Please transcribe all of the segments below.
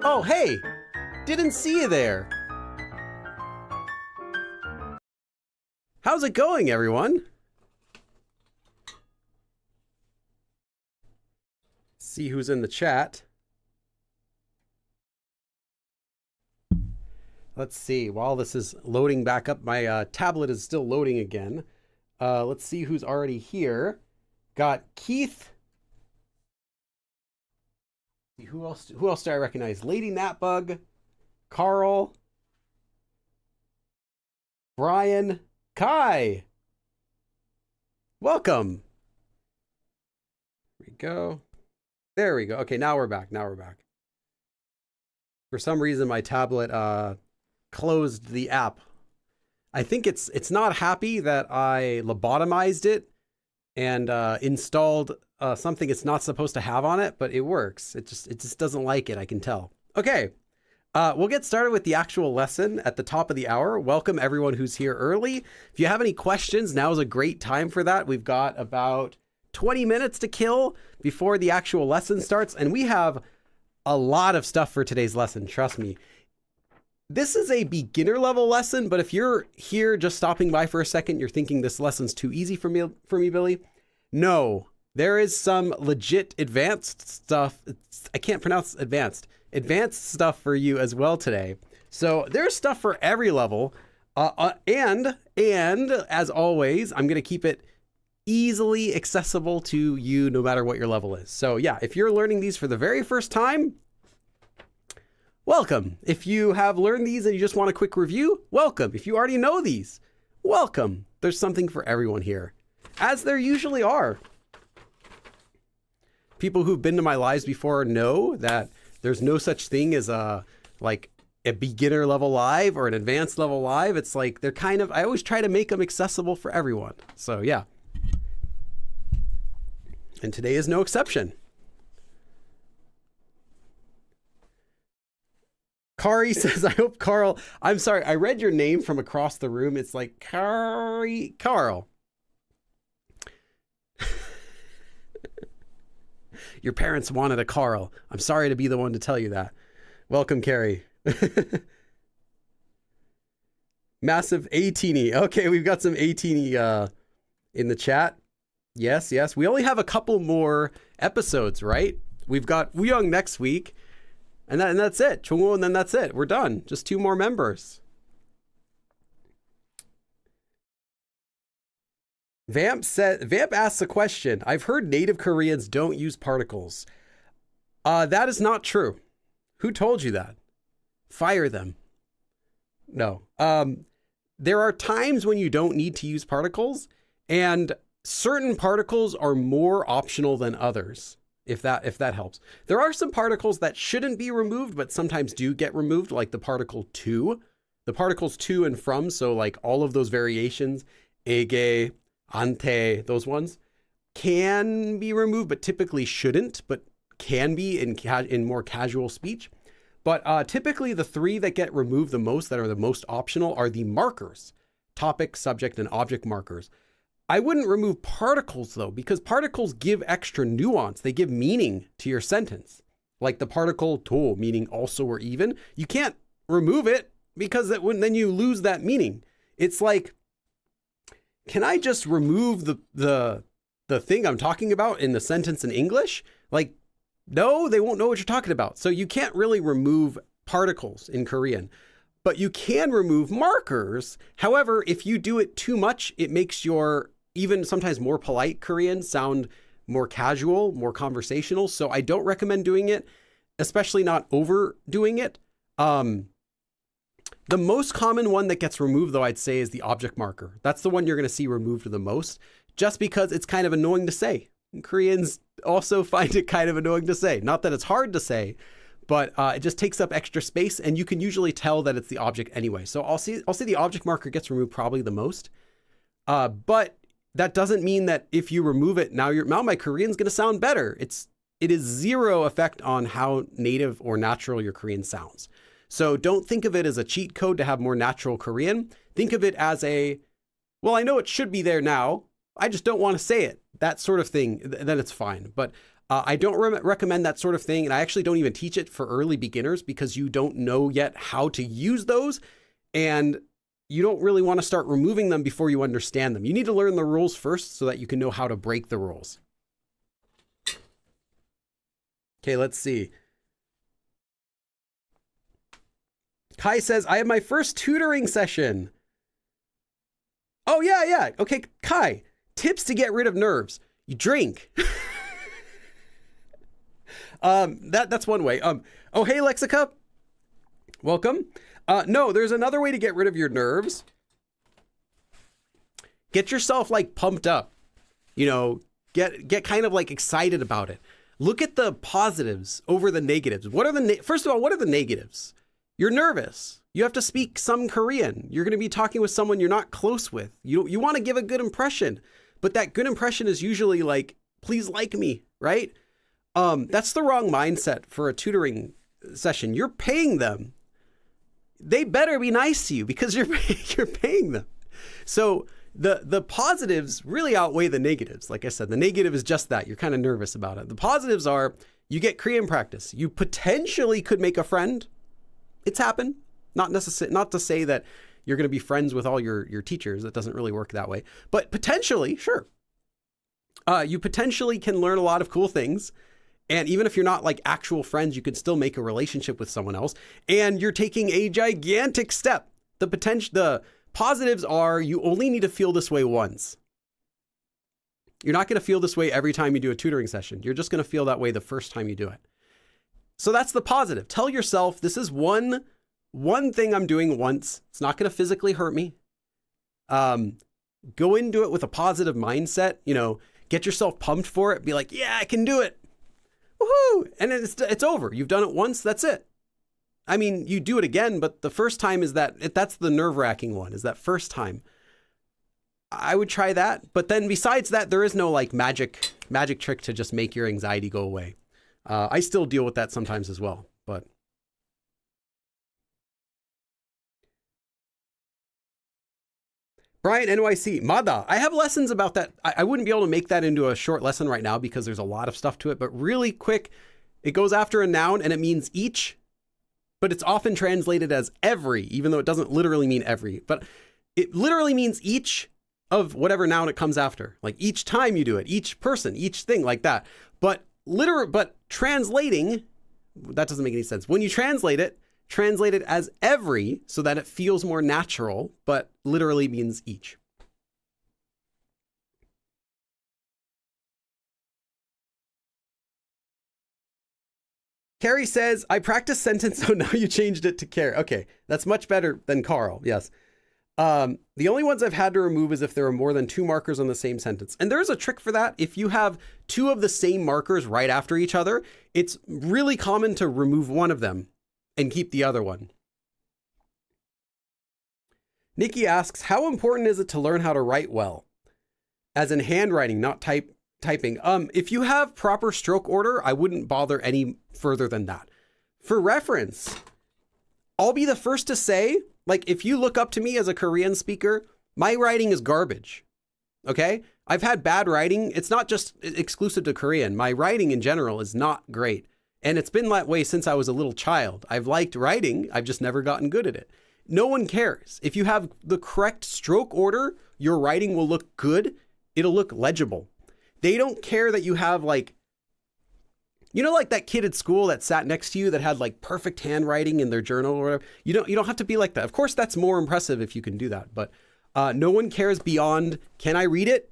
Oh, hey! Didn't see you there. How's it going, everyone? See who's in the chat. Let's see. While this is loading back up, my tablet is still loading again. Let's see who's already here. Got Keith. Who else do I recognize? Lady Natbug, Carl, Brian, Kai. Welcome. There we go. There we go. Okay, now we're back. For some reason, my tablet closed the app. I think it's not happy that I lobotomized it and installed something it's not supposed to have on it, but it works. It just doesn't like it, I can tell. Okay, we'll get started with the actual lesson at the top of the hour. Welcome everyone who's here early. If you have any questions, now is a great time for that. We've got about 20 minutes to kill before the actual lesson starts, and we have a lot of stuff for today's lesson, trust me. This is a beginner level lesson, but if you're here just stopping by for a second, you're thinking this lesson's too easy for me, Billy. No. There is some legit advanced stuff. I can't pronounce advanced stuff for you as well today. So there's stuff for every level. And as always, I'm going to keep it easily accessible to you no matter what your level is. So yeah, if you're learning these for the very first time, welcome. If you have learned these and you just want a quick review, welcome. If you already know these, welcome. There's something for everyone here, as there usually are. People who've been to my lives before know that there's no such thing as a beginner level live or an advanced level live. It's like they're kind of, I always try to make them accessible for everyone. So yeah. And today is no exception. Kari says, I hope Carl, I'm sorry, I read your name from across the room. It's like Carl. Your parents wanted a Carl. I'm sorry to be the one to tell you that. Welcome, Carrie. Massive A-teeny. Okay, we've got some A-teeny in the chat. Yes. We only have a couple more episodes, right? We've got Wuyong next week. And that's it. Chungwoo, and then that's it. We're done. Just 2 more members. Vamp asks a question. I've heard native Koreans don't use particles. That is not true. Who told you that? Fire them. No. There are times when you don't need to use particles, and certain particles are more optional than others, if that helps. There are some particles that shouldn't be removed, but sometimes do get removed, like the particle to. The particles to and from, so like all of those variations, ege, ante, those ones can be removed, but typically shouldn't, but can be in more casual speech. But typically the 3 that get removed the most, that are the most optional, are the markers: topic, subject, and object markers. I wouldn't remove particles though, because particles give extra nuance. They give meaning to your sentence. Like the particle to, meaning also or even. You can't remove it because then you lose that meaning. It's like, can I just remove the thing I'm talking about in the sentence in English? Like, no, they won't know what you're talking about. So you can't really remove particles in Korean, but you can remove markers. However, if you do it too much, it makes your even sometimes more polite Korean sound more casual, more conversational. So I don't recommend doing it, especially not overdoing it. The most common one that gets removed, though, I'd say is the object marker. That's the one you're going to see removed the most, just because it's kind of annoying to say. And Koreans also find it kind of annoying to say. Not that it's hard to say, but it just takes up extra space, and you can usually tell that it's the object anyway. So I'll say the object marker gets removed probably the most, but that doesn't mean that if you remove it, now my Korean's going to sound better. It is zero effect on how native or natural your Korean sounds. So don't think of it as a cheat code to have more natural Korean. Think of it as well, I know it should be there now, I just don't want to say it. That sort of thing, then it's fine. But I don't recommend that sort of thing. And I actually don't even teach it for early beginners because you don't know yet how to use those. And you don't really want to start removing them before you understand them. You need to learn the rules first so that you can know how to break the rules. Okay, let's see. Kai says, I have my first tutoring session. Oh, yeah. Okay, Kai, tips to get rid of nerves. You drink. That's one way. Oh, hey, Lexica. Welcome. No, there's another way to get rid of your nerves. Get yourself like pumped up, get kind of like excited about it. Look at the positives over the negatives. First of all, what are the negatives? You're nervous. You have to speak some Korean. You're going to be talking with someone you're not close with. You want to give a good impression, but that good impression is usually like, please like me, right? That's the wrong mindset for a tutoring session. You're paying them. They better be nice to you because you're paying them. So the positives really outweigh the negatives. Like I said, the negative is just that. You're kind of nervous about it. The positives are you get Korean practice. You potentially could make a friend. It's happened. Not to say that you're going to be friends with all your teachers. That doesn't really work that way. But potentially, sure. You potentially can learn a lot of cool things. And even if you're not like actual friends, you could still make a relationship with someone else. And you're taking a gigantic step. The positives are you only need to feel this way once. You're not going to feel this way every time you do a tutoring session. You're just going to feel that way the first time you do it. So that's the positive. Tell yourself, this is one thing I'm doing once. It's not going to physically hurt me. Go into it with a positive mindset. Get yourself pumped for it. Be like, yeah, I can do it. Woohoo! And it's over. You've done it once. That's it. I mean, you do it again, but the first time that's the nerve-wracking one, is that first time. I would try that. But then besides that, there is no like magic trick to just make your anxiety go away. I still deal with that sometimes as well, but. Brian NYC, Mada. I have lessons about that. I wouldn't be able to make that into a short lesson right now because there's a lot of stuff to it, but really quick, it goes after a noun and it means each, but it's often translated as every, even though it doesn't literally mean every, but it literally means each of whatever noun it comes after. Like each time you do it, each person, each thing like that. But translating, that doesn't make any sense. When you translate it as every so that it feels more natural, but literally means each. Carrie says, I practiced sentence, so now you changed it to care. Okay, that's much better than Carl, yes. The only ones I've had to remove is if there are more than 2 markers on the same sentence. And there's a trick for that. If you have 2 of the same markers right after each other, it's really common to remove one of them and keep the other one. Nikki asks, how important is it to learn how to write well? As in handwriting, not typing. If you have proper stroke order, I wouldn't bother any further than that. For reference, I'll be the first to say, like, if you look up to me as a Korean speaker, my writing is garbage. Okay? I've had bad writing. It's not just exclusive to Korean. My writing in general is not great. And it's been that way since I was a little child. I've liked writing. I've just never gotten good at it. No one cares. If you have the correct stroke order, your writing will look good. It'll look legible. They don't care that you have like that kid at school that sat next to you that had like perfect handwriting in their journal or whatever. You don't have to be like that. Of course, that's more impressive if you can do that. But no one cares beyond, can I read it?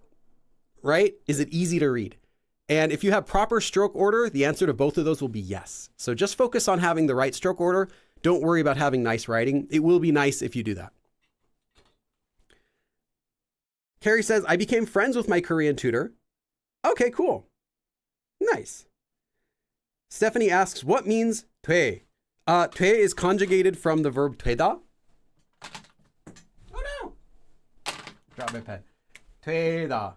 Right? Is it easy to read? And if you have proper stroke order, the answer to both of those will be yes. So just focus on having the right stroke order. Don't worry about having nice writing. It will be nice if you do that. Carrie says, I became friends with my Korean tutor. Okay, cool. Nice. Stephanie asks, what means Tue. Tue is conjugated from the verb 되다. Oh no! Drop my pen. 되다.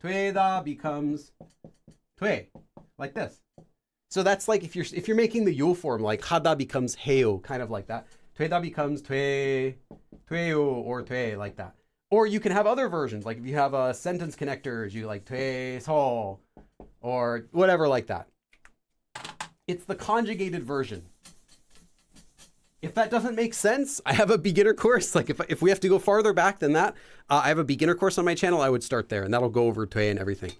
되다 becomes tue, like this. So that's like if you're making the yo form, like hada becomes heo, kind of like that. 되다 becomes tue, tueo, or tue, like that. Or you can have other versions, like if you have a sentence connectors, you like tue so, or whatever like that. It's the conjugated version. If that doesn't make sense, I have a beginner course. Like if we have to go farther back than that, I have a beginner course on my channel. I would start there, and that'll go over tue and everything.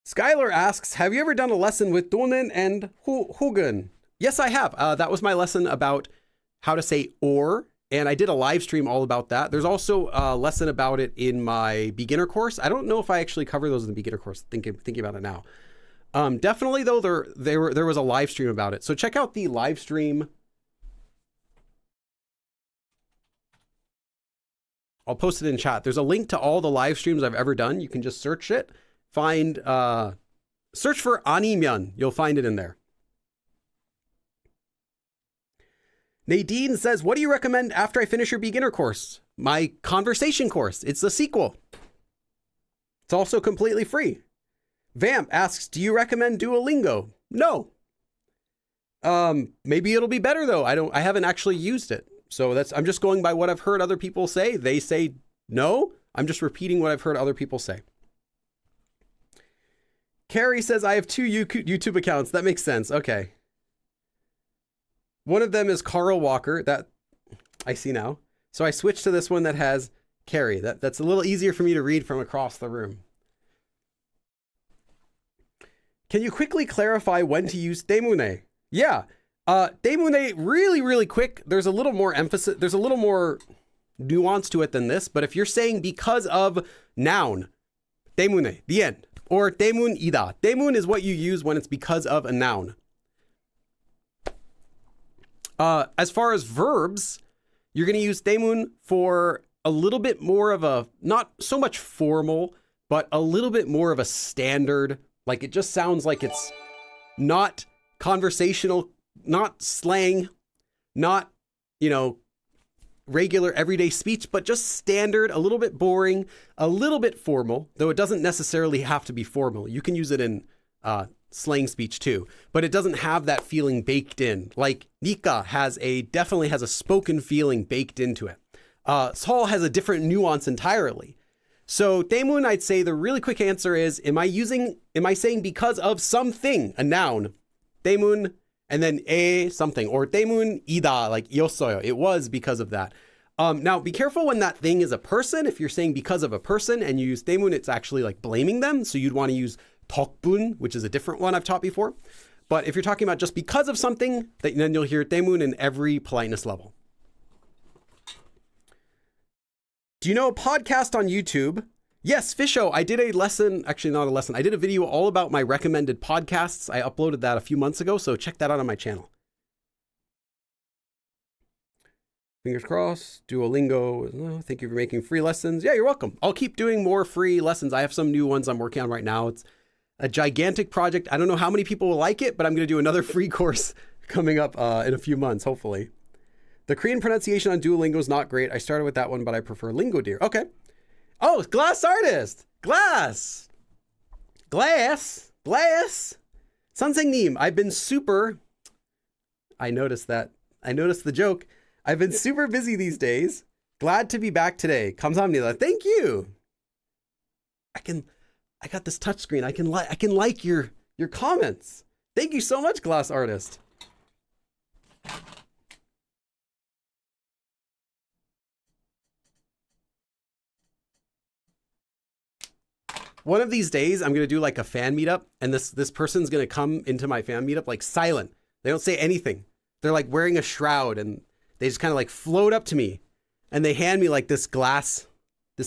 Skylar asks, have you ever done a lesson with donen and hugen? Yes, I have. That was my lesson about how to say or, and I did a live stream all about that. There's also a lesson about it in my beginner course. I don't know if I actually cover those in the beginner course, thinking about it now. Definitely though, there was a live stream about it. So check out the live stream. I'll post it in chat. There's a link to all the live streams I've ever done. You can just search it. Find, search for Animyeon. You'll find it in there. Nadine says, what do you recommend after I finish your beginner course? My conversation course. It's the sequel. It's also completely free. Vamp asks, do you recommend Duolingo? No. Maybe it'll be better though. I haven't actually used it. So I'm just going by what I've heard other people say. They say no. I'm just repeating what I've heard other people say. Carrie says, I have 2 YouTube accounts. That makes sense. Okay. One of them is Carl Walker. That I see now. So I switched to this one that has Carrie. That's a little easier for me to read from across the room. Can you quickly clarify when to use 때문에? Yeah. 때문에 really quick. There's a little more emphasis. There's a little more nuance to it than this. But if you're saying because of noun, 때문에, the end. Or 때문이다. 때문 is what you use when it's because of a noun. As far as verbs, you're going to use 때문 for a little bit more of a, not so much formal, but a little bit more of a standard. Like it just sounds like it's not conversational, not slang, not, regular everyday speech, but just standard, a little bit boring, a little bit formal, though it doesn't necessarily have to be formal. You can use it in slang speech too, but it doesn't have that feeling baked in. Like Nika definitely has a spoken feeling baked into it. Seol has a different nuance entirely. So 때문, I'd say the really quick answer is, am I saying because of something, a noun, 때문, and then something, or 때문이다, like 였어요. It was because of that. Now be careful when that thing is a person. If you're saying because of a person and you use 때문, it's actually like blaming them. So you'd want to use 덕분, which is a different one I've taught before. But if you're talking about just because of something, then you'll hear 때문 in every politeness level. Do you know a podcast on YouTube? Yes, Fisho, I did a lesson, actually not a lesson, I did a video all about my recommended podcasts. I uploaded that a few months ago, so check that out on my channel. Fingers crossed, Duolingo, thank you for making free lessons. Yeah, you're welcome. I'll keep doing more free lessons. I have some new ones I'm working on right now. It's a gigantic project. I don't know how many people will like it, but I'm going to do another free course coming up in a few months, hopefully. The Korean pronunciation on Duolingo is not great. I started with that one, but I prefer Lingo Deer. Okay. Oh, Glass Artist. Glass. 선생님, I've been super. I noticed that. I noticed the joke. I've been super busy these days. Glad to be back today. 감사합니다. Thank you. I got this touch screen. I can like your comments. Thank you so much, Glass Artist. One of these days, I'm going to do like a fan meetup, and this person's going to come into my fan meetup like silent. They don't say anything. They're like wearing a shroud, and they just kind of like float up to me, and they hand me like this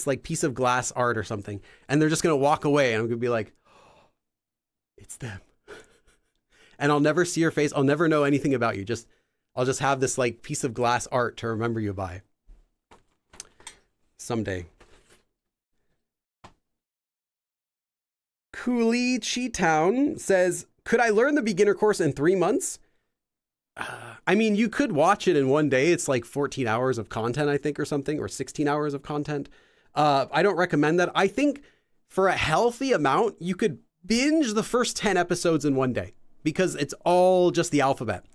like piece of glass art or something, and they're just going to walk away, and I'm going to be like, oh, it's them. And I'll never see your face. I'll never know anything about you. I'll just have this like piece of glass art to remember you by. Someday. Cooley Cheetown says, could I learn the beginner course in 3 months? I mean, you could watch it in one day. It's like 14 hours of content, I think, or something, or 16 hours of content. I don't recommend that. I think for a healthy amount, you could binge the first 10 episodes in one day because it's all just the alphabet.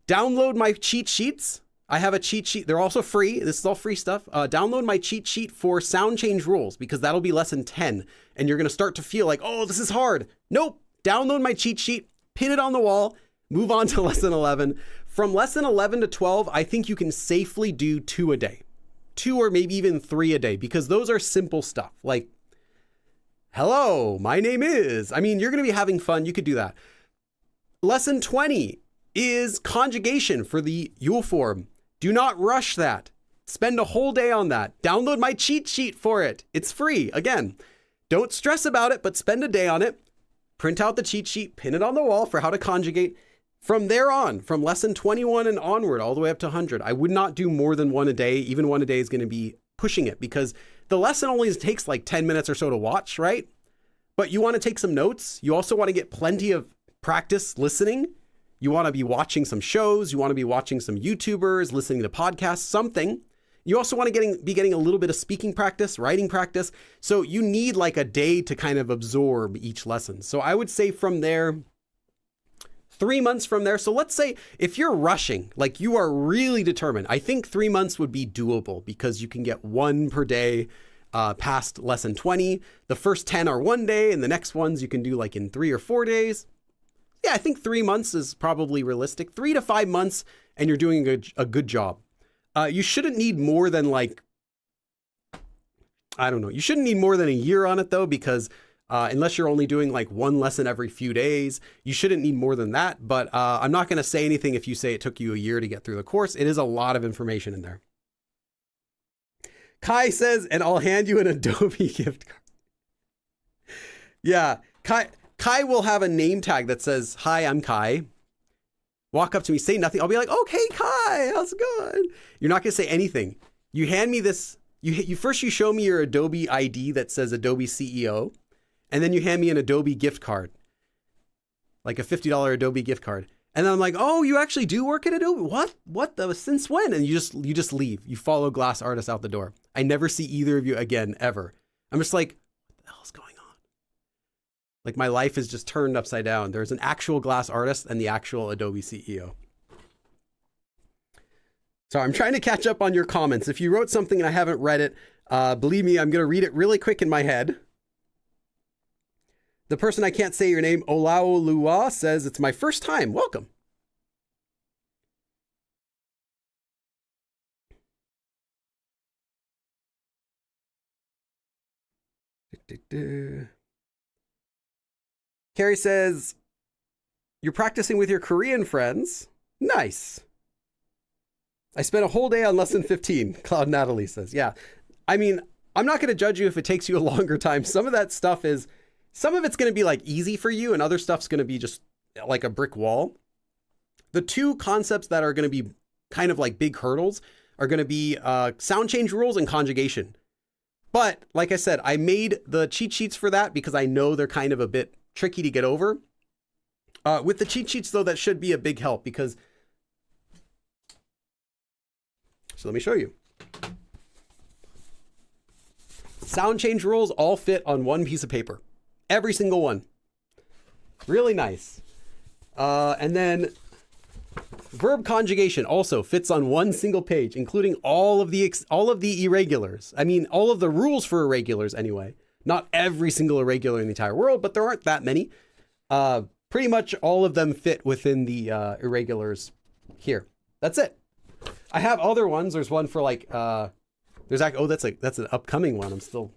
Download my cheat sheets. I have a cheat sheet. They're also free. This is all free stuff. Download my cheat sheet for sound change rules because that'll be lesson 10. And you're going to start to feel like, oh, this is hard. Nope. Download my cheat sheet, pin it on the wall, move on to lesson 11. From lesson 11 to 12, I think you can safely do 2 a day. 2 or maybe even 3 a day because those are simple stuff like, hello, my name is. I mean, you're going to be having fun. You could do that. Lesson 20 is conjugation for the Yule form. Do not rush that. Spend a whole day on that. Download my cheat sheet for it. It's free. Again, don't stress about it, but spend a day on it. Print out the cheat sheet, pin it on the wall for how to conjugate. From there on, from lesson 21 and onward, all the way up to 100, I would not do more than 1 a day. Even 1 a day is going to be pushing it because the lesson only takes like 10 minutes or so to watch, right? But you want to take some notes. You also want to get plenty of practice listening. You want to be watching some shows. You want to be watching some YouTubers, listening to podcasts, something. You also want to be getting a little bit of speaking practice, writing practice. So you need like a day to kind of absorb each lesson. So I would say from there, 3 months from there. So let's say if you're rushing, like you are really determined, I think 3 months would be doable because you can get 1 per day past lesson 20. The first 10 are 1 day and the next ones you can do like in 3 or 4 days. Yeah, I think 3 months is probably realistic. 3 to 5 months and you're doing a good job. You shouldn't need more than like, I don't know. You shouldn't need more than a year on it though, because unless you're only doing like 1 lesson every few days, you shouldn't need more than that. But I'm not going to say anything if you say it took you a year to get through the course. It is a lot of information in there. Kai says, and I'll hand you an Adobe gift card. Yeah, Kai will have a name tag that says, hi, I'm Kai. Walk up to me, say nothing. I'll be like, okay, Kai, how's it going? You're not going to say anything. You hand me this. You first you show me your Adobe ID that says Adobe CEO. And then you hand me an Adobe gift card, like a $50 Adobe gift card. And then I'm like, oh, you actually do work at Adobe? What? Since when? And you just leave. You follow glass artists out the door. I never see either of you again, ever. I'm just like, what the hell is going on? Like my life is just turned upside down. There's an actual glass artist and the actual Adobe CEO. So I'm trying to catch up on your comments. If you wrote something and I haven't read it, believe me, I'm going to read it really quick in my head. The person I can't say your name, Olaoluwa, says, it's my first time. Welcome. Carrie says, you're practicing with your Korean friends. Nice. I spent a whole day on lesson 15, Cloud Natalie says. Yeah, I mean, I'm not going to judge you if it takes you a longer time. Some of that stuff is, some of it's going to be like easy for you and other stuff's going to be just like a brick wall. The 2 concepts that are going to be kind of like big hurdles are going to be sound change rules and conjugation. But like I said, I made the cheat sheets for that because I know they're kind of a bit tricky to get over. With the cheat sheets though, that should be a big help because, so let me show you. Sound change rules all fit on 1 piece of paper. Every single one. Really nice. And then verb conjugation also fits on 1 single page, including all of the irregulars. I mean, all of the rules for irregulars anyway. Not every single irregular in the entire world, but there aren't that many. Pretty much all of them fit within the irregulars here. That's it. I have other ones. There's one for like, that's an upcoming one. I'm still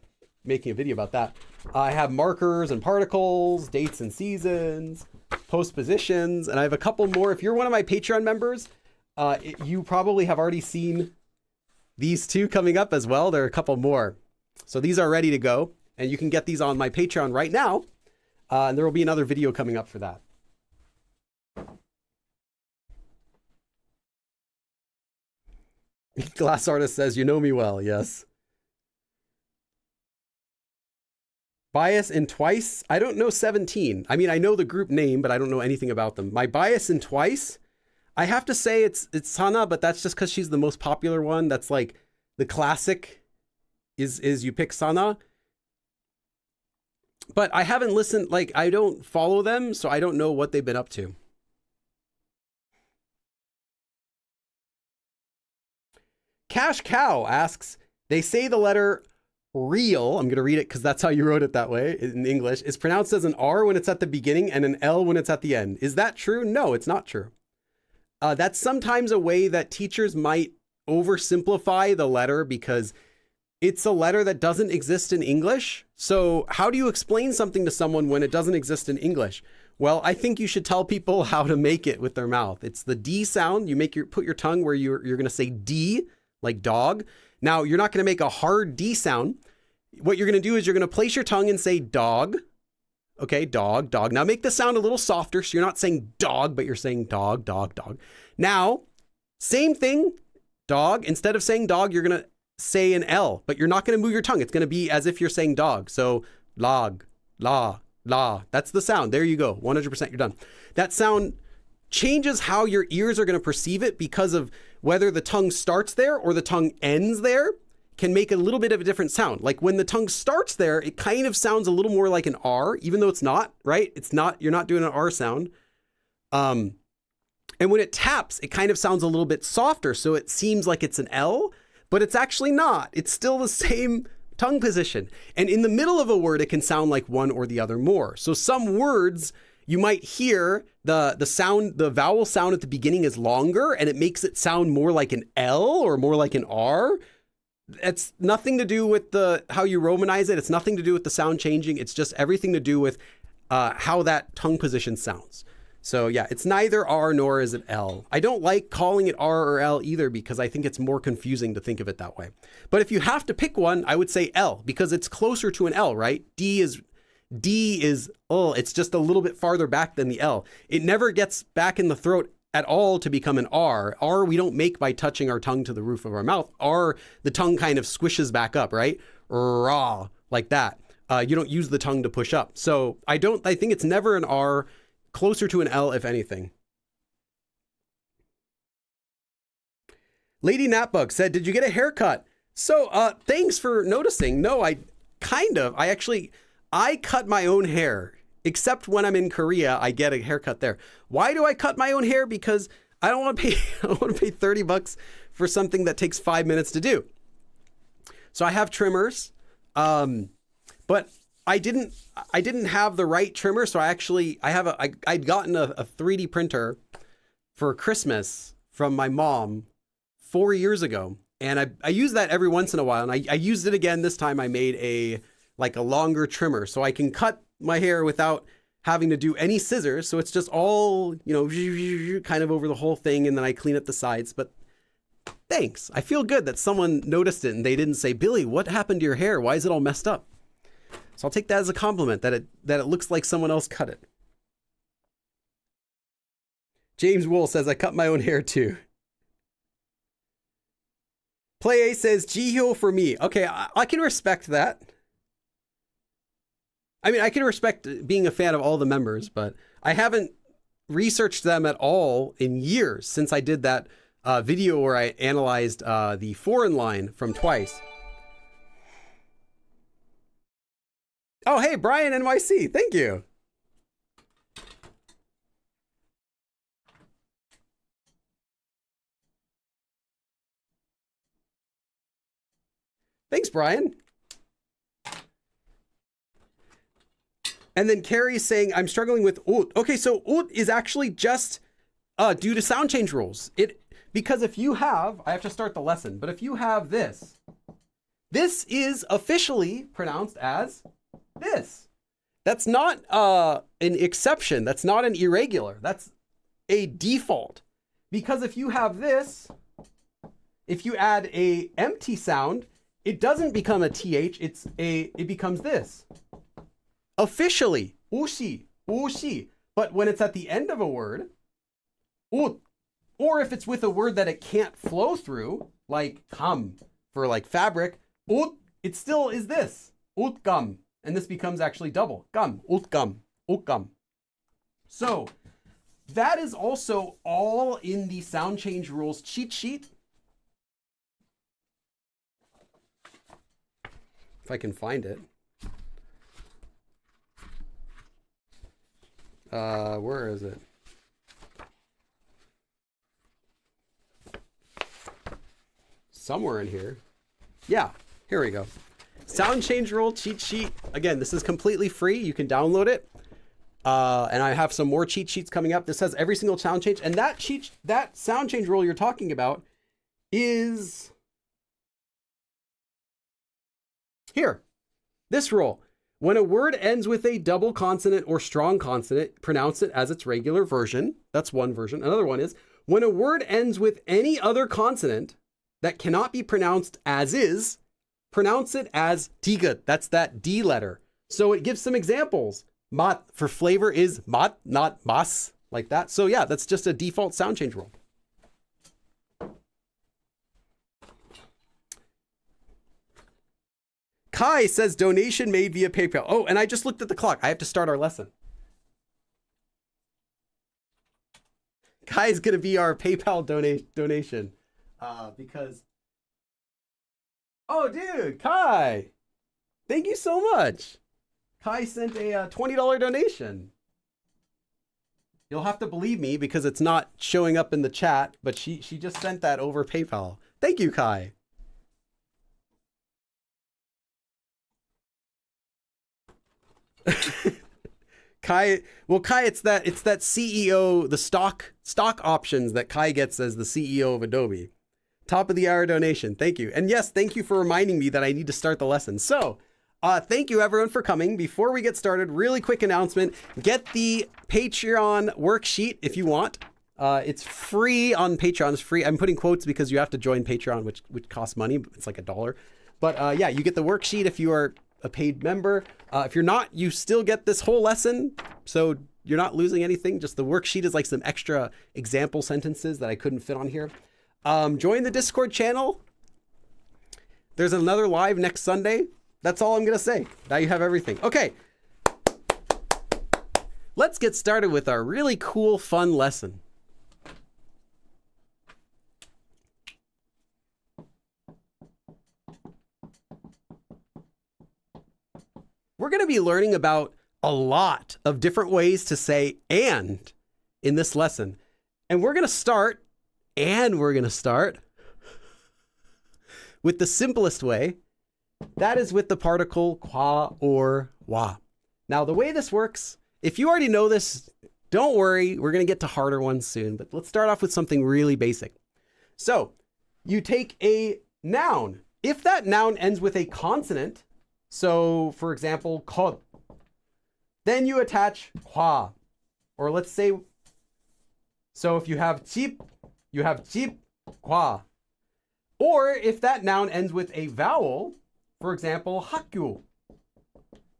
making a video about that. I have markers and particles, dates and seasons, postpositions, and I have a couple more. If you're one of my Patreon members, you probably have already seen these 2 coming up as well. There are a couple more. So these are ready to go, and you can get these on my Patreon right now. And there will be another video coming up for that. Glass artist says, you know me well. Yes. Bias in Twice. I don't know 17. I mean, I know the group name, but I don't know anything about them. My bias in Twice, I have to say it's Sana, but that's just because she's the most popular one. That's like the classic is you pick Sana. But I haven't listened, like I don't follow them, so I don't know what they've been up to. Cash Cow asks, they say the letter real, I'm going to read it because that's how you wrote it that way in English, is pronounced as an R when it's at the beginning and an L when it's at the end. Is that true? No, it's not true. That's sometimes a way that teachers might oversimplify the letter because it's a letter that doesn't exist in English. So how do you explain something to someone when it doesn't exist in English? Well, I think you should tell people how to make it with their mouth. It's the D sound. You put your tongue where you're going to say D, like dog. Now, you're not going to make a hard D sound. What you're going to do is you're going to place your tongue and say dog. Okay, dog, dog. Now make the sound a little softer. So you're not saying dog, but you're saying dog, dog, dog. Now, same thing, dog. Instead of saying dog, you're going to say an L, but you're not going to move your tongue. It's going to be as if you're saying dog. So log, la, la. That's the sound. There you go. 100% you're done. That sound changes how your ears are going to perceive it because of whether the tongue starts there or the tongue ends there can make a little bit of a different sound. Like when the tongue starts there, it kind of sounds a little more like an R, even though it's not, right? It's not, you're not doing an R sound. And when it taps, it kind of sounds a little bit softer. So it seems like it's an L, but it's actually not. It's still the same tongue position. And in the middle of a word, it can sound like one or the other more. So some words you might hear the vowel sound at the beginning is longer and it makes it sound more like an L or more like an R. It's nothing to do with how you Romanize it. It's nothing to do with the sound changing. It's just everything to do with how that tongue position sounds. So yeah, it's neither R nor is it L. I don't like calling it R or L either because I think it's more confusing to think of it that way. But if you have to pick one, I would say L because it's closer to an L, right? D is, it's just a little bit farther back than the L. It never gets back in the throat at all to become an R. R we don't make by touching our tongue to the roof of our mouth. R, the tongue kind of squishes back up, right? Raw, like that. You don't use the tongue to push up. So I think it's never an R, closer to an L if anything. Lady Natbug said, did you get a haircut? So thanks for noticing. No, I cut my own hair. Except when I'm in Korea, I get a haircut there. Why do I cut my own hair? Because I don't want to pay $30 for something that takes 5 minutes to do. So I have trimmers, but I didn't have the right trimmer. So I'd gotten a 3D printer for Christmas from my mom 4 years ago. And I use that every once in a while. And I used it again. This time I made a longer trimmer so I can cut my hair without having to do any scissors. So it's just all, kind of over the whole thing. And then I clean up the sides, but thanks. I feel good that someone noticed it and they didn't say, Billy, what happened to your hair? Why is it all messed up? So I'll take that as a compliment that it looks like someone else cut it. James Wool says, I cut my own hair too. Play A says, Jihyo for me. Okay, I can respect that. I mean, I can respect being a fan of all the members, but I haven't researched them at all in years since I did that video where I analyzed the foreign line from Twice. Oh, hey, Brian NYC. Thank you. Thanks, Brian. And then Carrie's saying, I'm struggling with ut. Okay, so ut is actually just due to sound change rules. Because if you have, I have to start the lesson, but if you have this is officially pronounced as this. That's not an exception. That's not an irregular. That's a default. Because if you have this, if you add a empty sound, it doesn't become a th, it becomes this. Officially, ushi, ushi. But when it's at the end of a word, ut, or if it's with a word that it can't flow through, like kam, for like fabric, ut, it still is this, utgam. And this becomes actually double. Gum, utgum. So that is also all in the sound change rules cheat sheet. If I can find it. Where is it? Somewhere in here. Yeah, here we go. Sound change rule cheat sheet. Again, this is completely free. You can download it. And I have some more cheat sheets coming up. This has every single sound change. And that sound change rule you're talking about is here. This rule. When a word ends with a double consonant or strong consonant, pronounce it as its regular version. That's one version. Another one is when a word ends with any other consonant that cannot be pronounced as is, pronounce it as tiga. That's that D letter. So it gives some examples. Mat for flavor is mat, not mas, like that. So yeah, that's just a default sound change rule. Kai says donation made via PayPal. Oh, and I just looked at the clock. I have to start our lesson. Kai is going to be our PayPal donation because... Oh, dude, Kai. Thank you so much. Kai sent a $20 donation. You'll have to believe me because it's not showing up in the chat, but she just sent that over PayPal. Thank you, Kai. Kai, it's that CEO, the stock options that Kai gets as the CEO of Adobe. Top of the hour donation. Thank you. And yes, thank you for reminding me that I need to start the lesson. So, thank you everyone for coming. Before we get started, really quick announcement. Get the Patreon worksheet if you want. It's free on Patreon. It's free. I'm putting quotes because you have to join Patreon, which costs money. It's like $1. But yeah, you get the worksheet if you are a paid member. If you're not, you still get this whole lesson. So you're not losing anything. Just the worksheet is like some extra example sentences that I couldn't fit on here. Join the Discord channel. There's another live next Sunday. That's all I'm going to say. Now you have everything. Okay. Let's get started with our really cool, fun lesson. We're going to be learning about a lot of different ways to say and in this lesson. And we're going to start with the simplest way. That is with the particle qua or wa. Now, the way this works, if you already know this, don't worry. We're going to get to harder ones soon, but let's start off with something really basic. So you take a noun. If that noun ends with a consonant, so for example, kod, then you attach qua, or let's say, so if you have chip, you have chip, qua. Or if that noun ends with a vowel, for example, hakyu,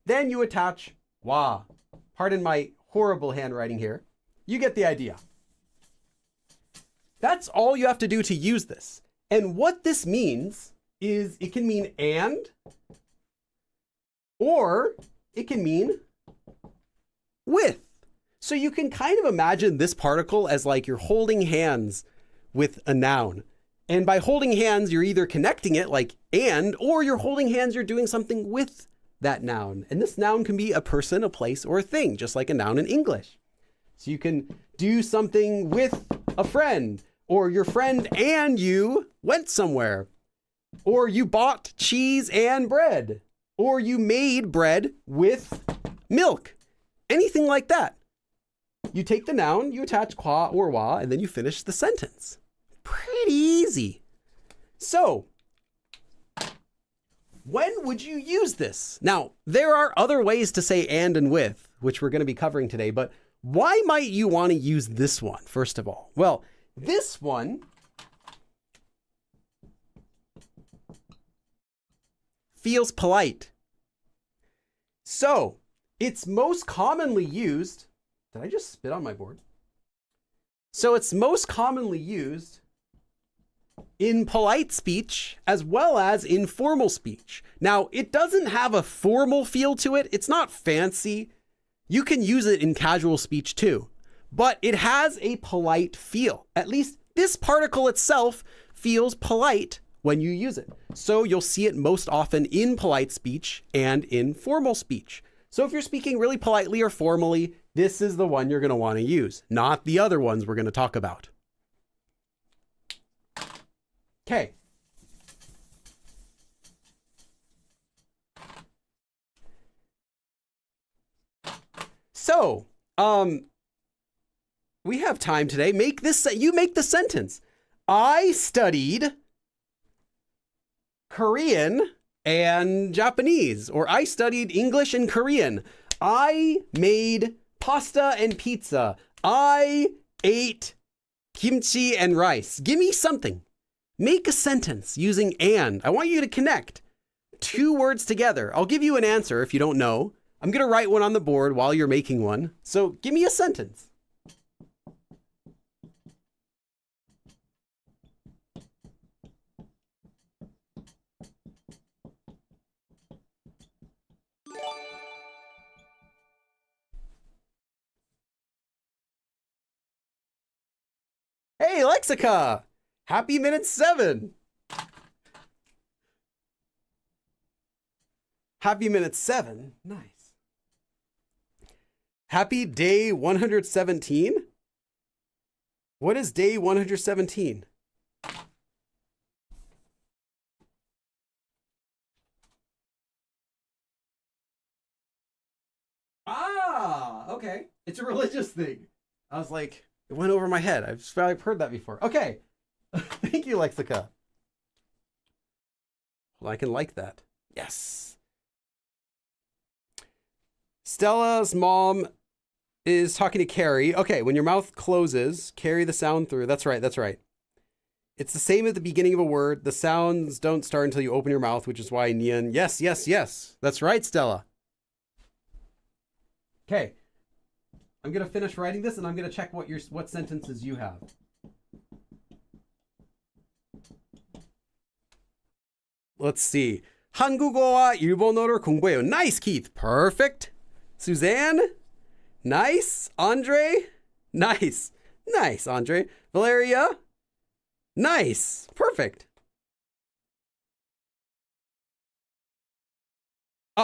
then you attach wa. Pardon my horrible handwriting here. You get the idea. That's all you have to do to use this. And what this means is it can mean and, or it can mean with. So you can kind of imagine this particle as like you're holding hands with a noun. And by holding hands, you're either connecting it like and, or you're holding hands, you're doing something with that noun. And this noun can be a person, a place, or a thing, just like a noun in English. So you can do something with a friend, or your friend and you went somewhere, or you bought cheese and bread, or you made bread with milk, anything like that. You take the noun, you attach qua or wa, and then you finish the sentence. Pretty easy. So, when would you use this? Now, there are other ways to say and with, which we're going to be covering today, but why might you want to use this one, first of all? Well, this one feels polite. So, it's most commonly used. Did I just spit on my board? So, it's most commonly used in polite speech as well as in formal speech. Now, it doesn't have a formal feel to it. It's not fancy. You can use it in casual speech too, but it has a polite feel. At least this particle itself feels polite when you use it. So you'll see it most often in polite speech and in formal speech. So if you're speaking really politely or formally, this is the one you're going to want to use, not the other ones we're going to talk about. Okay. So, we have time today. You make the sentence. I studied Korean and Japanese, or I studied English and Korean. I made pasta and pizza. I ate kimchi and rice. Give me something. Make a sentence using and. I want you to connect two words together. I'll give you an answer if you don't know. I'm going to write one on the board while you're making one. So give me a sentence. Hey, Lexica! Happy minute 7. Happy minute 7. Nice. Happy day 117. What is day 117? Ah, okay. It's a religious thing. I was like, it went over my head. I've heard that before. Okay. Thank you, Lexica. Well, I can like that. Yes. Stella's mom is talking to Carrie. Okay, when your mouth closes, carry the sound through. That's right, that's right. It's the same at the beginning of a word. The sounds don't start until you open your mouth, which is why Nian. Yes, yes, yes. That's right, Stella. Okay. I'm going to finish writing this and I'm going to check what sentences you have. Let's see. 한국어와 일본어를 공부해요. Nice, Keith. Perfect. Suzanne? Nice. Andre? Nice. Nice, Andre. Valeria? Nice. Perfect.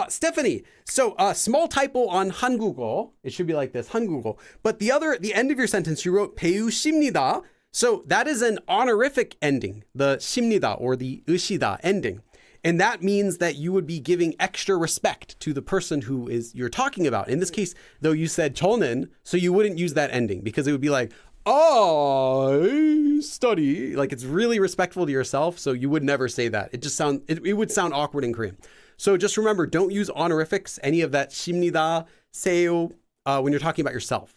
Stephanie. So, small typo on 한국어. It should be like this, 한국어. But the end of your sentence, you wrote 배우십니다. So that is an honorific ending, the 십니다 or the 으시다 ending. And that means that you would be giving extra respect to the person who you're talking about. In this case, though, you said 저는, so you wouldn't use that ending because it would be like, I study. Like, it's really respectful to yourself, so you would never say that. It would sound awkward in Korean. So just remember, don't use honorifics, any of that 십니다, 세요, when you're talking about yourself.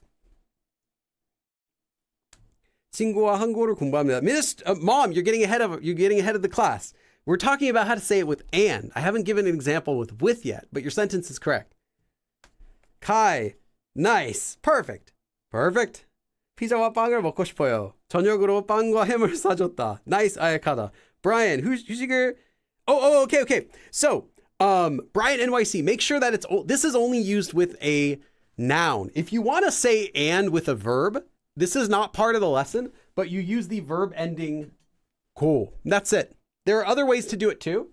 친구와 한국어를 공부합니다. Mom, you're getting ahead of the class. We're talking about how to say it with and. I haven't given an example with yet, but your sentence is correct. Kai, nice, perfect. Perfect. 피자와 빵을 먹고 싶어요. 저녁으로 빵과 햄을 사줬다. Nice, 아야카다. Brian, 휴식을. Okay. So, Brian NYC, make sure that this is only used with a noun. If you want to say and with a verb, this is not part of the lesson, but you use the verb ending 고. That's it. There are other ways to do it too.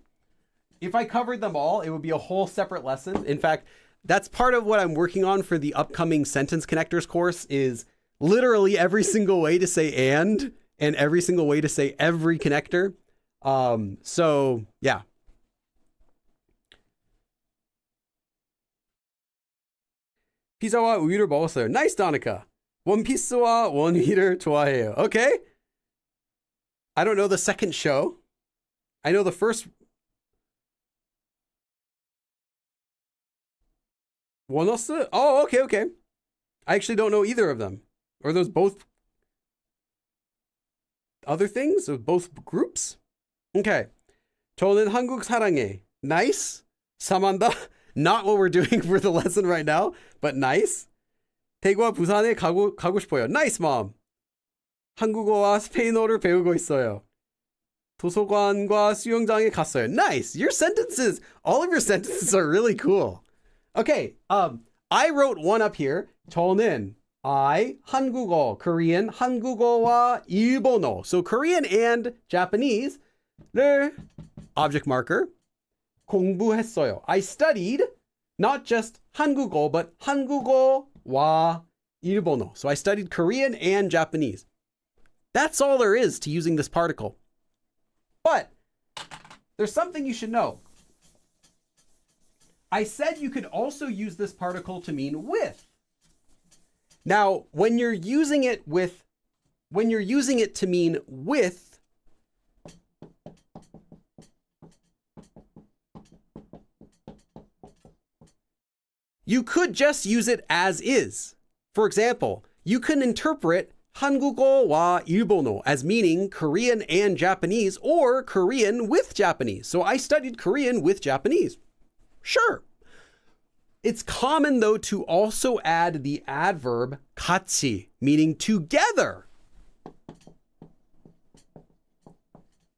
If I covered them all, it would be a whole separate lesson. In fact, that's part of what I'm working on for the upcoming sentence connectors course is literally every single way to say and every single way to say every connector. So yeah. 피자와 우유를 먹었어요. Nice, Donica. 원피스와 원희를 좋아해요. Okay. I don't know the second show. I know the first. 원어스? Oh, okay. I actually don't know either of them. Are those both other things? Or both groups? Okay. 저는 한국 사랑해. Nice. 사만다. Not what we're doing for the lesson right now, but nice. 대구와 부산에 가고 싶어요. Nice, mom. 한국어와 스페인어를 배우고 있어요. 도서관과 수영장에 갔어요. Nice. Your sentences, all of your sentences are really cool. Okay, I wrote one up here. 저는 한국어, Korean, 한국어와 일본어. So Korean and Japanese를 object marker 공부했어요. I studied not just 한국어, but 한국어와 일본어. So I studied Korean and Japanese. That's all there is to using this particle. But there's something you should know. I said you could also use this particle to mean with. Now, when you're using it to mean with, you could just use it as is. For example, you can interpret 한국어와 일본어 as meaning Korean and Japanese or Korean with Japanese. So I studied Korean with Japanese. Sure. It's common, though, to also add the adverb 같이, meaning together.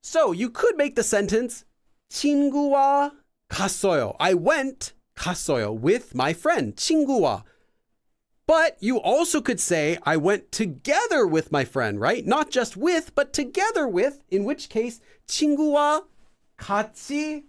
So you could make the sentence 친구와 갔어요. I went 갔어요 with my friend 친구와. But you also could say I went together with my friend, right? Not just with, but together with, in which case 친구와 같이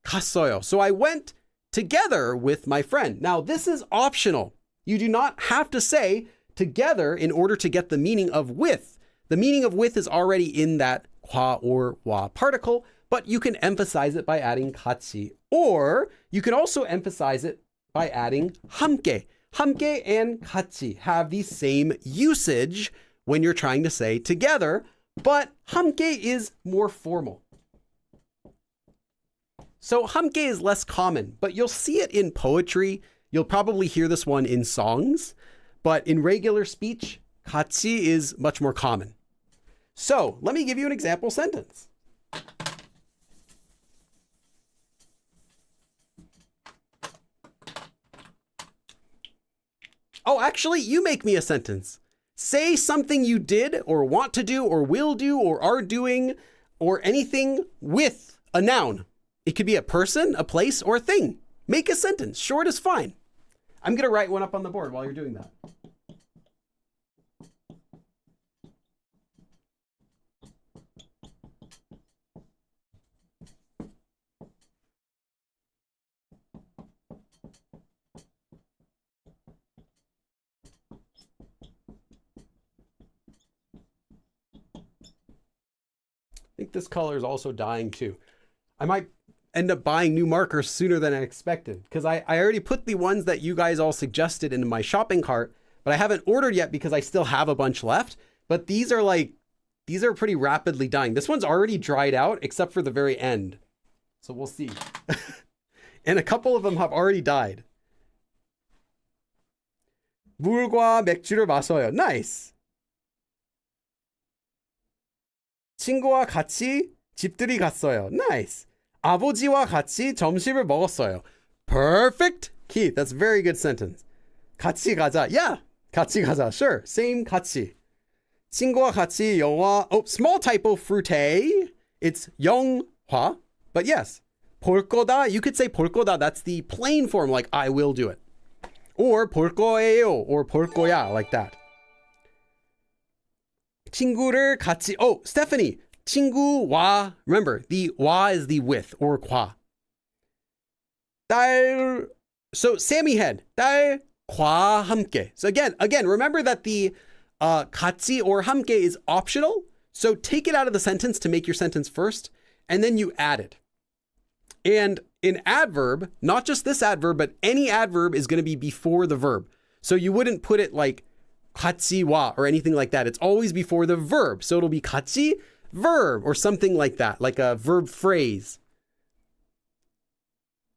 갔어요. So I went together with my friend. Now, this is optional. You do not have to say together in order to get the meaning of with. The meaning of with is already in that 과 or 와 particle, but you can emphasize it by adding 같이, or you can also emphasize it by adding 함께. 함께 and 같이 have the same usage when you're trying to say together, but 함께 is more formal. So 함께 is less common, but you'll see it in poetry. You'll probably hear this one in songs, but in regular speech, 같이 is much more common. So let me give you an example sentence. Oh, actually, you make me a sentence. Say something you did or want to do or will do or are doing or anything with a noun. It could be a person, a place, or a thing. Make a sentence. Short is fine. I'm going to write one up on the board while you're doing that. I think this color is also dying too. I might end up buying new markers sooner than I expected because I already put the ones that you guys all suggested into my shopping cart, but I haven't ordered yet because I still have a bunch left. But these are pretty rapidly dying. This one's already dried out except for the very end. So we'll see. And a couple of them have already died. 물과 맥주를 마셔요. Nice. 친구와 같이 집들이 갔어요. Nice. 아버지와 같이 점심을 먹었어요. Perfect. Keith, that's a very good sentence. 같이 가자. Yeah. 같이 가자. Sure. Same 같이. 친구와 같이 영화. Oh, small typo fruité. It's 영화. But yes. 볼 거다. You could say 볼 거다. That's the plain form, like I will do it. Or 볼 거예요. Or 볼 거야. Like that. 친구를 같이. Oh, Stephanie. 친구와. Remember, the 와 is the with or 과. So Sammy had 딸과 함께. So again, remember that the 같이 or 함께 is optional. So take it out of the sentence to make your sentence first, and then you add it. And an adverb, not just this adverb, but any adverb is going to be before the verb. So you wouldn't put it like 같이와 or anything like that. It's always before the verb. So it'll be 같이 verb or something like that, like a verb phrase.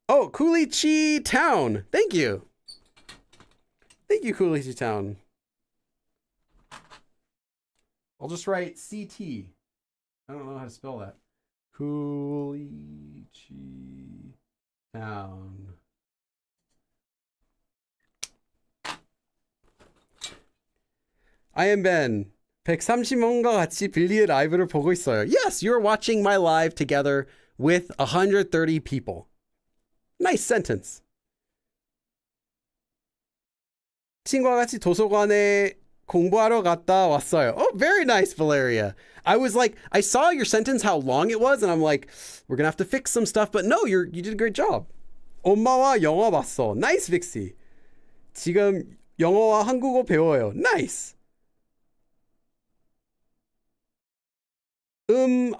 Oh, Kulichi Town. Thank you. Thank you, Kulichi Town. I'll just write CT. I don't know how to spell that. Kulichi Town. I am Ben. 130명과 같이 빌리의 라이브를 보고 있어요. Yes, you're watching my live together with 130 people. Nice sentence. 친구와 같이 도서관에 공부하러 갔다 왔어요. Oh, very nice, Valeria. I was like, I saw your sentence, how long it was, and I'm like, we're gonna have to fix some stuff, but no, you did a great job. 엄마와 영화 봤어. Nice, Vixie. 지금 영어와 한국어 배워요. Nice.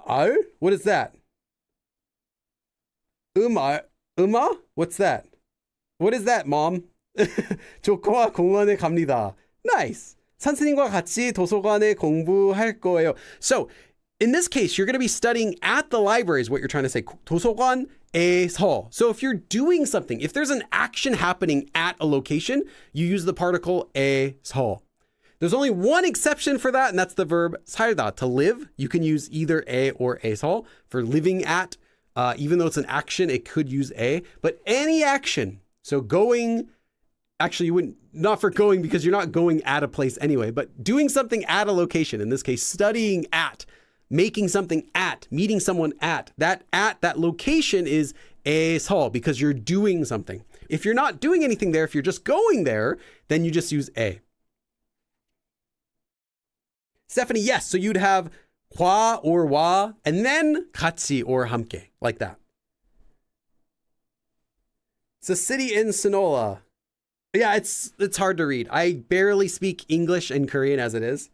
알? What is that? 음아? What's that? What is that, mom? 조커와 공원에 갑니다. Nice. 선생님과 같이 도서관에 공부할 거예요. So, in this case, you're going to be studying at the library is what you're trying to say. 도서관에서. So if you're doing something, if there's an action happening at a location, you use the particle 에서. There's only one exception for that, and that's the verb 살다, to live. You can use either 에 or 에서 for living at. Even though it's an action, it could use 에. But any action, so going, actually you wouldn't, not for going because you're not going at a place anyway, but doing something at a location, in this case, studying at, making something at, meeting someone at that location is 에서 because you're doing something. If you're not doing anything there, if you're just going there, then you just use 에. Stephanie, yes. So you'd have 과 or 와, and then 같이 or 함께, like that. It's a city in Sonora. Yeah, it's hard to read. I barely speak English and Korean as it is.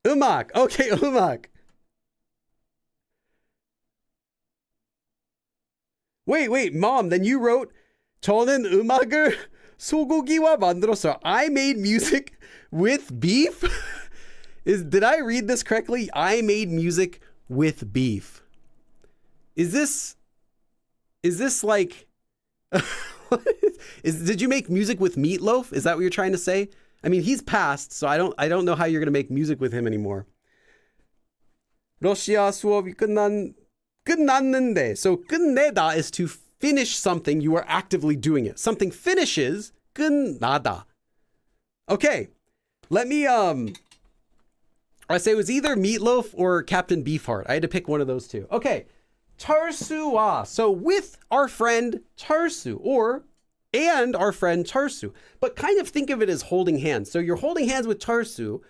음악. Okay, 음악. Wait, mom, then you wrote 저는 음악을 소고기와 만들었어요. I made music with beef? Did I read this correctly? I made music with beef. Is this like did you make music with meatloaf? Is that what you're trying to say? I mean, he's passed, so I don't know how you're going to make music with him anymore. 러시아 수업이 끝났는데. So 끝내다 is to finish something. You are actively doing it. Something finishes. 끝나다. Okay. Let me I say it was either Meatloaf or Captain Beefheart. I had to pick one of those two. Okay. 철수와. So with our friend 철수 and our friend 철수. But kind of think of it as holding hands. So you're holding hands with 철수.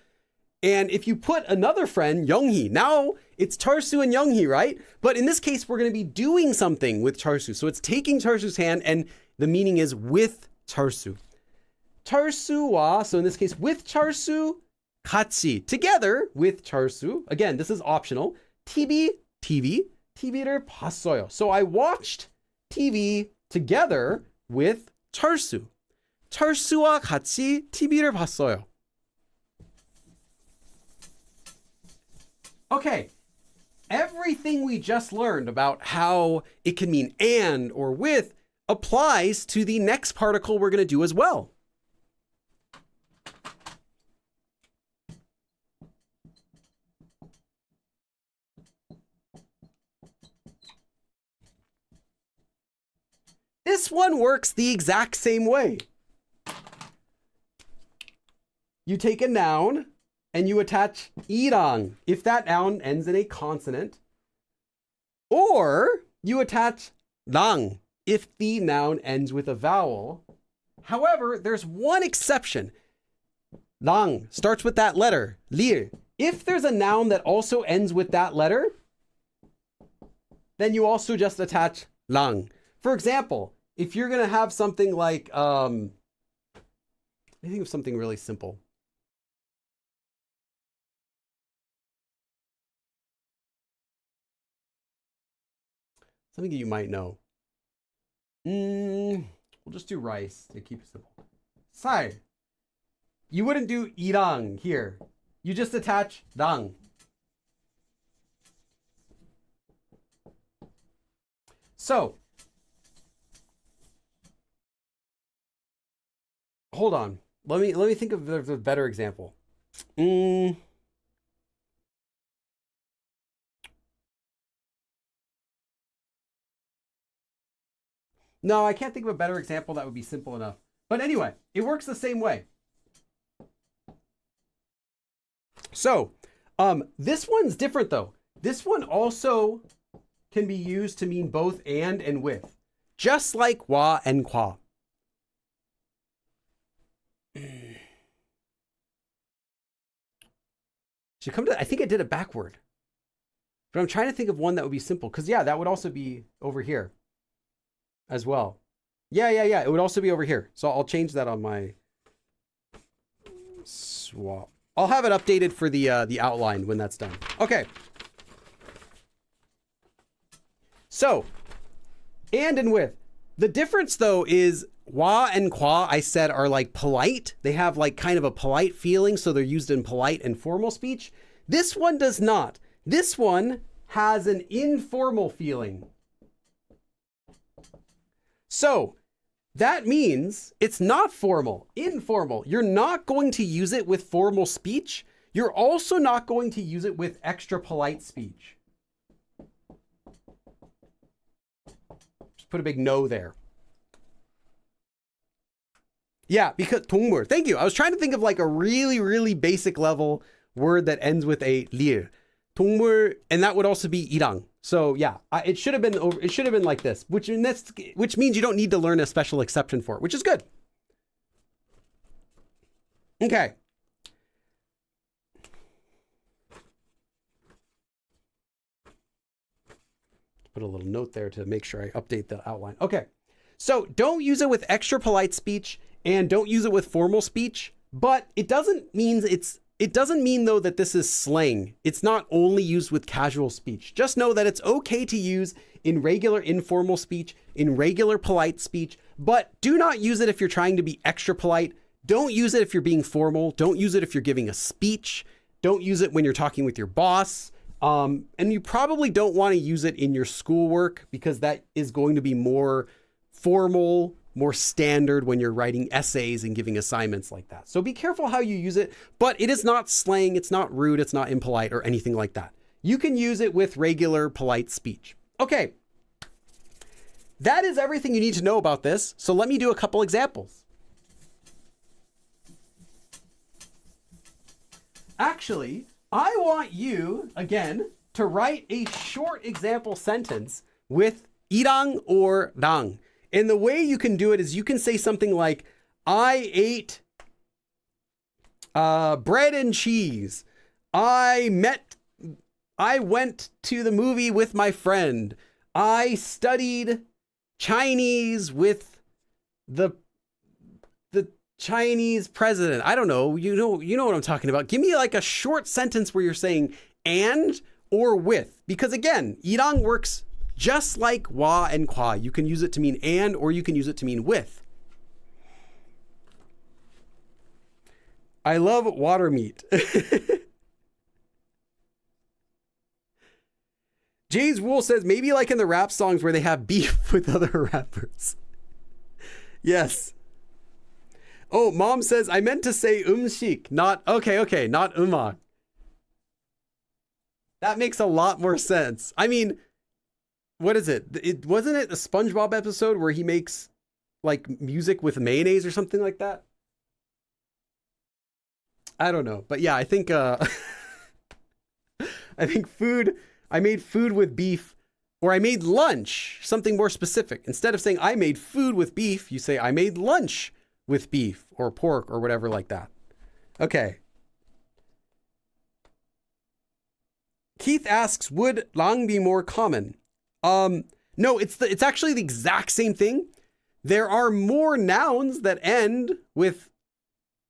And if you put another friend, 영희, now it's 철수 and 영희, right? But in this case, we're going to be doing something with 철수. So it's taking 철수's hand and the meaning is with 철수. 철수와, so in this case, with 철수, 같이, together with 철수. Again, this is optional. TV를 봤어요. So I watched TV together with 철수. 철수와 같이 TV를 봤어요. Okay, everything we just learned about how it can mean and or with applies to the next particle we're going to do as well. This one works the exact same way. You take a noun and you attach irang if that noun ends in a consonant, or you attach 랑 if the noun ends with a vowel. However, there's one exception. 랑 starts with that letter, lir. If there's a noun that also ends with that letter, then you also just attach 랑. For example, if you're going to have something like, I think of something really simple. Something that you might know. We'll just do rice to keep it simple. 쌀. You wouldn't do irang here. You just attach 랑. So, hold on. Let me think of a better example. No, I can't think of a better example that would be simple enough. But anyway, it works the same way. So, This one's different though. This one also can be used to mean both and with, just like wa and kwa. Should come to, I think I did it backward. But I'm trying to think of one that would be simple. Because, yeah, that would also be over here as well. Yeah. It would also be over here. So I'll change that on my swap. I'll have it updated for the outline when that's done. Okay. So, and with. The difference, though, is wa and kwa, I said, are like polite. They have like kind of a polite feeling, so they're used in polite and formal speech. This one does not. This one has an informal feeling. So that means it's not formal, informal. You're not going to use it with formal speech. You're also not going to use it with extra polite speech. Just put a big no there. Yeah, because 동물. Thank you. I was trying to think of like a really, really basic level word that ends with a lir. 동물, and that would also be irang. So yeah, it should have been over. It should have been like this, which means you don't need to learn a special exception for it, which is good. Okay. Put a little note there to make sure I update the outline. Okay. So don't use it with extra polite speech and don't use it with formal speech, but it doesn't mean though that this is slang. It's not only used with casual speech. Just know that it's okay to use in regular informal speech, in regular polite speech, but do not use it if you're trying to be extra polite. Don't use it if you're being formal. Don't use it if you're giving a speech. Don't use it when you're talking with your boss. And you probably don't want to use it in your schoolwork because that is going to be more formal, more standard when you're writing essays and giving assignments like that. So be careful how you use it, but it is not slang, it's not rude, it's not impolite or anything like that. You can use it with regular polite speech. Okay, that is everything you need to know about this. So let me do a couple examples. Actually, I want you, again, to write a short example sentence with irang or rang. And the way you can do it is you can say something like, I ate bread and cheese. I went to the movie with my friend. I studied Chinese with the Chinese president. I don't know. You know what I'm talking about. Give me like a short sentence where you're saying and or with, because again, irang works just like wa and kwa. You can use it to mean and, or you can use it to mean with. I love water meat. Jay's Wool says maybe like in the rap songs where they have beef with other rappers. Yes. Oh, mom says I meant to say 음식, not okay, not 음악. That makes a lot more sense. I mean, what is it? Wasn't it a SpongeBob episode where he makes like music with mayonnaise or something like that? I don't know, but yeah, I think I think food. I made food with beef, or I made lunch. Something more specific. Instead of saying I made food with beef, you say I made lunch with beef or pork or whatever like that. Okay. Keith asks, would lang be more common? No, it's actually the exact same thing. There are more nouns that end with,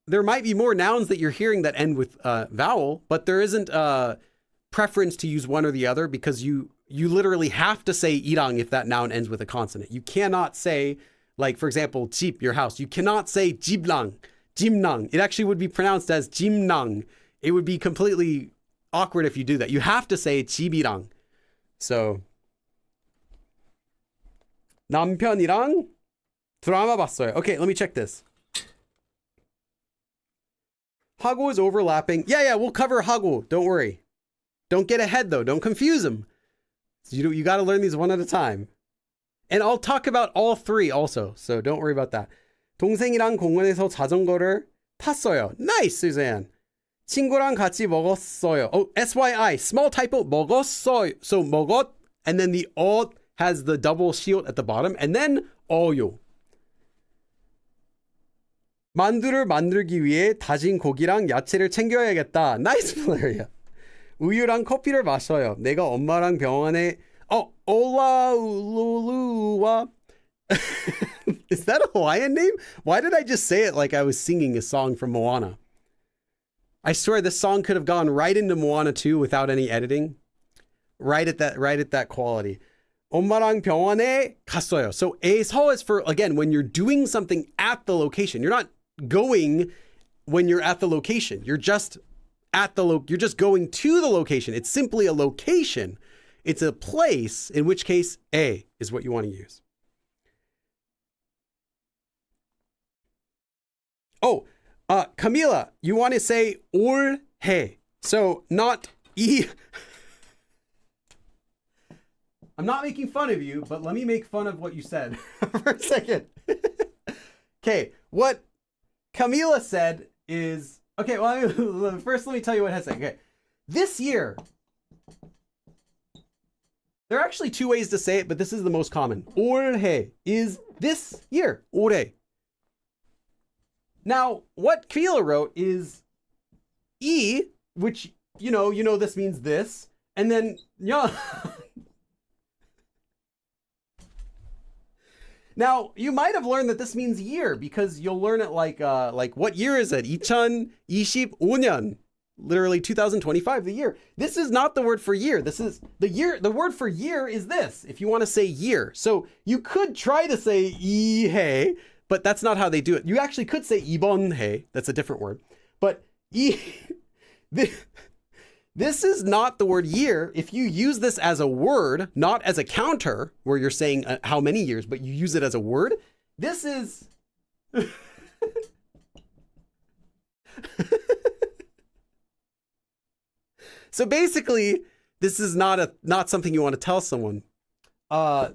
there might be more nouns that you're hearing that end with vowel, but there isn't a preference to use one or the other because you literally have to say irang if that noun ends with a consonant. You cannot say, like, for example, 집, your house. You cannot say 집랑, jimnang. It actually would be pronounced as jimnang. It would be completely awkward if you do that. You have to say 집이랑. So 남편이랑 드라마 봤어요. Okay, let me check this. hago is overlapping. Yeah, we'll cover hago. Don't worry. Don't get ahead though. Don't confuse them. You got to learn these one at a time. And I'll talk about all three also. So don't worry about that. 동생이랑 공원에서 자전거를 탔어요. Nice, Suzanne. 친구랑 같이 먹었어요. Oh, SYI, small typo, 먹었어요. So 먹었, and then the ot has the double shield at the bottom, and then 어요. 만두를 만들기 위해 다진 고기랑 야채를 챙겨야겠다. 나이스 플레이야. 우유랑 커피를 마셔요. 내가 엄마랑 병원에 올라울루와 Is that a Hawaiian name? Why did I just say it like I was singing a song from Moana? I swear this song could have gone right into Moana 2 without any editing. Right at that quality. 엄마랑 병원에 갔어요. So 에서 is for, again, when you're doing something at the location. You're not going when you're at the location. You're just you're just going to the location. It's simply a location. It's a place, in which case 에 is what you want to use. Oh, Camila, you want to say 올해. So not 이. I'm not making fun of you, but let me make fun of what you said for a second. Okay, what Camila said is, okay, well, first let me tell you what it has to say. Okay, this year, there are actually two ways to say it, but this is the most common. 올해 is this year, 올해. Now, what Camila wrote is 이, which, you know this means this, and then, Now, you might have learned that this means year because you'll learn it like what year is it? 2025년. Literally 2025, the year. This is not the word for year. This is the year. The word for year is this, if you want to say year. So you could try to say 이해, but that's not how they do it. You actually could say 이번 해. That's a different word. But this is not the word year. If you use this as a word, not as a counter, where you're saying how many years, but you use it as a word, this is... So basically, this is not something you want to tell someone. And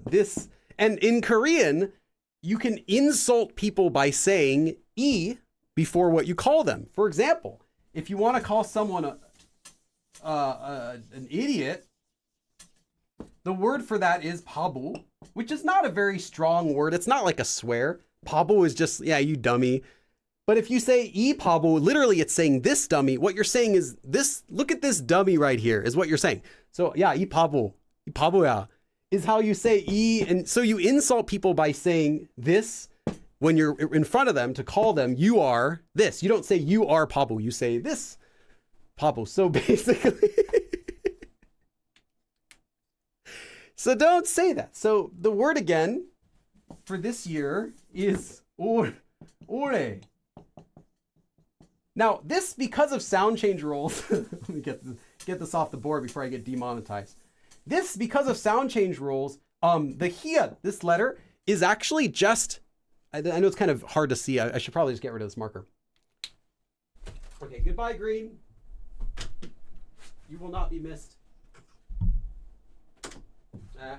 in Korean, you can insult people by saying 이 before what you call them. For example, if you want to call someone an idiot, the word for that is 바보, which is not a very strong word. It's not like a swear. 바보 is just, yeah, you dummy. But if you say 이 바보, literally it's saying this dummy. What you're saying is this, look at this dummy right here, is what you're saying. So yeah, 이 바보야, is how you say 이, and so you insult people by saying this when you're in front of them to call them, you are this. You don't say you are 바보, you say this 바보. So basically, so don't say that. So the word again for this year is 올해. Now, this, because of sound change rules, let me get this off the board before I get demonetized. This, because of sound change rules, the hiya, this letter, is actually just, I know it's kind of hard to see. I should probably just get rid of this marker. Okay, goodbye, green. You will not be missed.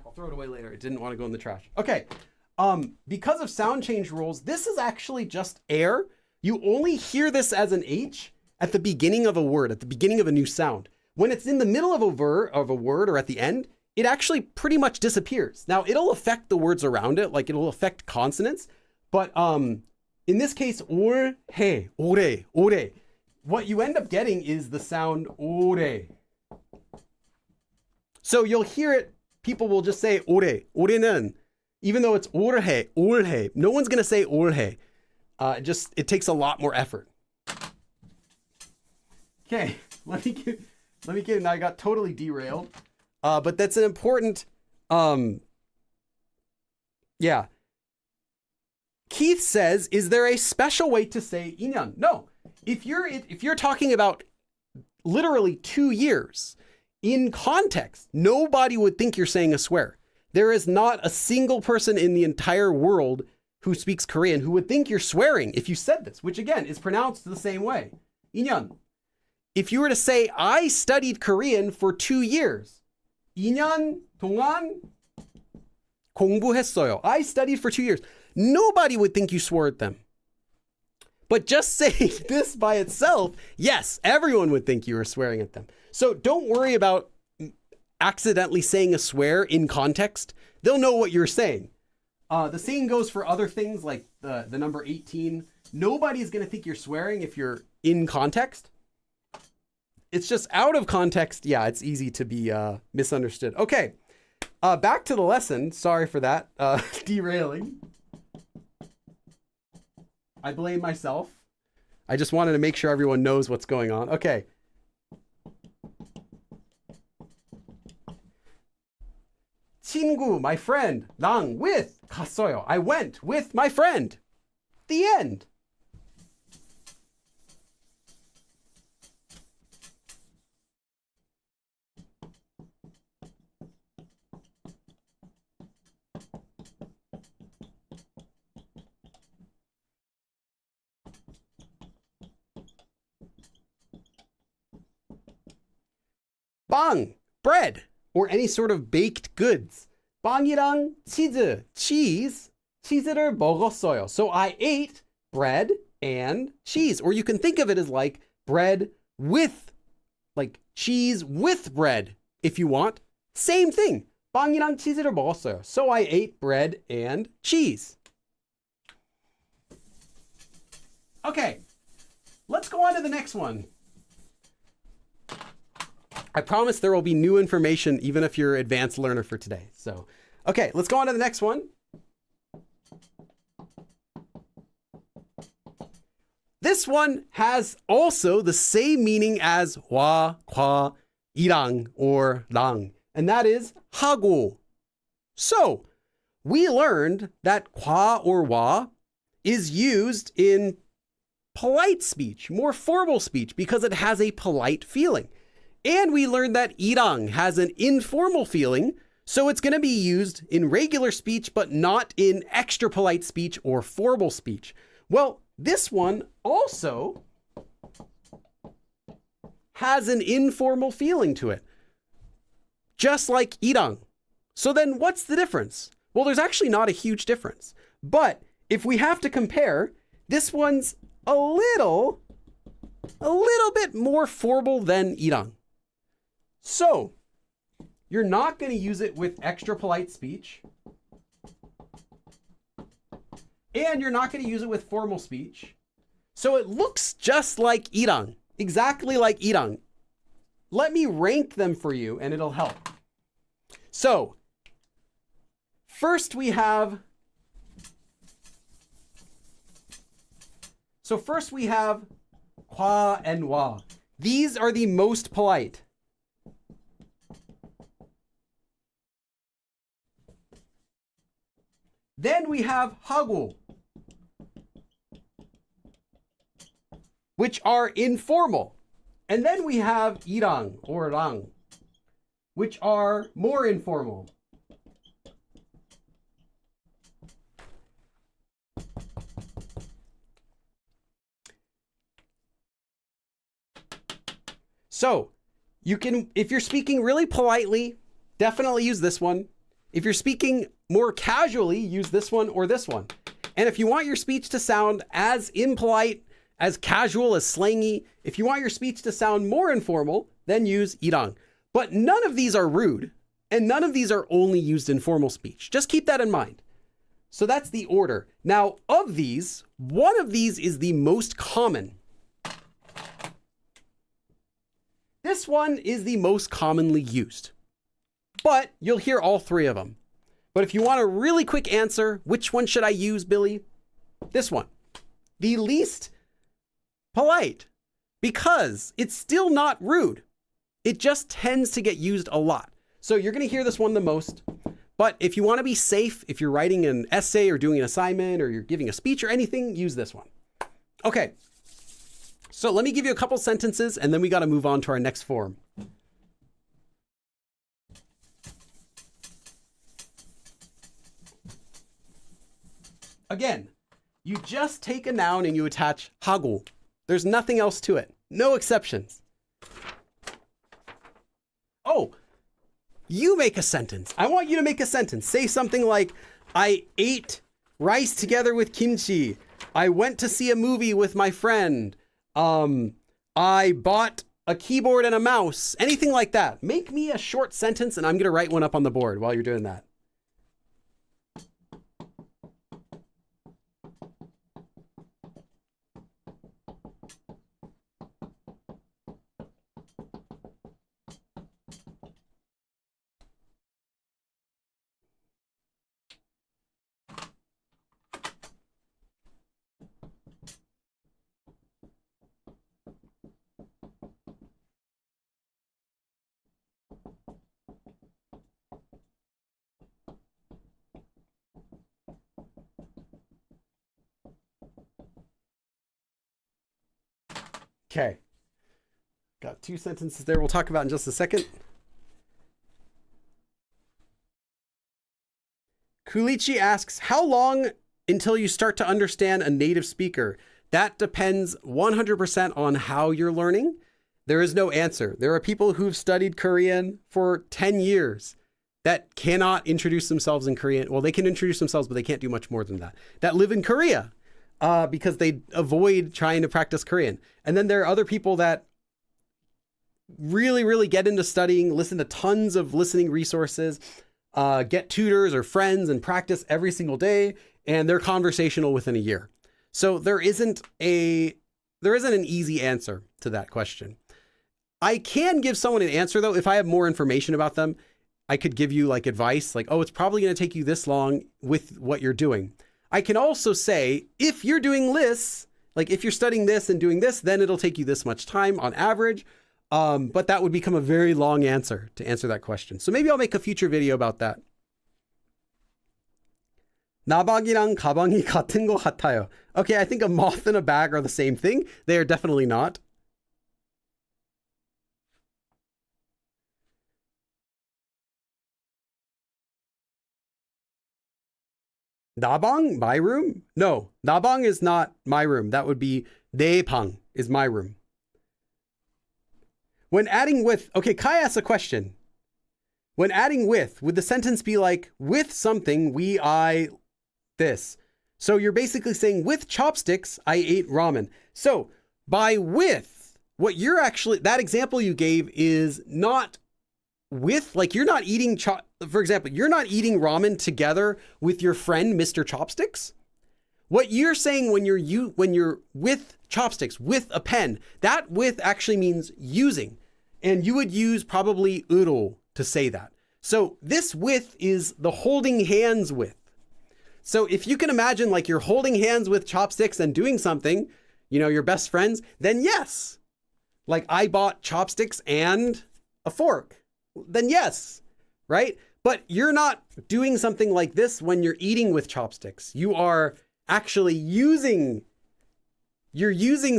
I'll throw it away later. It didn't want to go in the trash. Okay, because of sound change rules, this is actually just air. You only hear this as an H at the beginning of a word, at the beginning of a new sound. When it's in the middle of a word or at the end, it actually pretty much disappears. Now, it'll affect the words around it, like it'll affect consonants. But in this case, 올해, 올해. What you end up getting is the sound 올해. So you'll hear it, people will just say 올해, 올해는, even though it's 올해. No one's going to say 올해. It takes a lot more effort. Okay, let me get, now I got totally derailed. But that's an important, yeah. Keith says, is there a special way to say 인연? No. If you're talking about literally 2 years, in context, nobody would think you're saying a swear. There is not a single person in the entire world who speaks Korean who would think you're swearing if you said this, which again is pronounced the same way. 인연. If you were to say, I studied Korean for 2 years. 2년 동안 공부했어요. I studied for 2 years. Nobody would think you swore at them. But just saying this by itself, yes, everyone would think you were swearing at them. So don't worry about accidentally saying a swear in context. They'll know what you're saying. The same goes for other things like the number 18. Nobody's going to think you're swearing if you're in context. It's just out of context. Yeah, it's easy to be misunderstood. Okay, back to the lesson. Sorry for that derailing. I blame myself. I just wanted to make sure everyone knows what's going on. Okay. 친구, my friend. 랑, with. 갔어요. I went with my friend. The end. 빵, bread, or any sort of baked goods. 빵이랑 치즈, cheese, 치즈를 먹었어요. So I ate bread and cheese. Or you can think of it as like bread with, like cheese with bread, if you want. Same thing. 빵이랑 치즈를 먹었어요. So I ate bread and cheese. Okay, let's go on to the next one. I promise there will be new information even if you're an advanced learner for today. So, okay, let's go on to the next one. This one has also the same meaning as 와, 과, irang, or 랑, and that is hago. So, we learned that 과 or 와 is used in polite speech, more formal speech, because it has a polite feeling. And we learned that irang has an informal feeling, so it's going to be used in regular speech, but not in extra polite speech or formal speech. Well, this one also has an informal feeling to it, just like irang. So then what's the difference? Well, there's actually not a huge difference. But if we have to compare, this one's a little bit more formal than irang. So, you're not going to use it with extra polite speech. And you're not going to use it with formal speech. So it looks just like irang, exactly like irang. Let me rank them for you and it'll help. So, first we have 과 and 와. These are the most polite. Then we have hago, which are informal. And then we have irang or 랑, which are more informal. So you can, if you're speaking really politely, definitely use this one. If you're speaking more casually, use this one or this one. And if you want your speech to sound as impolite, as casual, as slangy, if you want your speech to sound more informal, then use irang. But none of these are rude, and none of these are only used in formal speech. Just keep that in mind. So that's the order. Now, of these, one of these is the most common. This one is the most commonly used. But you'll hear all three of them. But if you want a really quick answer, which one should I use, Billy? This one. The least polite. Because it's still not rude. It just tends to get used a lot. So you're going to hear this one the most. But if you want to be safe, if you're writing an essay or doing an assignment or you're giving a speech or anything, use this one. Okay. So let me give you a couple sentences and then we got to move on to our next form. Again, you just take a noun and you attach hago. There's nothing else to it. No exceptions. Oh, you make a sentence. I want you to make a sentence. Say something like, I ate rice together with kimchi. I went to see a movie with my friend. I bought a keyboard and a mouse. Anything like that. Make me a short sentence and I'm going to write one up on the board while you're doing that. Okay. Got 2 sentences there we'll talk about in just a second. Kulichi asks, how long until you start to understand a native speaker? That depends 100% on how you're learning. There is no answer. There are people who've studied Korean for 10 years that cannot introduce themselves in Korean. Well, they can introduce themselves, but they can't do much more than that live in Korea because they avoid trying to practice Korean. And then there are other people that really, really get into studying, listen to tons of listening resources, get tutors or friends and practice every single day, and they're conversational within a year. So there isn't an easy answer to that question. I can give someone an answer though. If I have more information about them, I could give you like advice, like, oh, it's probably going to take you this long with what you're doing. I can also say, if you're doing this, like if you're studying this and doing this, then it'll take you this much time on average. But that would become a very long answer to answer that question. So maybe I'll make a future video about that. 나박이랑 가방이 같은 것 같아요. Okay, I think a moth and a bag are the same thing. They are definitely not. 나방, my room? No, 나방 is not my room. That would be 내 방 is my room. When adding with, okay, Kai asks a question. When adding with, would the sentence be like, with something, I, this? So you're basically saying, with chopsticks, I ate ramen. So by with, what you're actually, that example you gave is not with, like you're not eating, for example, you're not eating ramen together with your friend, Mr. Chopsticks. What you're saying when you're with chopsticks, with a pen, that with actually means using. And you would use probably 으로 to say that. So this with is the holding hands with. So if you can imagine like you're holding hands with chopsticks and doing something, you know, your best friends, then yes. Like I bought chopsticks and a fork. Then yes, right? But you're not doing something like this when you're eating with chopsticks. You are actually using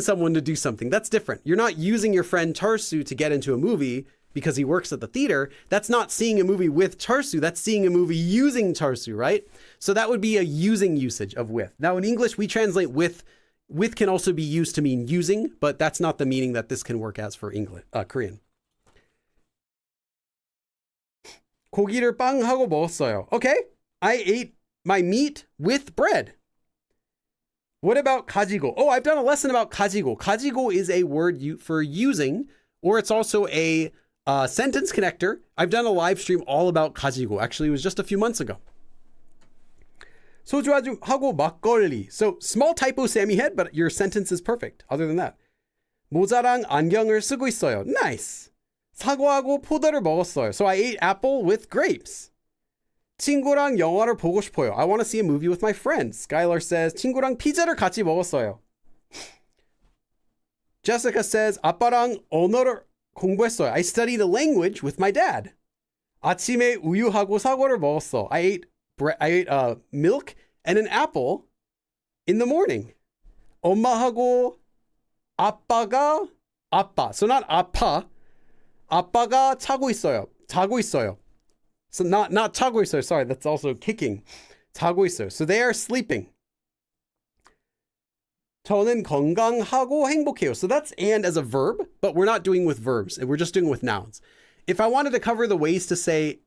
someone to do something. That's different. You're not using your friend Tarsu to get into a movie because he works at the theater. That's not seeing a movie with Tarsu. That's seeing a movie using Tarsu, right? So that would be a using usage of with. Now in English, we translate with. With can also be used to mean using, but that's not the meaning that this can work as for English, Korean. 고기를 빵하고 먹었어요. Okay, I ate my meat with bread. What about 가지고? Oh, I've done a lesson about 가지고. 가지고 is a word for using, or it's also a sentence connector. I've done a live stream all about 가지고. Actually, it was just a few months ago. 소주하고 막걸리. So small typo, Sammy Head, but your sentence is perfect. Other than that. 모자랑 안경을 쓰고 있어요. Nice. 사과하고 포도를 먹었어요. So I ate apple with grapes. 친구랑 영화를 보고 싶어요. I want to see a movie with my friends. Skylar says 친구랑 피자를 같이 먹었어요. Jessica says 아빠랑 언어를 공부했어요. I studied a language with my dad. 아침에 우유하고 사과를 먹었어. I ate milk and an apple in the morning. 엄마하고 아빠가 아빠. So not 아빠. 아빠가 자고 있어요. So not 자고 있어요. Sorry, that's also kicking. 자고 있어요. So they are sleeping. 저는 건강하고 행복해요. So that's and as a verb, but we're not doing with verbs. We're just doing with nouns. If I wanted to cover the ways to say,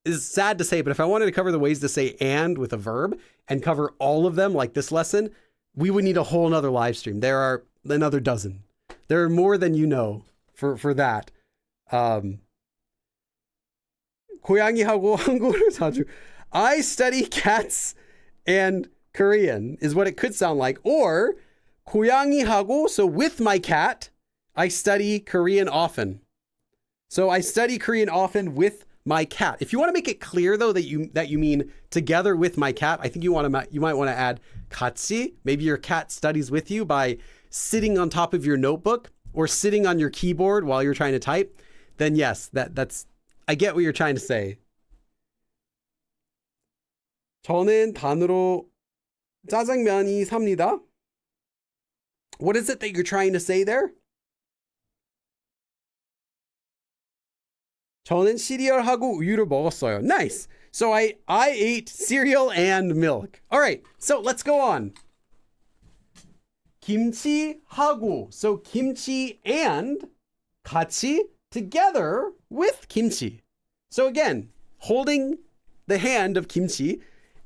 it's sad to say, but if I wanted to cover the ways to say and with a verb and cover all of them like this lesson, we would need a whole nother live stream. There are another dozen. There are more than you know for that. 고양이하고 한국어를 자주. I study cats and Korean is what it could sound like. Or 고양이하고, so with my cat, I study Korean often. So I study Korean often with my cat. If you want to make it clear though that you mean together with my cat, I think you might want to add 같이. Maybe your cat studies with you by sitting on top of your notebook or sitting on your keyboard while you're trying to type. Then yes, that's I get what you're trying to say. 저는 단으로 짜장면이 삽니다. What is it that you're trying to say there? 저는 시리얼하고 우유를 먹었어요. Nice. So I ate cereal and milk. All right. So let's go on. 김치하고. So kimchi and 같이 together with kimchi. So again, holding the hand of kimchi,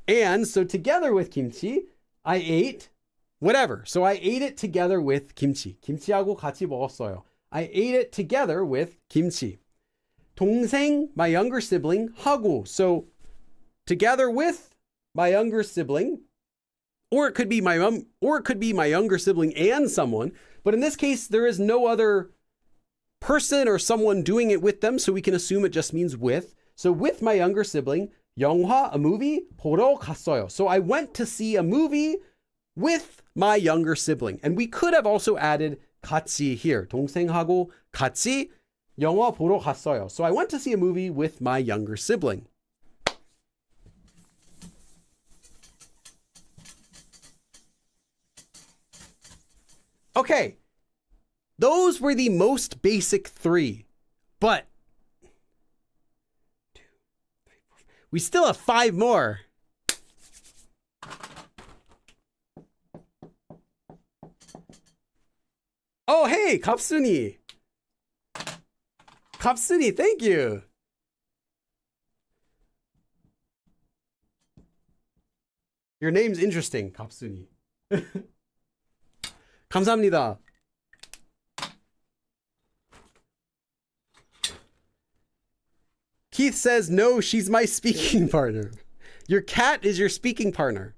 and so together with kimchi, I ate whatever. So I ate it together with kimchi. 김치하고 같이 먹었어요. I ate it together with kimchi. 동생, my younger sibling, 하고. So together with my younger sibling, or it could be my mom, or it could be my younger sibling and someone. But in this case, there is no other person or someone doing it with them, so we can assume it just means with. So with my younger sibling, 영화, a movie, 보러 갔어요. So I went to see a movie with my younger sibling. And we could have also added 같이 here. 동생하고 같이 영화 보러 갔어요. So I went to see a movie with my younger sibling. Okay. Those were the most basic three, but we still have 5 more. Oh, hey, 갑순이. 갑순이, thank you. Your name's interesting, 갑순이. 감사합니다. Keith says, no, she's my speaking partner. Your cat is your speaking partner.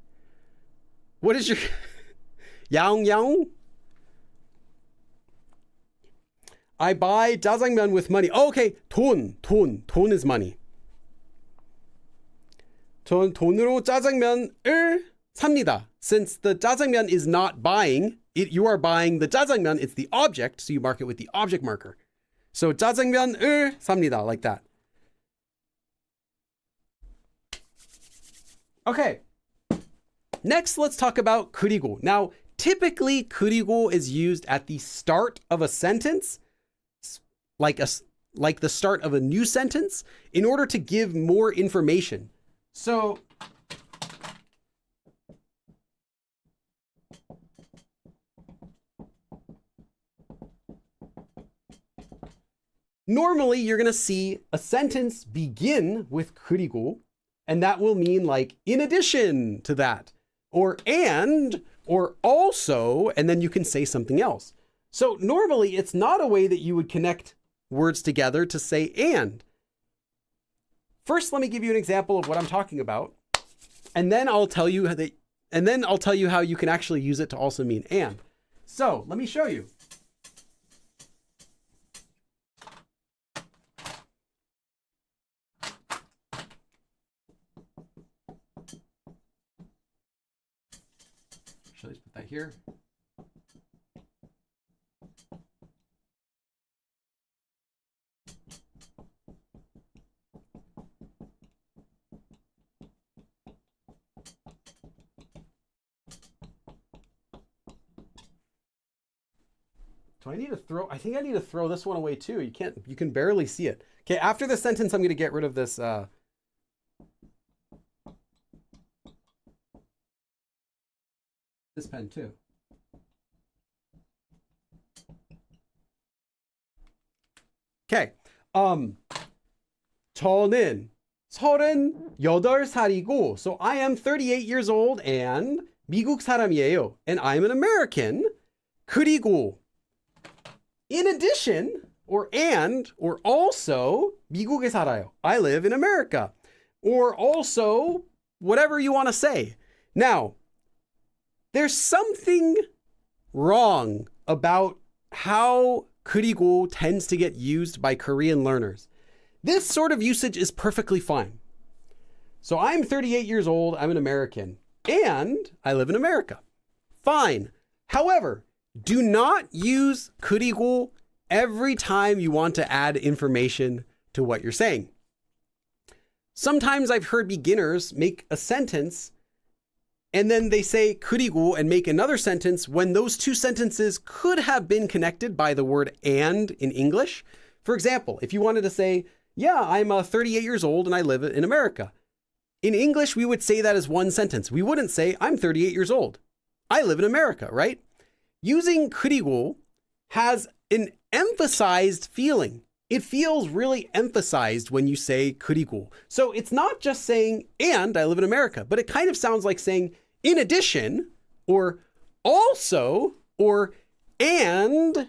What is your... 야옹, 야옹? I buy 짜장면 with money. Oh, okay, 돈 is money. 전 돈으로 짜장면을 삽니다. Since the 짜장면 is not buying, you are buying the 짜장면, it's the object, so you mark it with the object marker. So 짜장면을 삽니다, like that. Okay, next let's talk about 그리고. Now, typically 그리고 is used at the start of a sentence, like the start of a new sentence, in order to give more information. So, normally you're going to see a sentence begin with 그리고, and that will mean like, in addition to that, or and, or also, and then you can say something else. So normally it's not a way that you would connect words together to say and. First, let me give you an example of what I'm talking about, and then I'll tell you how you can actually use it to also mean and. So let me show you. Should I just put that here? Do I need to throw? I think I need to throw this one away too. You can barely see it. Okay, after the sentence, I'm going to get rid of this. This pen too. Okay. 저는 38살이고, so I am 38 years old, and 미국 사람이에요. And I'm an American. 그리고 in addition, or and, or also, 미국에 살아요. I live in America. Or also, whatever you want to say. Now, there's something wrong about how 그리고 tends to get used by Korean learners. This sort of usage is perfectly fine. So I'm 38 years old, I'm an American, and I live in America. Fine. However, do not use 그리고 every time you want to add information to what you're saying. Sometimes I've heard beginners make a sentence and then they say 그리고 and make another sentence when those two sentences could have been connected by the word and in English. For example, if you wanted to say, yeah, I'm 38 years old and I live in America. In English, we would say that as one sentence. We wouldn't say, I'm 38 years old. I live in America, right? Using 그리고 has an emphasized feeling. It feels really emphasized when you say 그리고. So it's not just saying, and I live in America, but it kind of sounds like saying, in addition, or also, or and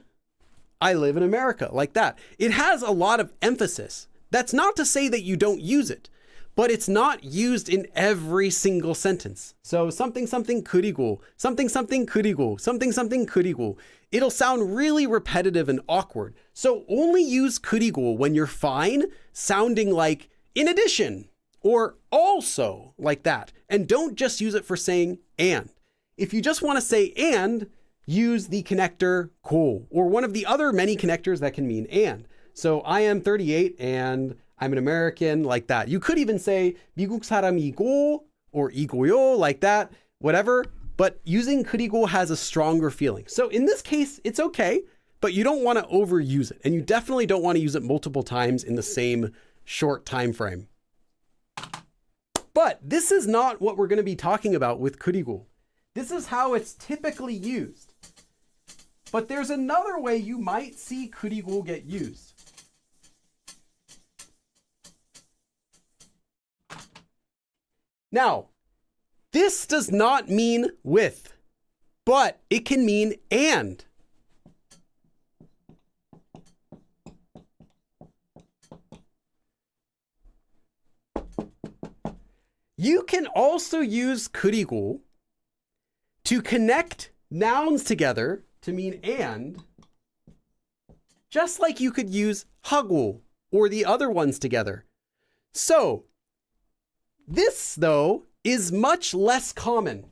I live in America, like that. It has a lot of emphasis. That's not to say that you don't use it, but it's not used in every single sentence. So something 그리고, something 그리고, something 그리고. It'll sound really repetitive and awkward. So only use 그리고 when you're fine, sounding like in addition or also, like that. And don't just use it for saying and. If you just want to say and, use the connector 고 or one of the other many connectors that can mean and. So I am 38 and I'm an American, like that. You could even say 미국 사람이고 or 이고요, like that, whatever. But using 그리고 has a stronger feeling. So in this case, it's okay, but you don't want to overuse it. And you definitely don't want to use it multiple times in the same short time frame. But this is not what we're going to be talking about with 그리고. This is how it's typically used. But there's another way you might see 그리고 get used. Now, this does not mean with, but it can mean and. You can also use 그리고 to connect nouns together to mean and, just like you could use hago or the other ones together. So, this, though, is much less common.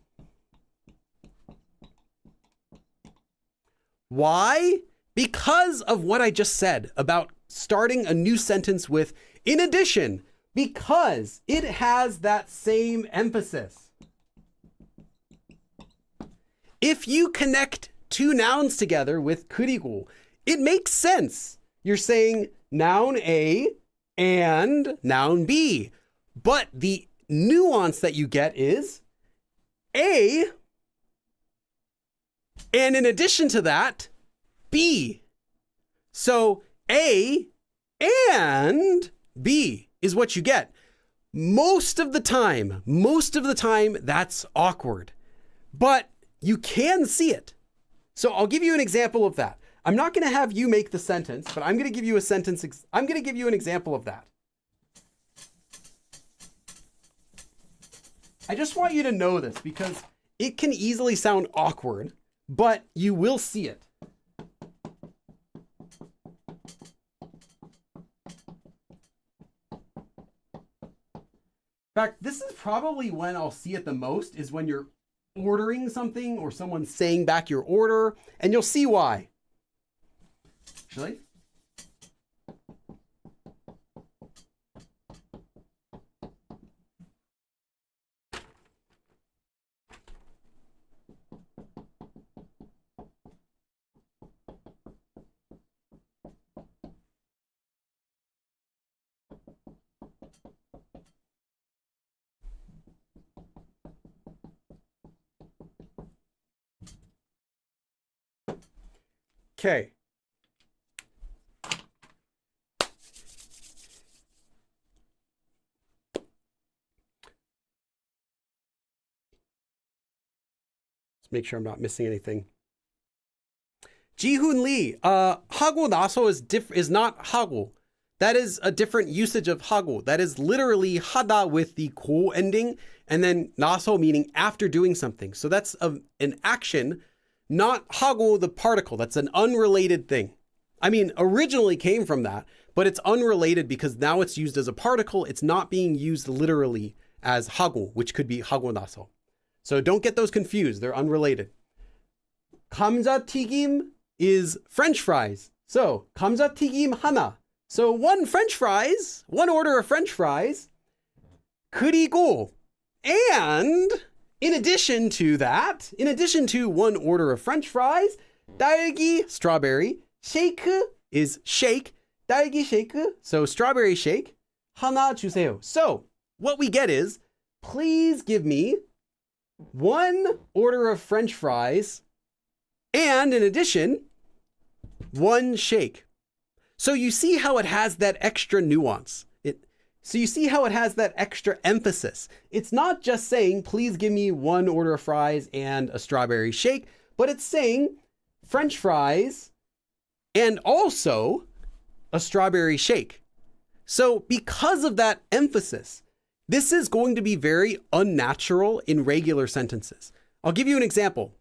Why? Because of what I just said about starting a new sentence with in addition, because it has that same emphasis. If you connect two nouns together with 그리고, it makes sense. You're saying noun A and noun B. But the nuance that you get is A, and in addition to that, B. So A and B is what you get. Most of the time, that's awkward. But you can see it. So I'll give you an example of that. I'm not going to have you make the sentence, but I'm going to give you a sentence. I'm going to give you an example of that. I just want you to know this because it can easily sound awkward, but you will see it. In fact, this is probably when I'll see it the most, is when you're ordering something or someone's saying back your order, and you'll see why. Actually, okay. Let's make sure I'm not missing anything. Ji-hoon Lee, hago naso is not hago. That is a different usage of hago. That is literally hada with the ko ending, and then naso meaning after doing something. So that's an action, not hago the particle. That's an unrelated thing. I mean, originally came from that, but it's unrelated because now it's used as a particle. It's not being used literally as hago, which could be hago naso. So don't get those confused. They're unrelated. 감자튀김 is French fries. So 감자튀김 하나. So one order of French fries. 그리고, and in addition to that, in addition to one order of French fries, 딸기, strawberry, shake is shake, 딸기 shake, so strawberry shake, 하나 주세요. So what we get is, please give me one order of French fries, and in addition, one shake. So you see how it has that extra nuance. So you see how it has that extra emphasis. It's not just saying, please give me one order of fries and a strawberry shake, but it's saying French fries and also a strawberry shake. So because of that emphasis, this is going to be very unnatural in regular sentences. I'll give you an example.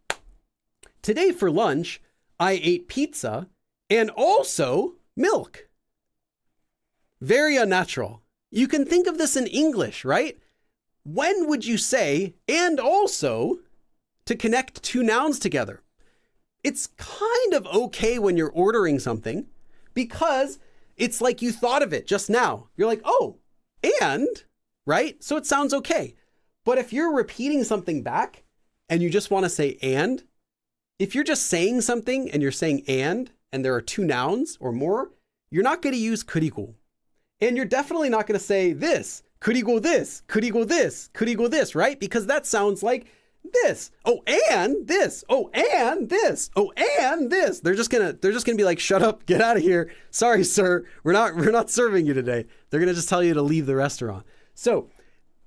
Today for lunch, I ate pizza and also milk. Very unnatural. You can think of this in English, right? When would you say, and also, to connect two nouns together? It's kind of okay when you're ordering something because it's like you thought of it just now. You're like, oh, and, right? So it sounds okay. But if you're repeating something back and you just want to say and, if you're just saying something and you're saying and there are two nouns or more, you're not going to use 그리고. And you're definitely not going to say this, 그리고 this, 그리고 this, 그리고 this, right? Because that sounds like this. Oh, and this. Oh, and this. Oh, and this. They're just gonna be like, shut up, get out of here. Sorry, sir. We're not serving you today. They're gonna just tell you to leave the restaurant. So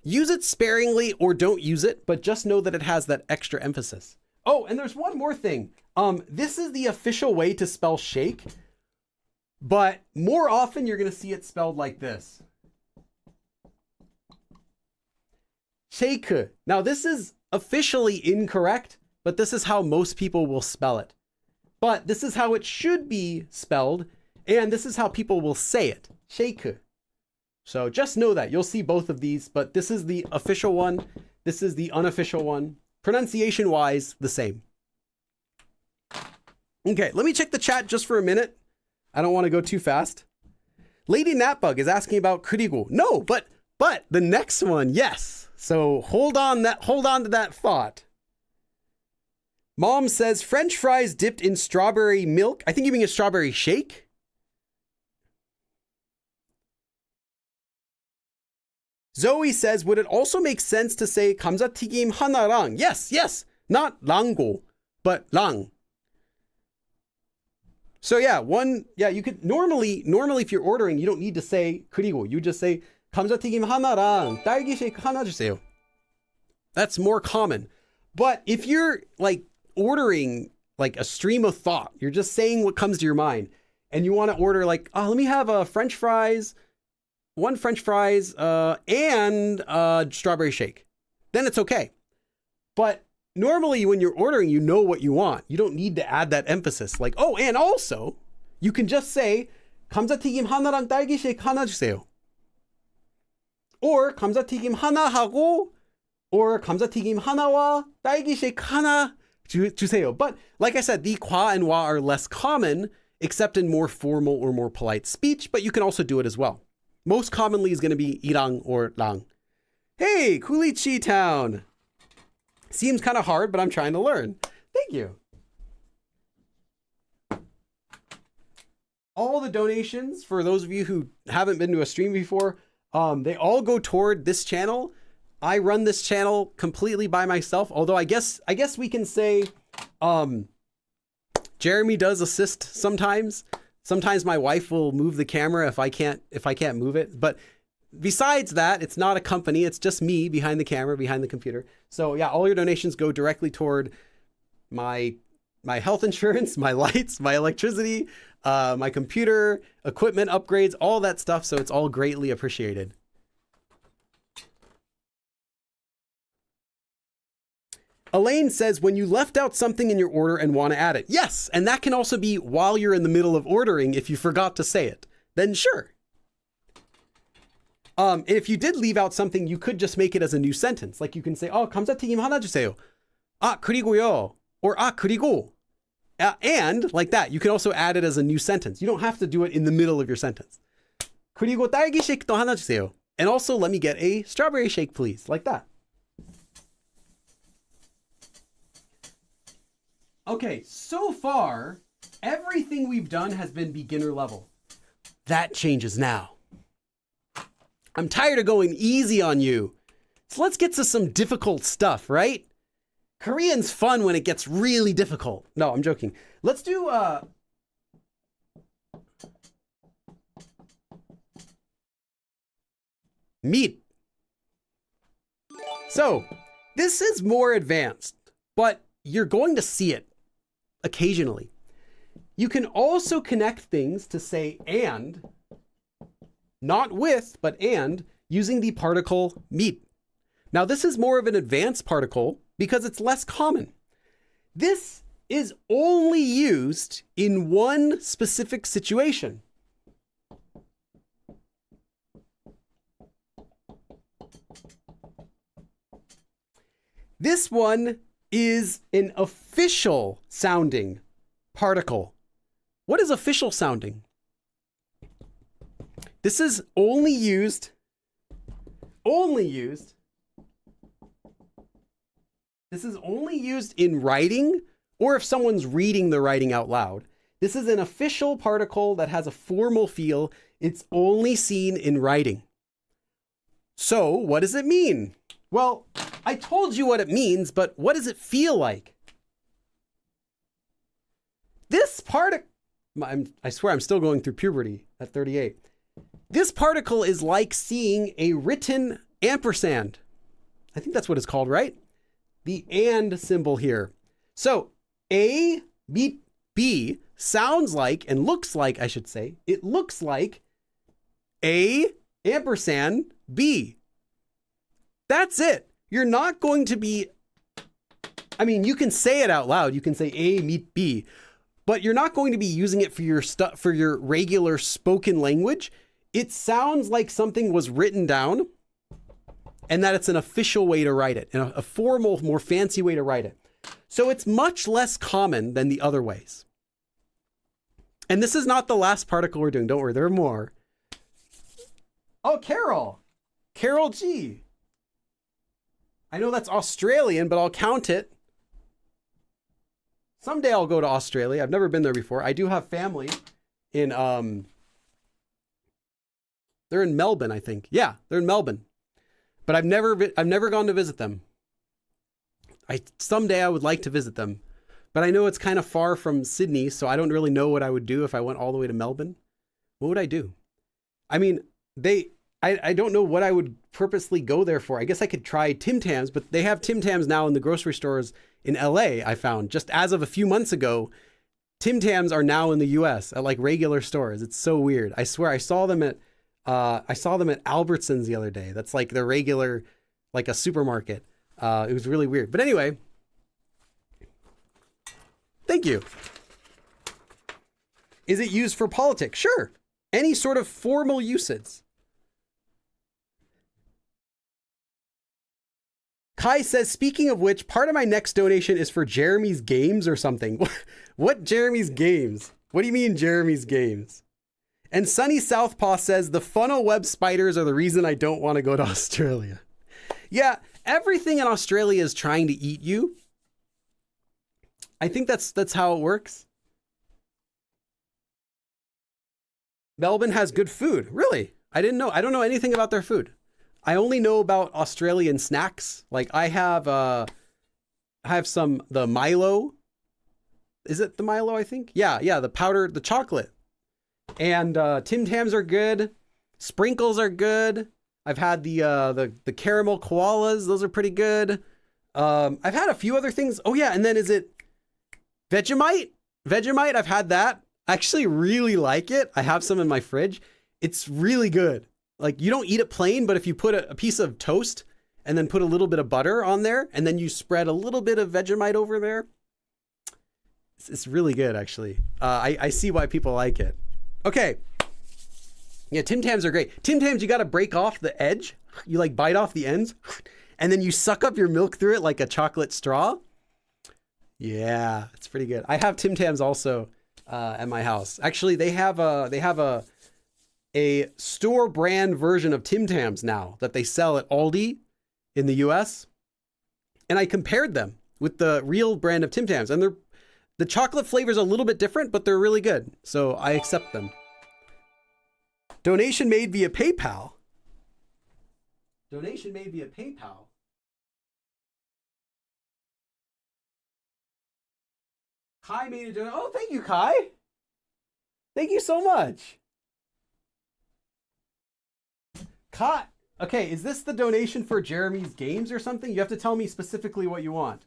use it sparingly or don't use it, but just know that it has that extra emphasis. Oh, and there's one more thing. This is the official way to spell shake, but more often you're going to see it spelled like this. Shake. Now this is officially incorrect, but this is how most people will spell it. But this is how it should be spelled, and this is how people will say it. Shake. So just know that. You'll see both of these, but this is the official one. This is the unofficial one. Pronunciation-wise, the same. Okay, let me check the chat just for a minute. I don't want to go too fast. Lady Natbug is asking about 그리고. No, but the next one, yes. So hold on to that thought. Mom says French fries dipped in strawberry milk. I think you mean a strawberry shake. Zoe says, would it also make sense to say 감자튀김 하나랑? Yes, not 랑고, but 랑. So you could normally if you're ordering, you don't need to say 그리고. You just say 감자튀김 하나랑 딸기 쉐이크 하나 주세요. That's more common. But if you're like ordering like a stream of thought, you're just saying what comes to your mind, and you want to order like, oh, let me have a French fries, one French fries, and a strawberry shake, then it's okay. But normally when you're ordering, you know what you want. You don't need to add that emphasis. Like, oh, and also, you can just say 감자튀김 하나랑 딸기 쉐이크 하나 주세요. Or 감자튀김 하나 하고, or 감자튀김 하나와 딸기 쉐이크 하나 주세요. But like I said, the 과 and 와 are less common, except in more formal or more polite speech, but you can also do it as well. Most commonly is going to be irang or 랑. Hey, Kulichi Town. Seems kind of hard, but I'm trying to learn. Thank you. All the donations, for those of you who haven't been to a stream before, they all go toward this channel. I run this channel completely by myself, although I guess we can say Jeremy does assist sometimes. Sometimes my wife will move the camera if I can't move it. But besides that, it's not a company. It's just me behind the camera, behind the computer. So yeah, all your donations go directly toward my health insurance, my lights, my electricity, my computer, equipment upgrades, all that stuff. So it's all greatly appreciated. Elaine says, when you left out something in your order and want to add it. Yes, and that can also be while you're in the middle of ordering if you forgot to say it. Then sure. If you did leave out something, you could just make it as a new sentence. Like you can say, 감자튀김 하나 주세요. 그리고요. Or 그리고. And like that, you can also add it as a new sentence. You don't have to do it in the middle of your sentence. 그리고 딸기 쉐이크도 하나 주세요. And also let me get a strawberry shake, please. Like that. Okay, so far, everything we've done has been beginner level. That changes now. I'm tired of going easy on you. So let's get to some difficult stuff, right? Korean's fun when it gets really difficult. No, I'm joking. Let's do, meat. So, this is more advanced, but you're going to see it occasionally. You can also connect things to say and, not with, but and, using the particle meat. Now, this is more of an advanced particle because it's less common. This is only used in one specific situation. This one is an official sounding particle. What is official sounding? This is only used in writing or if someone's reading the writing out loud. This is an official particle that has a formal feel. It's only seen in writing. So what does it mean? Well, I told you what it means, but what does it feel like? This particle, I swear I'm still going through puberty at 38. This particle is like seeing a written ampersand. I think that's what it's called, right? The and symbol here. So A, B, B sounds like, and looks like, I should say, it looks like A ampersand B. That's it. You're not going to be, I mean, you can say it out loud. You can say A meet B, but you're not going to be using it for your stuff, for your regular spoken language. It sounds like something was written down and that it's an official way to write it, and a formal, more fancy way to write it. So it's much less common than the other ways. And this is not the last particle we're doing. Don't worry, there are more. Oh, Carol G. I know that's Australian, but I'll count it. Someday I'll go to Australia. I've never been there before. I do have family in, they're in Melbourne, I think. Yeah, they're in Melbourne. But I've never gone to visit them. Someday I would like to visit them. But I know it's kind of far from Sydney, so I don't really know what I would do if I went all the way to Melbourne. What would I do? I mean, I don't know what I would purposely go there for. I guess I could try Tim Tams, but they have Tim Tams now in the grocery stores in LA, I found. Just as of a few months ago, Tim Tams are now in the US at like regular stores. It's so weird. I swear I saw them at Albertsons the other day. That's like their regular, like a supermarket. It was really weird. But anyway, thank you. Is it used for politics? Sure. Any sort of formal usage. Kai says, speaking of which, part of my next donation is for Jeremy's Games or something. What Jeremy's Games? What do you mean Jeremy's Games? And Sunny Southpaw says, the funnel web spiders are the reason I don't want to go to Australia. Yeah, everything in Australia is trying to eat you. I think that's how it works. Melbourne has good food. Really? I didn't know. I don't know anything about their food. I only know about Australian snacks. Like I have the Milo. Is it the Milo, I think? Yeah, the powder, the chocolate. And Tim Tams are good. Sprinkles are good. I've had the caramel koalas. Those are pretty good. I've had a few other things. Oh yeah, and then is it Vegemite? Vegemite, I've had that. I actually really like it. I have some in my fridge. It's really good. Like, you don't eat it plain, but if you put a piece of toast and then put a little bit of butter on there, and then you spread a little bit of Vegemite over there, it's really good, actually. I see why people like it. Okay. Yeah, Tim Tams are great. Tim Tams, you got to break off the edge. You like bite off the ends, and then you suck up your milk through it like a chocolate straw. Yeah, it's pretty good. I have Tim Tams also at my house. Actually, they have a store brand version of Tim Tams now that they sell at Aldi in the US. And I compared them with the real brand of Tim Tams, and the chocolate flavor is a little bit different, but they're really good. So I accept them. Donation made via PayPal. Donation made via PayPal. Kai made a donation. Oh, thank you, Kai. Thank you so much. Kai. Okay, is this the donation for Jeremy's games or something? You have to tell me specifically what you want.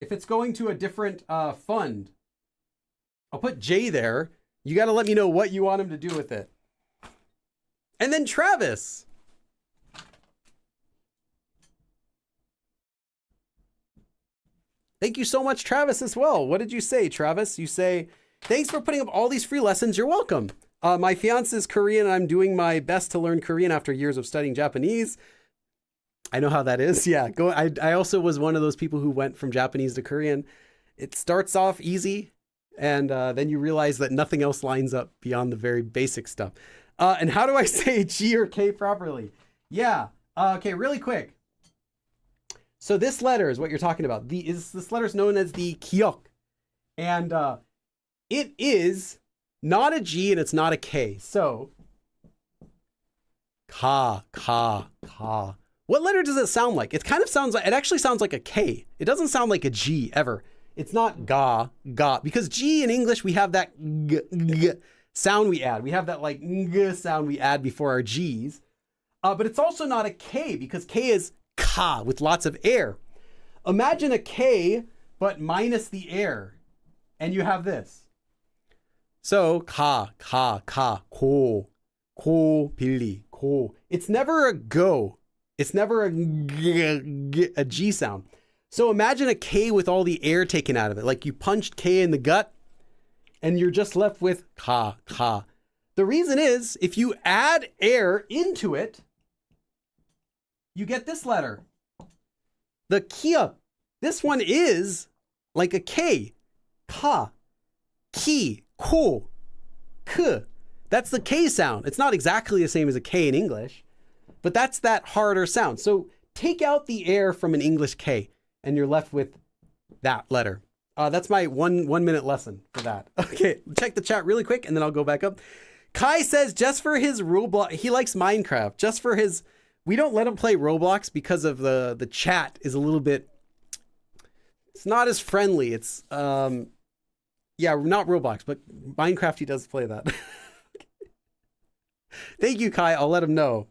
If it's going to a different fund, I'll put J there. You got to let me know what you want him to do with it. And then Travis. Thank you so much, Travis, as well. What did you say, Travis? You say, thanks for putting up all these free lessons. You're welcome. My fiance is Korean, and I'm doing my best to learn Korean after years of studying Japanese. I know how that is. Yeah. I also was one of those people who went from Japanese to Korean. It starts off easy, and then you realize that nothing else lines up beyond the very basic stuff. And how do I say G or K properly? Yeah. Okay, really quick. So this letter is what you're talking about. This letter is known as the kyok. And it is not a G and it's not a K. So, ka. What letter does it sound like? It actually sounds like a K. It doesn't sound like a G ever. It's not ga, because G in English, we have that g sound we add. We have that like g sound we add before our G's. But it's also not a K because K is ka with lots of air. Imagine a K, but minus the air. And you have this. So, ka, ko, billy, ko. It's never a go. It's never a G sound. So imagine a K with all the air taken out of it. Like you punched K in the gut and you're just left with ka. The reason is if you add air into it, you get this letter. The kia. This one is like a K. Ka, ki, ko, k. That's the K sound. It's not exactly the same as a K in English, but that's that harder sound. So take out the air from an English K and you're left with that letter. That's my one minute lesson for that. Okay, check the chat really quick and then I'll go back up. Kai says just for his Roblox, he likes Minecraft. Just for his, we don't let him play Roblox because of the chat is a little bit, it's not as friendly. It's, yeah, not Roblox, but Minecraft, he does play that. Thank you, Kai. I'll let him know.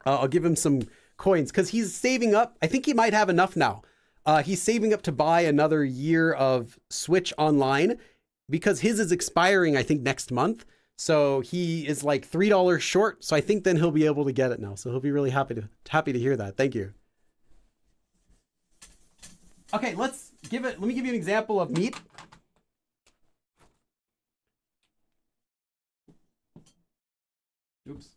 I'll give him some coins because he's saving up. I think he might have enough now. He's saving up to buy another year of Switch Online because his is expiring, I think, next month. So he is like $3 short. So I think then he'll be able to get it now. So he'll be really happy to hear that. Thank you. Okay, let me give you an example of meat. Oops.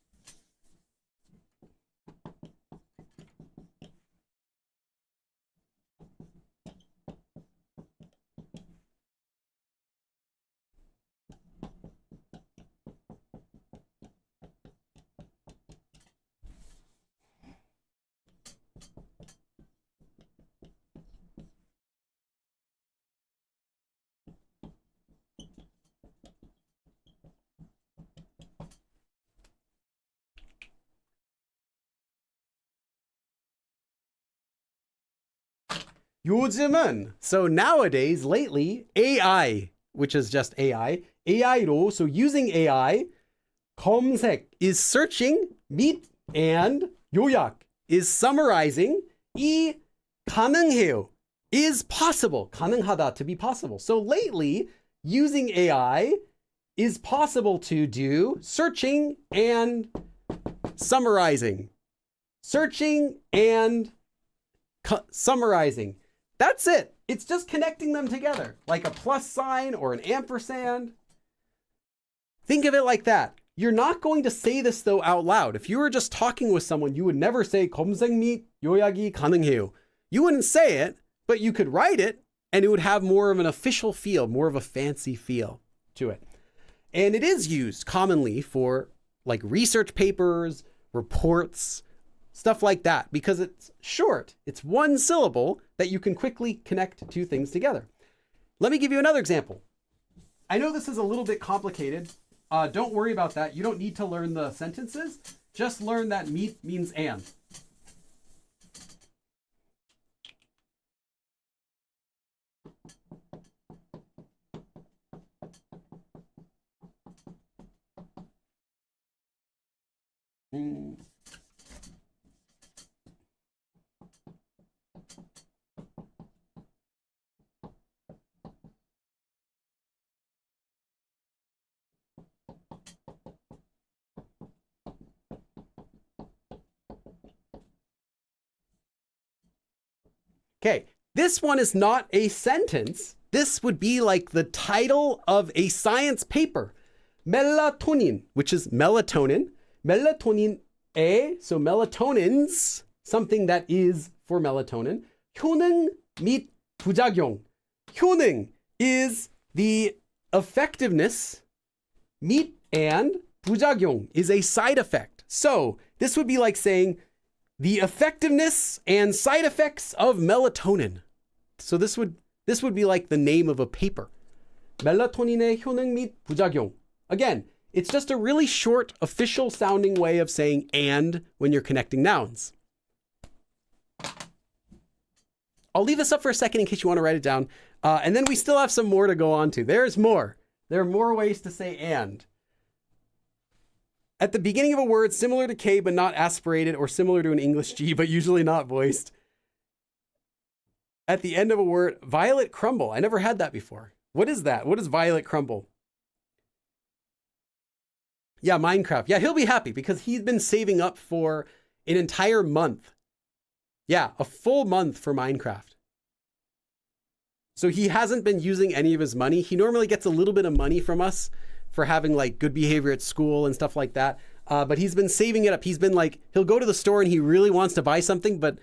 요즘은, so nowadays, lately, AI, which is just AI, AI로, so using AI, 검색 is searching meat and 요약 is summarizing. 이 가능해요 is possible. 가능하다, to be possible. So lately, using AI is possible to do searching and summarizing. Searching and summarizing. That's it. It's just connecting them together, like a plus sign or an ampersand. Think of it like that. You're not going to say this though out loud. If you were just talking with someone, you would never say 검색 및 요약이 가능해요. You wouldn't say it, but you could write it and it would have more of an official feel, more of a fancy feel to it. And it is used commonly for like research papers, reports, stuff like that, because it's short. It's one syllable that you can quickly connect two things together. Let me give you another example. I know this is a little bit complicated. Don't worry about that. You don't need to learn the sentences. Just learn that meet means and. Okay, this one is not a sentence. This would be like the title of a science paper. Melatonin, which is melatonin. Melatonin A, so melatonin's something that is for melatonin. 효능 및 부작용. 효능 is the effectiveness. 및 and 부작용 is a side effect. So this would be like saying the effectiveness and side effects of melatonin. So this would be like the name of a paper. 멜라토닌의 효능 및 부작용. Again, it's just a really short, official sounding way of saying and when you're connecting nouns. I'll leave this up for a second in case you want to write it down. And then we still have some more to go on to. There's more. There are more ways to say and. At the beginning of a word, similar to K but not aspirated, or similar to an English G but usually not voiced. At the end of a word, violet crumble. I never had that before. What is that? What is violet crumble? Yeah, Minecraft. Yeah, he'll be happy because he's been saving up for an entire month. Yeah, a full month for Minecraft. So he hasn't been using any of his money. He normally gets a little bit of money from us for having like good behavior at school and stuff like that. But he's been saving it up. He's been like, he'll go to the store and he really wants to buy something, but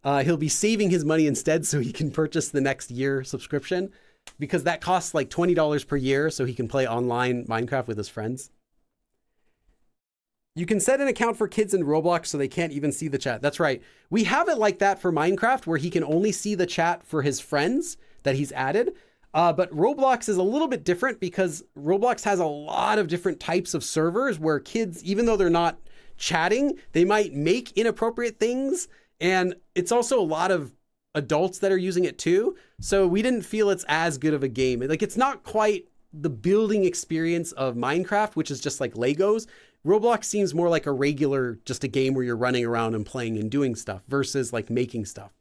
he'll be saving his money instead so he can purchase the next year subscription, because that costs like $20 per year so he can play online Minecraft with his friends. You can set an account for kids in Roblox so they can't even see the chat. That's right. We have it like that for Minecraft where he can only see the chat for his friends that he's added. But Roblox is a little bit different because Roblox has a lot of different types of servers where kids, even though they're not chatting, they might make inappropriate things. And it's also a lot of adults that are using it too. So we didn't feel it's as good of a game. Like, it's not quite the building experience of Minecraft, which is just like Legos. Roblox seems more like a regular, just a game where you're running around and playing and doing stuff versus like making stuff.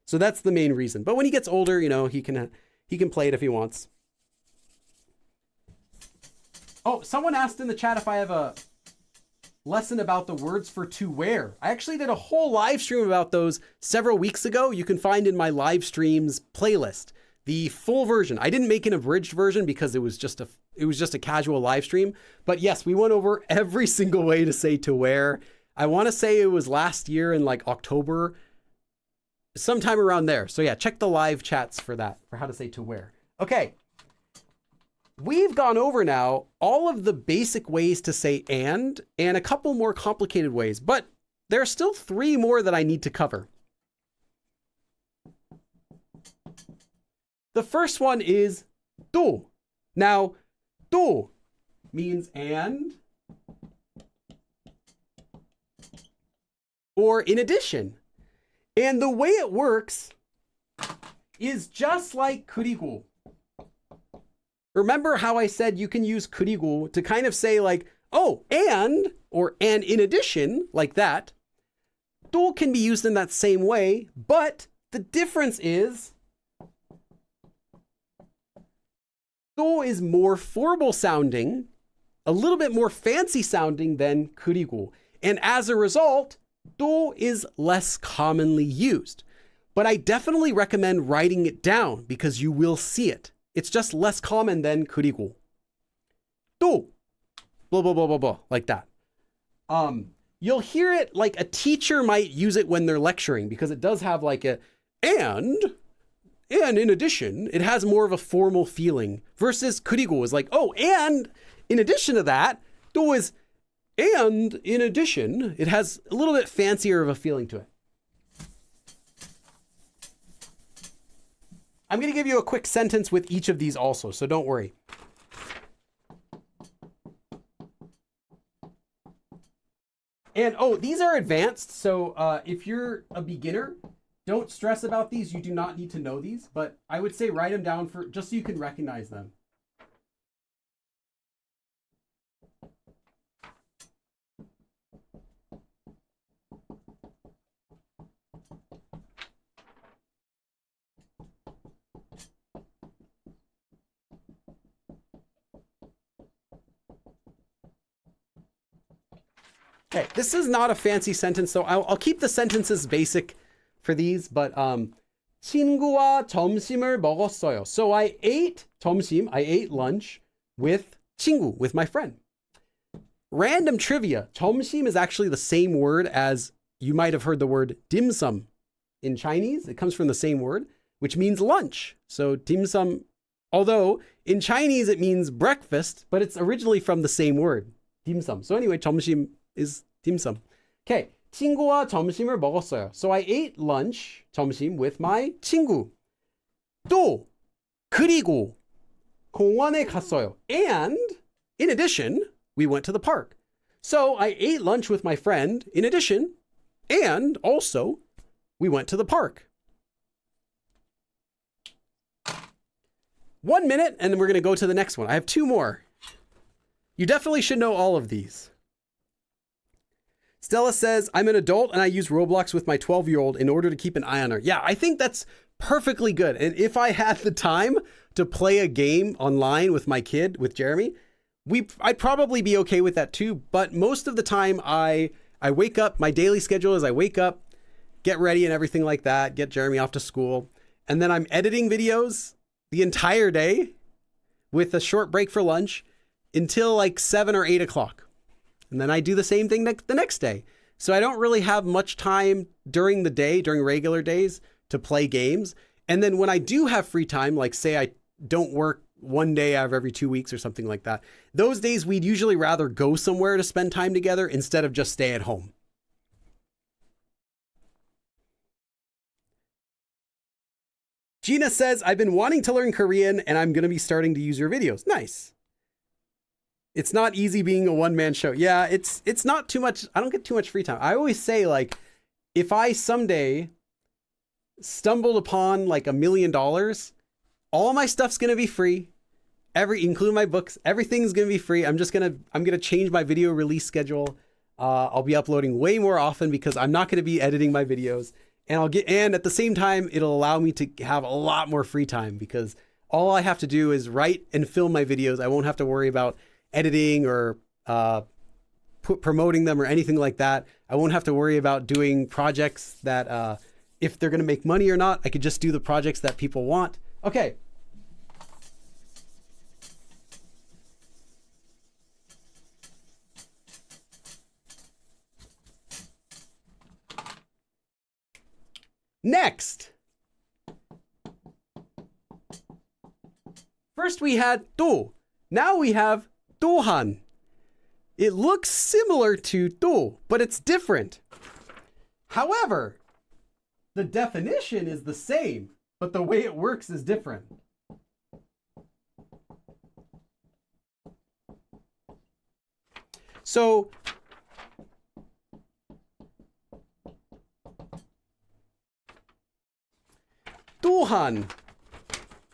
So that's the main reason. But when he gets older, you know, he can play it if he wants. Oh, someone asked in the chat if I have a lesson about the words for to wear. I actually did a whole live stream about those several weeks ago. You can find in my live streams playlist the full version. I didn't make an abridged version because it was just a casual live stream. But yes, we went over every single way to say to wear. I want to say it was last year in like October, sometime around there. So yeah, check the live chats for that, for how to say to wear. Okay. We've gone over now all of the basic ways to say and a couple more complicated ways, but there are still 3 more that I need to cover. The first one is 또. Now, 또 means and or in addition. And the way it works is just like 그리고. Remember how I said you can use 그리고 to kind of say like, oh, and, or and in addition, like that. 또 can be used in that same way, but the difference is 또 is more formal sounding, a little bit more fancy sounding than 그리고. And as a result, 또 is less commonly used. But I definitely recommend writing it down because you will see it. It's just less common than 그리고. 또, blah, blah, blah, blah, blah, like that. You'll hear it like a teacher might use it when they're lecturing because it does have like a, and in addition, it has more of a formal feeling versus 그리고 is like, oh, and in addition to that, 또 is, and in addition, it has a little bit fancier of a feeling to it. I'm going to give you a quick sentence with each of these also, so don't worry. And oh, these are advanced, so if you're a beginner, don't stress about these. You do not need to know these, but I would say write them down for just so you can recognize them. Okay, this is not a fancy sentence, so I'll keep the sentences basic for these, but 친구와 점심을 먹었어요. So I ate 점심, I ate lunch with 친구, with my friend. Random trivia, 점심 is actually the same word as, you might have heard the word dim sum in Chinese. It comes from the same word, which means lunch. So dim sum, although in Chinese it means breakfast, but it's originally from the same word, dim sum. So anyway, 점심 is dim sum. Okay, 친구와 점심을 먹었어요. So I ate lunch, 점심, with my 친구. 또, 그리고 공원에 갔어요. And, in addition, we went to the park. So I ate lunch with my friend, in addition, and also, we went to the park. 1 minute, and then we're going to go to the next one. I have 2 more. You definitely should know all of these. Stella says, I'm an adult and I use Roblox with my 12-year-old in order to keep an eye on her. Yeah, I think that's perfectly good. And if I had the time to play a game online with my kid, with Jeremy, I'd probably be okay with that too. But most of the time I wake up, my daily schedule is I wake up, get ready and everything like that, get Jeremy off to school. And then I'm editing videos the entire day with a short break for lunch until like 7 or 8 o'clock. And then I do the same thing the next day. So I don't really have much time during the day, during regular days, to play games. And then when I do have free time, like say I don't work 1 day out of every 2 weeks or something like that, those days we'd usually rather go somewhere to spend time together instead of just stay at home. Gina says, I've been wanting to learn Korean and I'm going to be starting to use your videos. Nice. It's not easy being a one-man show. Yeah, it's not too much. I don't get too much free time. I always say, like, if I someday stumbled upon like $1 million, all my stuff's going to be free. Including my books, everything's going to be free. I'm going to change my video release schedule. I'll be uploading way more often because I'm not going to be editing my videos, and at the same time, it'll allow me to have a lot more free time because all I have to do is write and film my videos. I won't have to worry about editing or promoting them or anything like that. I won't have to worry about doing projects that if they're going to make money or not. I could just do the projects that people want. Okay. Next. First we had 또. Now we have deohan. It looks similar to 또, but it's different. However, the definition is the same, but the way it works is different. So, deohan.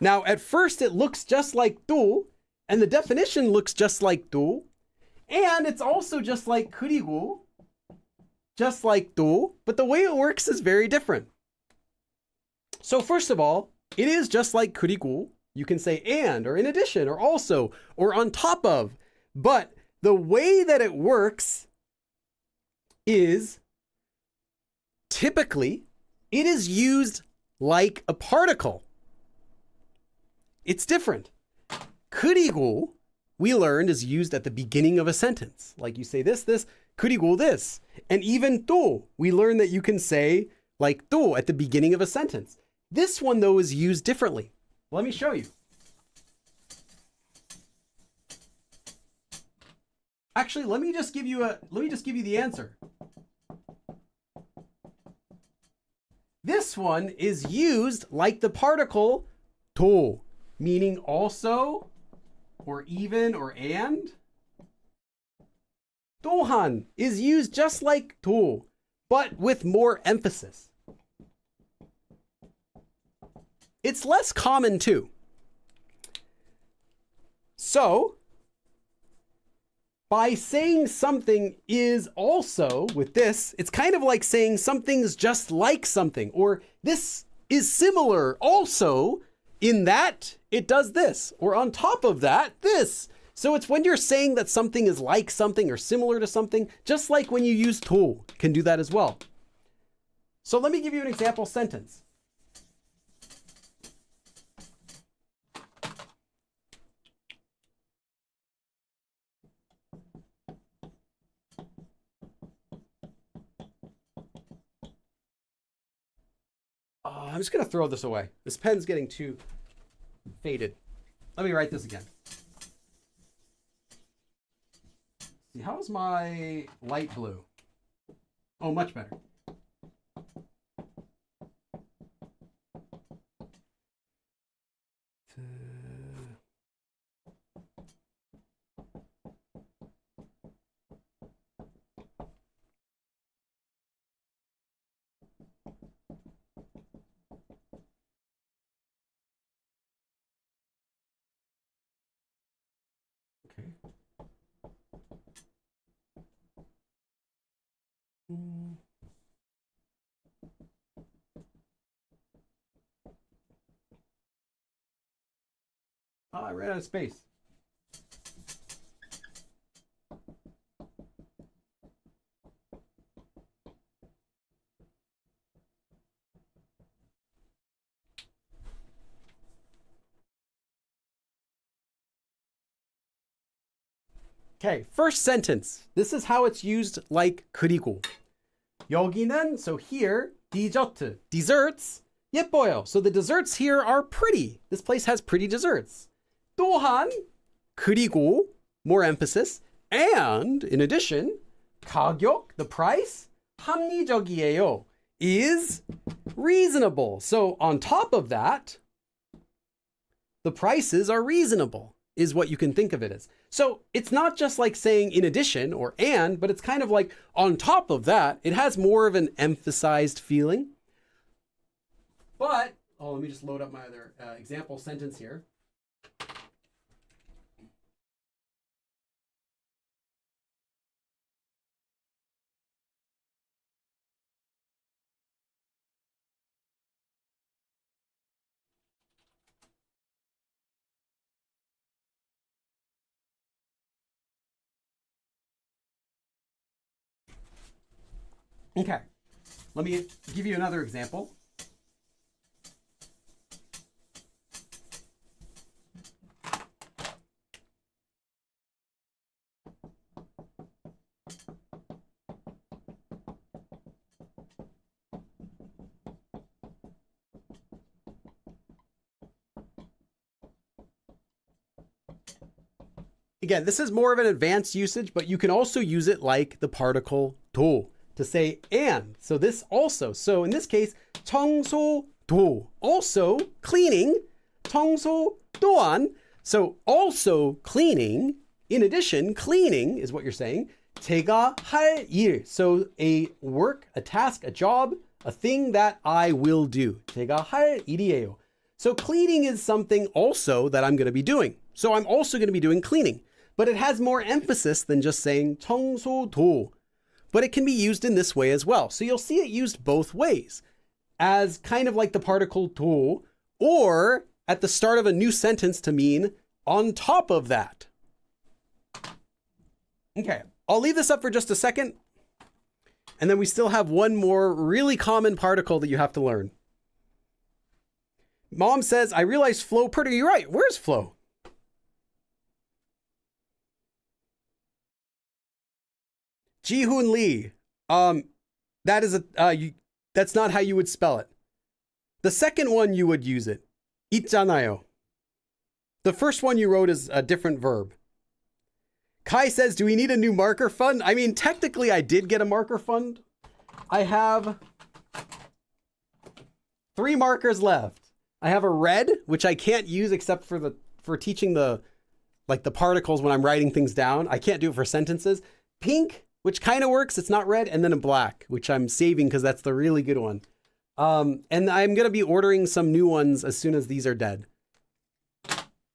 Now, at first it looks just like 또, and the definition looks just like 또, and it's also just like 그리고, just like 도, but the way it works is very different. So first of all, it is just like 그리고. You can say and, or in addition, or also, or on top of. But the way that it works is typically it is used like a particle. It's different. 그리고, we learned, is used at the beginning of a sentence. Like you say this, 그리고 this. And even 또, we learned that you can say like 또 at the beginning of a sentence. This one though is used differently. Let me show you. Actually, let me just give you the answer. This one is used like the particle 도, meaning also, or even, or and. deohan is used just like 도, but with more emphasis. It's less common too. So, by saying something is also, with this, it's kind of like saying something's just like something, or this is similar also in that it does this, or on top of that, this. So it's when you're saying that something is like something or similar to something, just like when you use 도, can do that as well. So let me give you an example sentence. I'm just going to throw this away. This pen's getting too faded. Let me write this again. See, how's my light blue? Oh, much better. Okay. Oh, I ran out of space. Okay, first sentence. This is how it's used like 그리고. 여기는, so here, 디저트, desserts, 예뻐요. So the desserts here are pretty. This place has pretty desserts. 또한, 그리고, more emphasis, and, in addition, 가격, the price, 합리적이에요, is reasonable. So on top of that, the prices are reasonable, is what you can think of it as. So it's not just like saying in addition or and, but it's kind of like on top of that. It has more of an emphasized feeling. But, oh, let me just load up my other example sentence here. Okay, let me give you another example. Again, this is more of an advanced usage, but you can also use it like the particle 도 to say and. So this also. So in this case, 청소도, also cleaning. 청소 또한. So also cleaning. In addition, cleaning is what you're saying. 제가 할 일. So a work, a task, a job, a thing that I will do. 제가 할 일이에요. So cleaning is something also that I'm going to be doing. So I'm also going to be doing cleaning. But it has more emphasis than just saying 청소도. but it can be used in this way as well. So you'll see it used both ways, as kind of like the particle to, or at the start of a new sentence to mean on top of that. Okay, I'll leave this up for just a second. And then we still have one more really common particle that you have to learn. Mom says, I realized flow pretty right. Where's flow? Ji-hoon Lee. That is that's not how you would spell it. The second one you would use it. 있잖아요. The first one you wrote is a different verb. Kai says, do we need a new marker fund? I mean, technically I did get a marker fund. I have 3 markers left. I have a red, which I can't use except for teaching the particles when I'm writing things down. I can't do it for sentences. Pink, which kind of works. It's not red. And then a black, which I'm saving because that's the really good one. And I'm going to be ordering some new ones as soon as these are dead.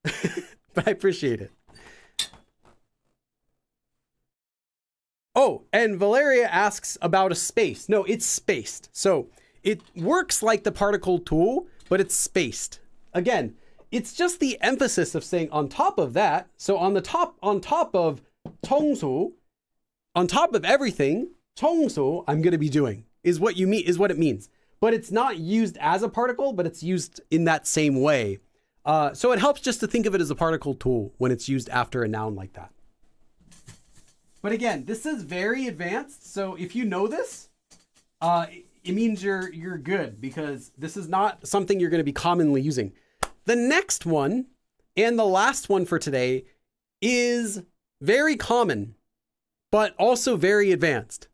But I appreciate it. Oh, and Valeria asks about a space. No, it's spaced. So it works like the particle to, but it's spaced. Again, it's just the emphasis of saying on top of that. So on top of 청소, on top of everything, 청소, I'm going to be doing is what it means. But it's not used as a particle, but it's used in that same way. So it helps just to think of it as a particle to when it's used after a noun like that. But again, this is very advanced. So if you know this, it means you're good, because this is not something you're going to be commonly using. The next one and the last one for today is very common, but also very advanced.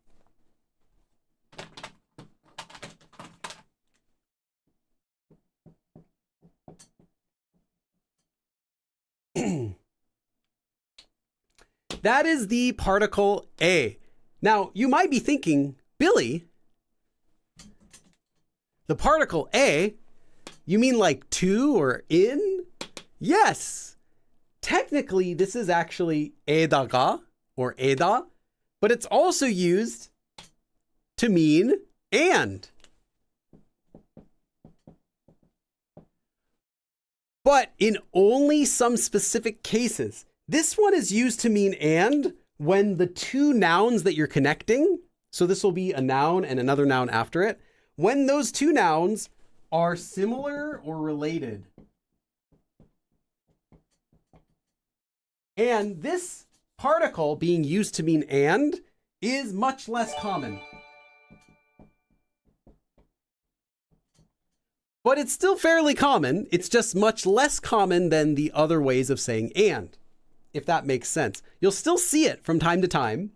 That is the particle a. Now, you might be thinking, Billy, the particle a, you mean like to or in? Yes. Technically, this is actually 에다가 or 에다, but it's also used to mean and. But in only some specific cases. This one is used to mean and when the two nouns that you're connecting, so this will be a noun and another noun after it, when those two nouns are similar or related. And this particle being used to mean and is much less common. But it's still fairly common. It's just much less common than the other ways of saying and, if that makes sense. You'll still see it from time to time.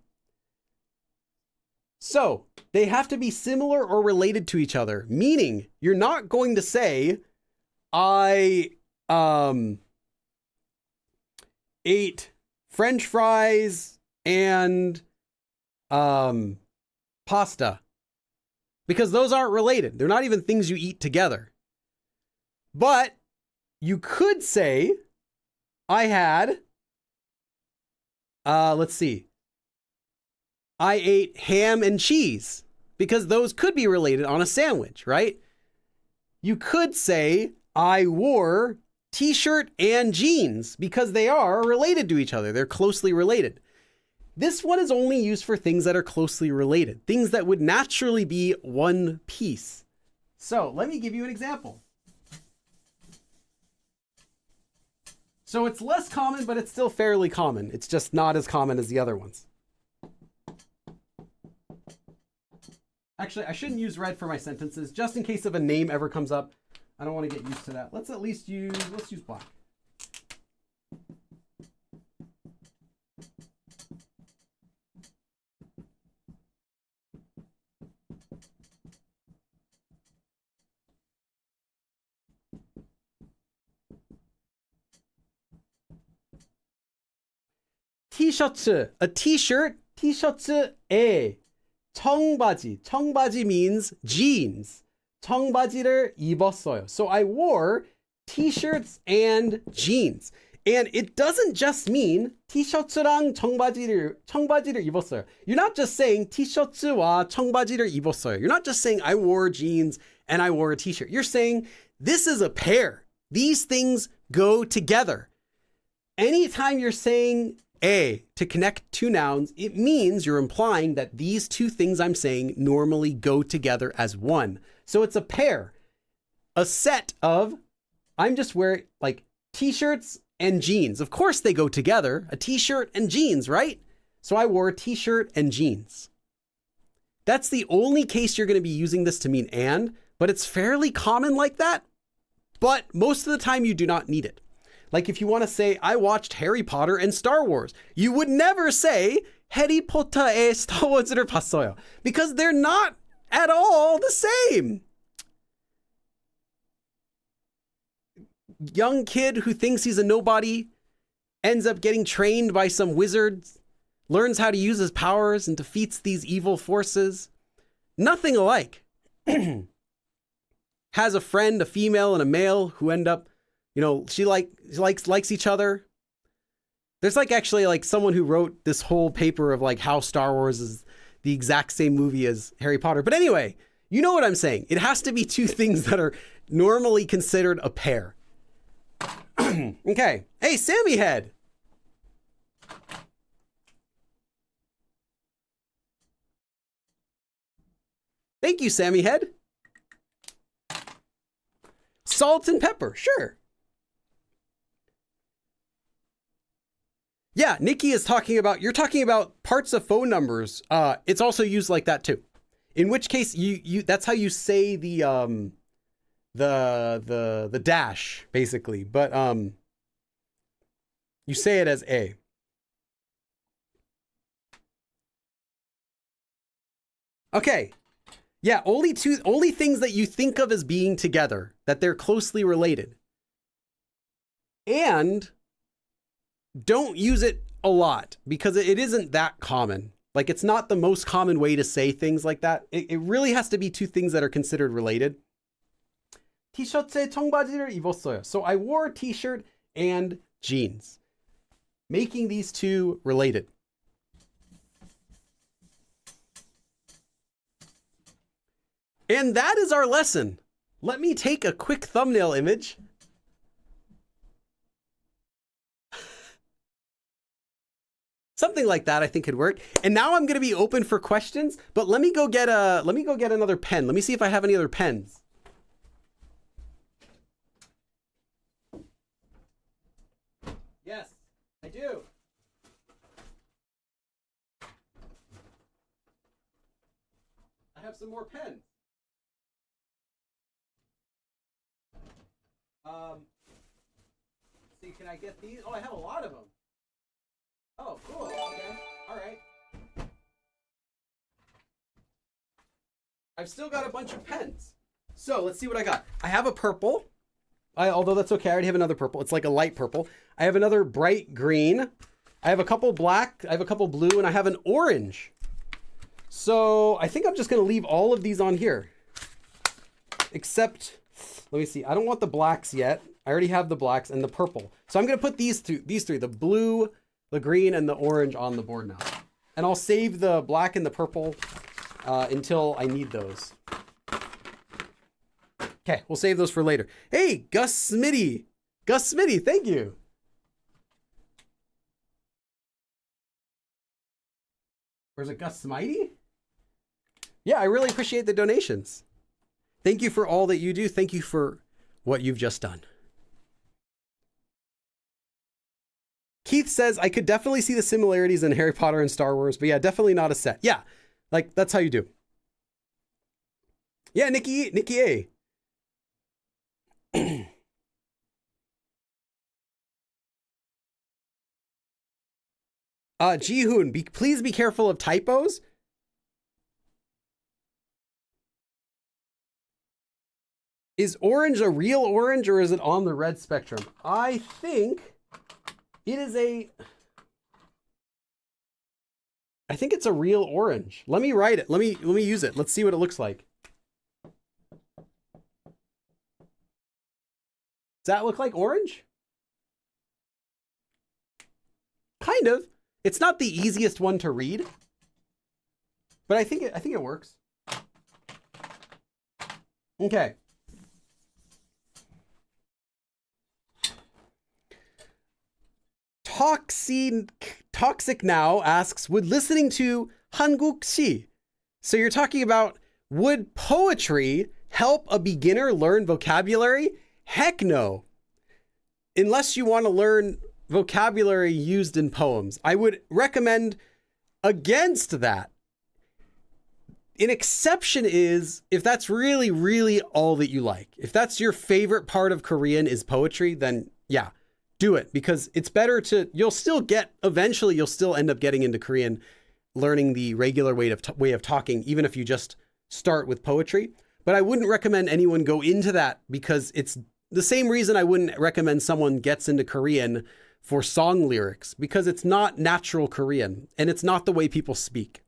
So they have to be similar or related to each other, meaning you're not going to say, I ate French fries and pasta, because those aren't related. They're not even things you eat together. But you could say, I had, let's see, I ate ham and cheese, because those could be related on a sandwich, right? You could say, I wore t-shirt and jeans, because they are related to each other. They're closely related. This one is only used for things that are closely related, things that would naturally be one piece. So let me give you an example. So it's less common, but it's still fairly common. It's just not as common as the other ones. Actually, I shouldn't use red for my sentences, just in case if a name ever comes up. I don't want to get used to that. Let's use black. T-shirt, a t-shirt, t-shirt에 청바지. 청바지 means jeans. 청바지를 입었어요. So I wore t-shirts and jeans. And it doesn't just mean 티셔츠랑 청바지를 입었어요. You're not just saying 티셔츠와 청바지를 입었어요. You're not just saying I wore jeans and I wore a t-shirt. You're saying this is a pair. These things go together. Anytime you're saying a to connect two nouns, it means you're implying that these two things I'm saying normally go together as one. So it's a pair, a set of, I'm just wearing like t-shirts and jeans. Of course they go together, a t-shirt and jeans, right? So I wore a t-shirt and jeans. That's the only case you're going to be using this to mean and, but it's fairly common like that. But most of the time you do not need it. Like if you want to say, I watched Harry Potter and Star Wars, you would never say 해리포터의 Star Wars를 봤어요. Because they're not at all the same. Young kid who thinks he's a nobody ends up getting trained by some wizards, learns how to use his powers and defeats these evil forces. Nothing alike. Has a friend, a female and a male who end up, she likes each other. There's like actually like someone who wrote this whole paper of like how Star Wars is the exact same movie as Harry Potter. But anyway, you know what I'm saying. It has to be two things that are normally considered a pair. Okay. Hey, Sammy Head. Thank you, Sammy Head. Salt and pepper, sure. Yeah, Nikki is talking about, you're talking about parts of phone numbers. It's also used like that too. In which case you that's how you say the dash basically, but you say it as a. Okay. Yeah, only things that you think of as being together, that they're closely related. And don't use it a lot because it isn't that common. Like it's not the most common way to say things like that. It really has to be two things that are considered related. 티셔츠에 청바지를 입었어요. So I wore a t-shirt and jeans. Making these two related. And that is our lesson. Let me take a quick thumbnail image. Something like that I think could work. And now I'm going to be open for questions, but let me go get another pen. Let me see if I have any other pens. Yes, I do. I have some more pens. See, can I get these? Oh, I have a lot of them. Oh, cool. Okay. All right. I've still got a bunch of pens. So let's see what I got. I have a purple. Although that's okay. I already have another purple. It's like a light purple. I have another bright green. I have a couple black. I have a couple blue, and I have an orange. So I think I'm just going to leave all of these on here. Except, let me see. I don't want the blacks yet. I already have the blacks and the purple. So I'm going to put these three, the blue, the green, and the orange on the board now. And I'll save the black and the purple until I need those. Okay, we'll save those for later. Hey, Gus Smitty. Gus Smitty, thank you. Or is it Gus Smitey? Yeah, I really appreciate the donations. Thank you for all that you do. Thank you for what you've just done. Keith says, I could definitely see the similarities in Harry Potter and Star Wars, but yeah, definitely not a set. Yeah, like that's how you do. Yeah, Nikki A. Ji-hoon, please be careful of typos. Is orange a real orange or is it on the red spectrum? I think it is I think it's a real orange. Let me write it. Let me use it. Let's see what it looks like. Does that look like orange? Kind of. It's not the easiest one to read, but I think it works. Okay. Toxic Now asks, would listening to 한국시, so you're talking about, would poetry help a beginner learn vocabulary? Heck no. Unless you want to learn vocabulary used in poems. I would recommend against that. An exception is if that's really, really all that you like. If that's your favorite part of Korean is poetry, then yeah, do it, because it's better to, eventually you'll still end up getting into Korean, learning the regular way of talking, even if you just start with poetry. But I wouldn't recommend anyone go into that, because it's the same reason I wouldn't recommend someone gets into Korean for song lyrics, because it's not natural Korean and it's not the way people speak.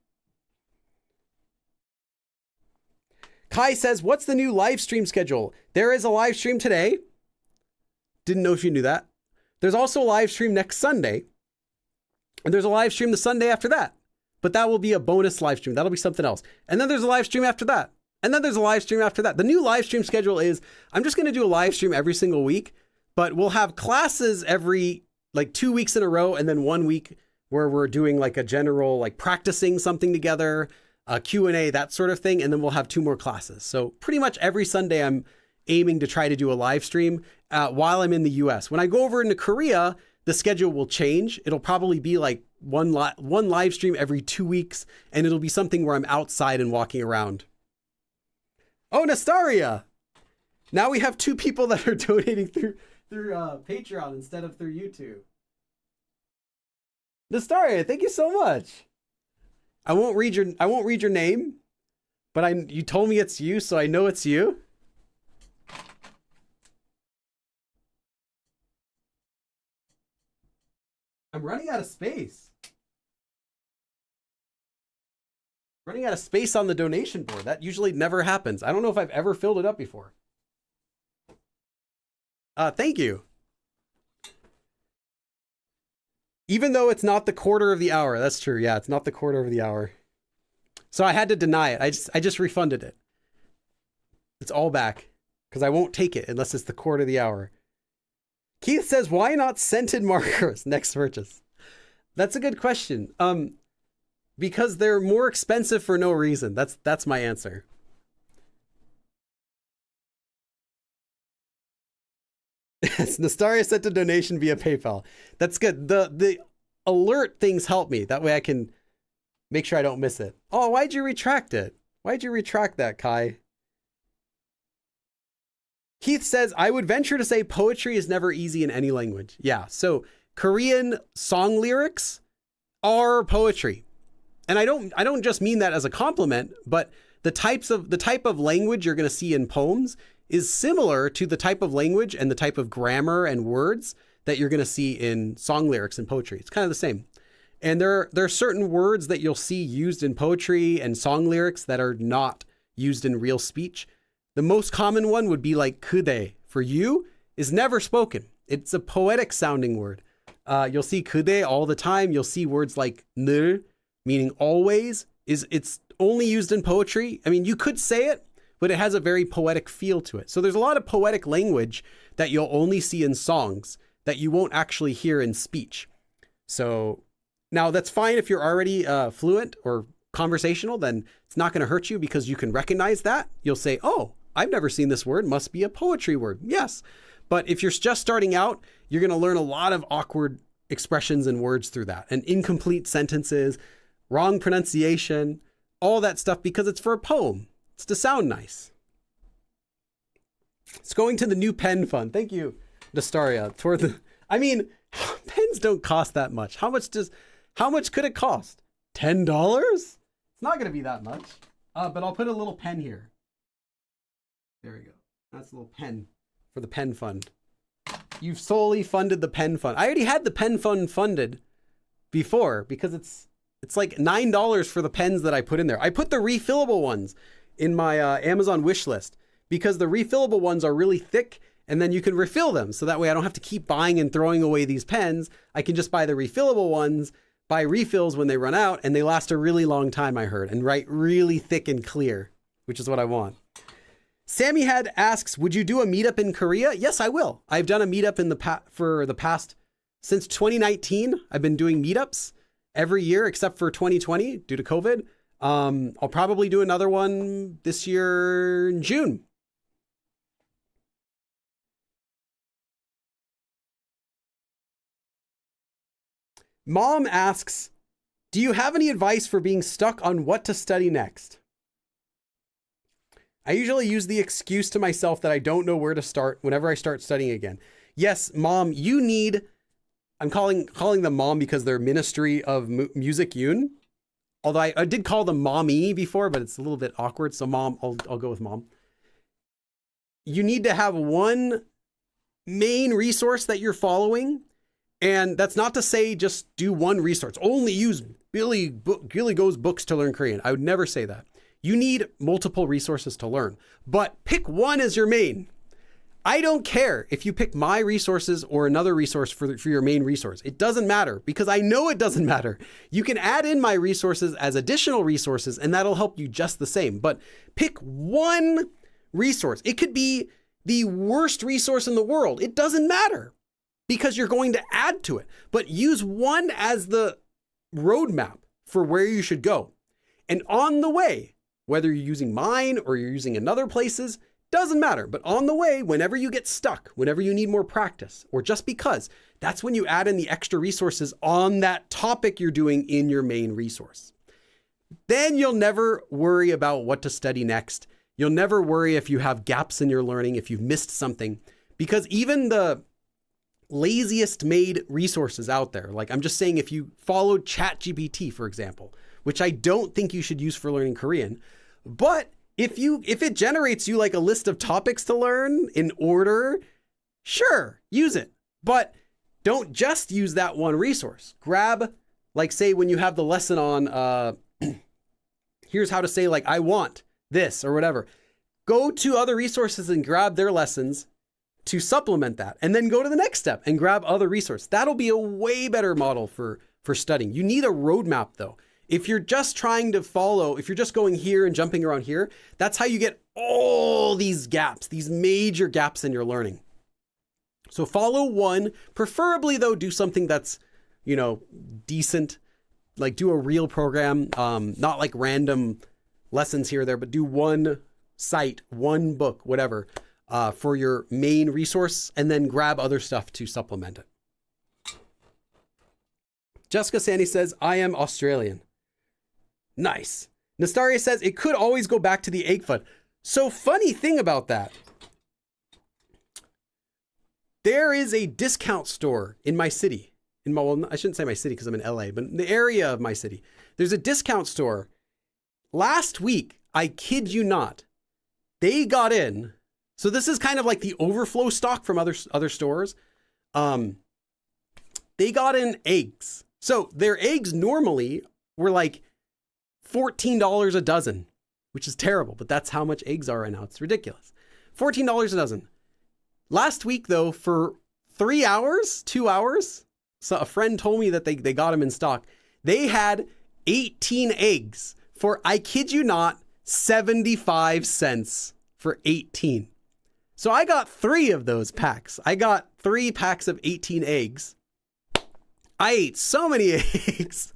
Kai says, what's the new live stream schedule? There is a live stream today. Didn't know if you knew that. There's also a live stream next Sunday. And there's a live stream the Sunday after that. But that will be a bonus live stream. That'll be something else. And then there's a live stream after that. And then there's a live stream after that. The new live stream schedule is, I'm just going to do a live stream every single week, but we'll have classes every 2 weeks in a row. And then 1 week where we're doing like a general, practicing something together, a Q&A, that sort of thing. And then we'll have 2 more classes. So pretty much every Sunday I'm aiming to try to do a live stream while I'm in the US. When I go over into Korea, the schedule will change. It'll probably be like one live stream every 2 weeks. And it'll be something where I'm outside and walking around. Oh, Nastaria. Now we have 2 people that are donating through Patreon instead of through YouTube. Nastaria, thank you so much. I won't read your name, but you told me it's you, so I know it's you. I'm running out of space. Running out of space on the donation board. That usually never happens. I don't know if I've ever filled it up before. Thank you. Even though it's not the quarter of the hour. That's true. Yeah, it's not the quarter of the hour. So I had to deny it. I just refunded it. It's all back because I won't take it unless it's the quarter of the hour. Keith says, why not scented markers? Next purchase. That's a good question. Because they're more expensive for no reason. That's my answer. Nastaria sent a donation via PayPal. That's good. The alert things help me. That way I can make sure I don't miss it. Oh, why'd you retract it? Why'd you retract that, Kai? Keith says, I would venture to say poetry is never easy in any language. Yeah, so Korean song lyrics are poetry. And I don't just mean that as a compliment, but the type of language you're going to see in poems is similar to the type of language and the type of grammar and words that you're going to see in song lyrics and poetry. It's kind of the same. And there are certain words that you'll see used in poetry and song lyrics that are not used in real speech. The most common one would be like kude. For you is never spoken. It's a poetic sounding word. You'll see kude all the time. You'll see words like 늘, meaning always. It's only used in poetry. I mean, you could say it, but it has a very poetic feel to it. So there's a lot of poetic language that you'll only see in songs that you won't actually hear in speech. So now that's fine if you're already fluent or conversational, then it's not going to hurt you because you can recognize that. You'll say, oh, I've never seen this word, must be a poetry word. Yes. But if you're just starting out, you're going to learn a lot of awkward expressions and words through that, and incomplete sentences, wrong pronunciation, all that stuff, because it's for a poem. It's to sound nice. It's going to the new pen fund. Thank you, Nastaria. Pens don't cost that much. How much could it cost? $10? It's not going to be that much. But I'll put a little pen here. There we go. That's a little pen for the pen fund. You've solely funded the pen fund. I already had the pen fund funded before because it's like $9 for the pens that I put in there. I put the refillable ones in my Amazon wish list because the refillable ones are really thick and then you can refill them. So that way I don't have to keep buying and throwing away these pens. I can just buy the refillable ones, buy refills when they run out, and they last a really long time, I heard, and write really thick and clear, which is what I want. Sammy Head asks, would you do a meetup in Korea? Yes, I will. I've done a meetup for the past, since 2019. I've been doing meetups every year except for 2020 due to COVID. I'll probably do another one this year in June. Mom asks, do you have any advice for being stuck on what to study next? I usually use the excuse to myself that I don't know where to start whenever I start studying again. Yes, Mom, you need, I'm calling them Mom because they're Ministry of Music Yoon. Although I did call them Mommy before, but it's a little bit awkward. So Mom, I'll go with Mom. You need to have one main resource that you're following. And that's not to say just do one resource. Only use Billy Go's books to learn Korean. I would never say that. You need multiple resources to learn, but pick one as your main. I don't care if you pick my resources or another resource for your main resource. It doesn't matter because I know it doesn't matter. You can add in my resources as additional resources and that'll help you just the same. But pick one resource. It could be the worst resource in the world. It doesn't matter because you're going to add to it. But use one as the roadmap for where you should go. And on the way, whether you're using mine or you're using another place's, doesn't matter. But on the way, whenever you get stuck, whenever you need more practice, or just because, that's when you add in the extra resources on that topic you're doing in your main resource. Then you'll never worry about what to study next. You'll never worry if you have gaps in your learning, if you've missed something, because even the laziest made resources out there, like I'm just saying, if you followed ChatGPT, for example, which I don't think you should use for learning Korean, but if it generates you like a list of topics to learn in order, sure, use it. But don't just use that one resource. Grab, like say when you have the lesson on, here's how to say like, I want this or whatever. Go to other resources and grab their lessons to supplement that. And then go to the next step and grab other resources. That'll be a way better model for studying. You need a roadmap though. If you're just trying to follow, if you're just going here and jumping around here, that's how you get all these gaps, these major gaps in your learning. So follow one, preferably though, do something that's, decent, like do a real program, not like random lessons here or there, but do one site, one book, whatever, for your main resource, and then grab other stuff to supplement it. Jessica Sandy says, I am Australian. Nice. Nastaria says, it could always go back to the egg fund. So funny thing about that. There is a discount store in my city. Well, I shouldn't say my city because I'm in LA, but in the area of my city. There's a discount store. Last week, I kid you not, they got in. So this is kind of like the overflow stock from other stores. They got in eggs. So their eggs normally were like $14 a dozen, which is terrible, but that's how much eggs are right now. It's ridiculous. $14 a dozen. Last week though, for 2 hours, so a friend told me that they got them in stock. They had 18 eggs for, I kid you not, 75 cents for 18. So I got 3 of those packs. I got 3 packs of 18 eggs. I ate so many eggs.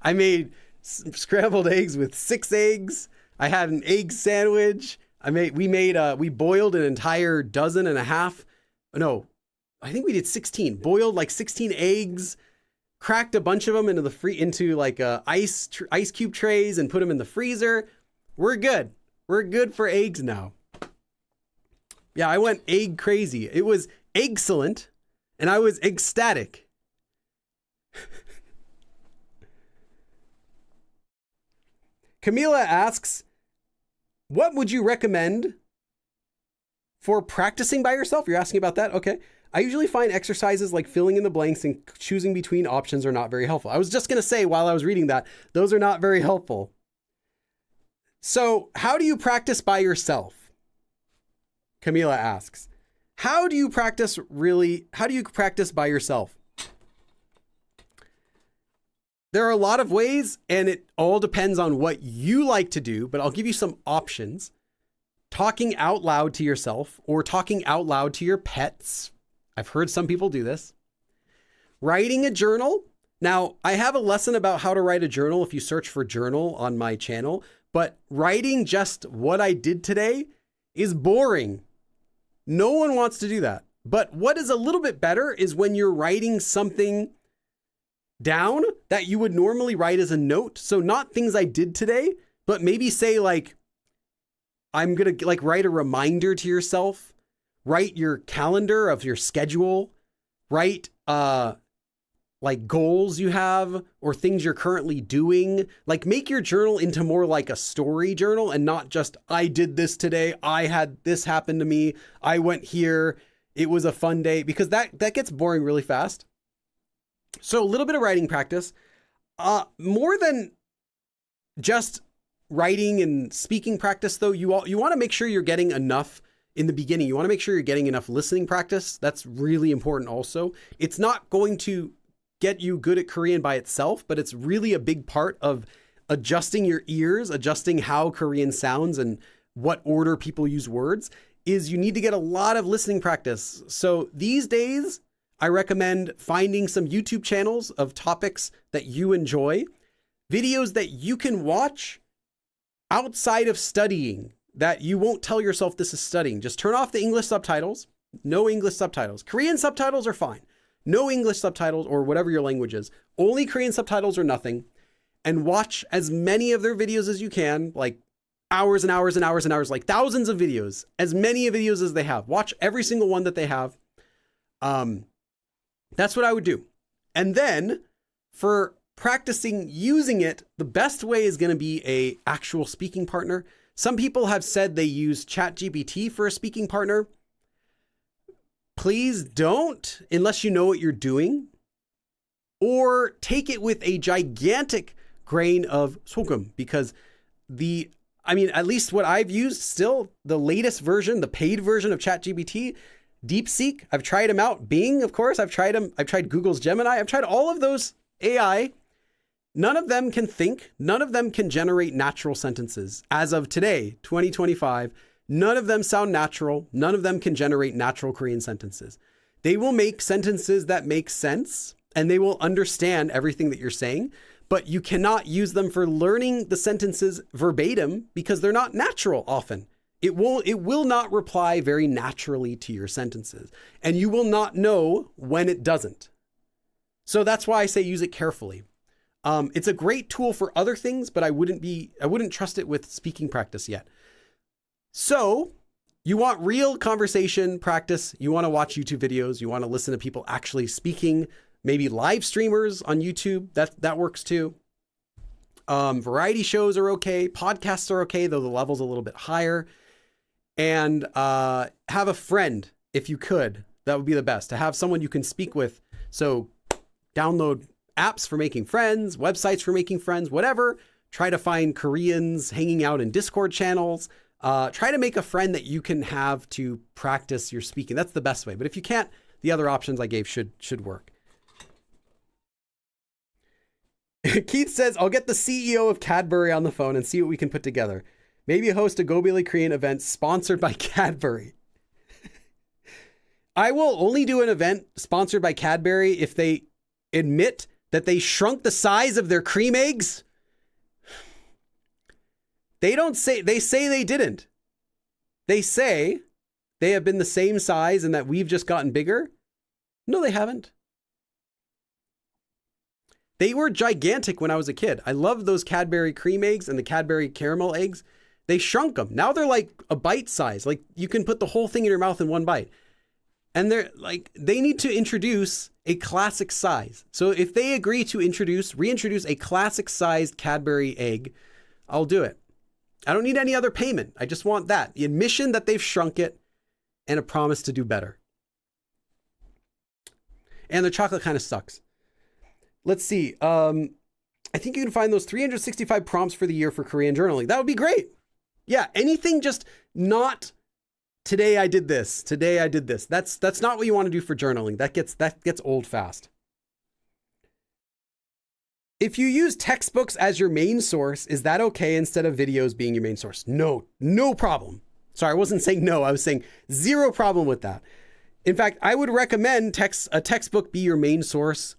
I made scrambled eggs with 6 eggs. I had an egg sandwich. We boiled an entire dozen and a half. No, I think we did 16. Boiled like 16 eggs, cracked a bunch of them into like ice cube trays and put them in the freezer. We're good. We're good for eggs now. Yeah, I went egg crazy. It was excellent, and I was ecstatic. Camila asks, what would you recommend for practicing by yourself? You're asking about that? Okay. I usually find exercises like filling in the blanks and choosing between options are not very helpful. I was just going to say while I was reading that, those are not very helpful. So how do you practice by yourself? Camila asks. How do you practice by yourself? There are a lot of ways, and it all depends on what you like to do, but I'll give you some options. Talking out loud to yourself or talking out loud to your pets. I've heard some people do this. Writing a journal. Now, I have a lesson about how to write a journal if you search for journal on my channel, but writing just what I did today is boring. No one wants to do that. But what is a little bit better is when you're writing something down that you would normally write as a note. So not things I did today, but maybe say like, I'm going to like write a reminder to yourself, write your calendar of your schedule, write like goals you have or things you're currently doing. Like make your journal into more like a story journal and not just, I did this today. I had this happen to me. I went here. It was a fun day, because that gets boring really fast. So a little bit of writing practice, more than just writing and speaking practice though. You want to make sure you're getting enough in the beginning. You want to make sure you're getting enough listening practice. That's really important also. It's not going to get you good at Korean by itself, but it's really a big part of adjusting your ears, adjusting how Korean sounds and what order people use words, is you need to get a lot of listening practice. So these days, I recommend finding some YouTube channels of topics that you enjoy, videos that you can watch outside of studying, that you won't tell yourself this is studying. Just turn off the English subtitles, no English subtitles. Korean subtitles are fine. No English subtitles or whatever your language is. Only Korean subtitles or nothing. And watch as many of their videos as you can, like hours and hours and hours and hours, like thousands of videos, as many videos as they have. Watch every single one that they have. That's what I would do. And then for practicing using it, the best way is going to be a actual speaking partner. Some people have said they use ChatGPT for a speaking partner. Please don't, unless you know what you're doing, or take it with a gigantic grain of sokum, because at least what I've used still, the latest version, the paid version of ChatGPT, DeepSeek, I've tried them out. Bing, of course, I've tried them. I've tried Google's Gemini. I've tried all of those AI. None of them can think. None of them can generate natural sentences. As of today, 2025, none of them sound natural. None of them can generate natural Korean sentences. They will make sentences that make sense, and they will understand everything that you're saying, but you cannot use them for learning the sentences verbatim because they're not natural often. It will not reply very naturally to your sentences, and you will not know when it doesn't. So that's why I say use it carefully. It's a great tool for other things, but I wouldn't trust it with speaking practice yet. So you want real conversation practice. You want to watch YouTube videos. You want to listen to people actually speaking, maybe live streamers on YouTube. That works too. Variety shows are okay. Podcasts are okay, though the level's a little bit higher. And have a friend, if you could. That would be the best, to have someone you can speak with. So download apps for making friends, websites for making friends, whatever. Try to find Koreans hanging out in Discord channels. Try to make a friend that you can have to practice your speaking. That's the best way. But if you can't, the other options I gave should work. Keith says, I'll get the CEO of Cadbury on the phone and see what we can put together. Maybe host a Go Billy Korean event sponsored by Cadbury. I will only do an event sponsored by Cadbury if they admit that they shrunk the size of their cream eggs. They say they didn't. They say they have been the same size and that we've just gotten bigger. No, they haven't. They were gigantic when I was a kid. I loved those Cadbury cream eggs and the Cadbury caramel eggs. They shrunk them. Now they're like a bite size. Like you can put the whole thing in your mouth in one bite. And they need to introduce a classic size. So if they agree to reintroduce a classic sized Cadbury egg, I'll do it. I don't need any other payment. I just want that. The admission that they've shrunk it and a promise to do better. And the chocolate kind of sucks. Let's see. I think you can find those 365 prompts for the year for Korean journaling. That would be great. Yeah, anything just not today I did this. Today I did this. That's not what you want to do for journaling. That gets old fast. If you use textbooks as your main source, is that okay instead of videos being your main source? No problem. Sorry, I wasn't saying no. I was saying zero problem with that. In fact, I would recommend a textbook be your main source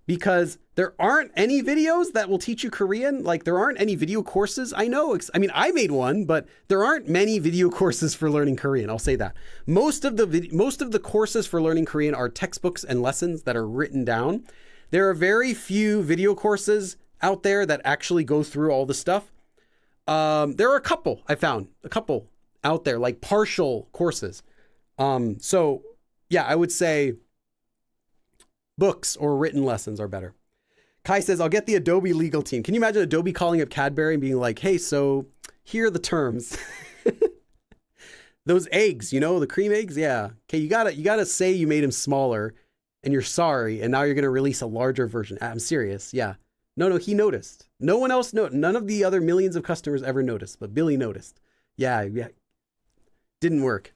because there aren't any videos that will teach you Korean. Like there aren't any video courses. I know. I mean, I made one, but there aren't many video courses for learning Korean. I'll say that. Most of the courses for learning Korean are textbooks and lessons that are written down. There are very few video courses out there that actually go through all the stuff. There are a couple out there, like partial courses. So yeah, I would say books or written lessons are better. Kai says, I'll get the Adobe legal team. Can you imagine Adobe calling up Cadbury and being like, hey, so here are the terms. Those eggs, the cream eggs? Yeah. Okay, you gotta say you made them smaller and you're sorry, and now you're gonna release a larger version. I'm serious. Yeah. No, he noticed. No one else noticed. None of the other millions of customers ever noticed, but Billy noticed. Yeah. Didn't work.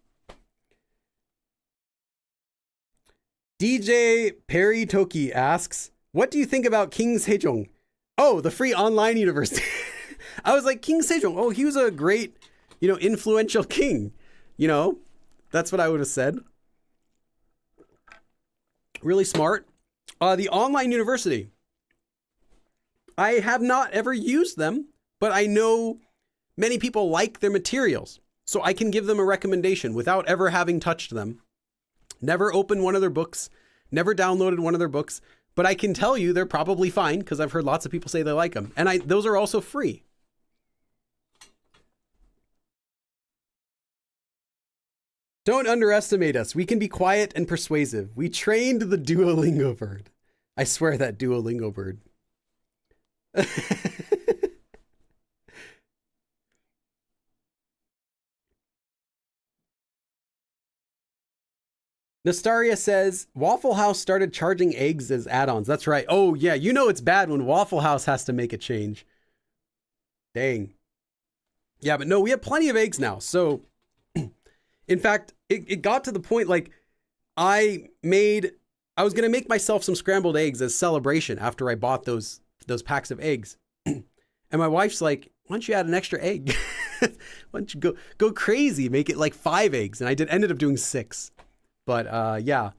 DJ Perry Toki asks, what do you think about King Sejong? Oh, the free online university. I was like, King Sejong. Oh, he was a great, influential king. That's what I would have said. Really smart. The online university. I have not ever used them, but I know many people like their materials. So I can give them a recommendation without ever having touched them. Never opened one of their books, never downloaded one of their books, but I can tell you they're probably fine because I've heard lots of people say they like them. And those are also free. Don't underestimate us. We can be quiet and persuasive. We trained the Duolingo bird. I swear that Duolingo bird. Nastaria says, Waffle House started charging eggs as add-ons. That's right. Oh, yeah. It's bad when Waffle House has to make a change. Dang. Yeah, but no, we have plenty of eggs now. So, in fact, it got to the point, like, I was going to make myself some scrambled eggs as celebration after I bought those packs of eggs. And my wife's like, why don't you add an extra egg? Why don't you go crazy, make it like 5 eggs? And I ended up doing 6. But yeah,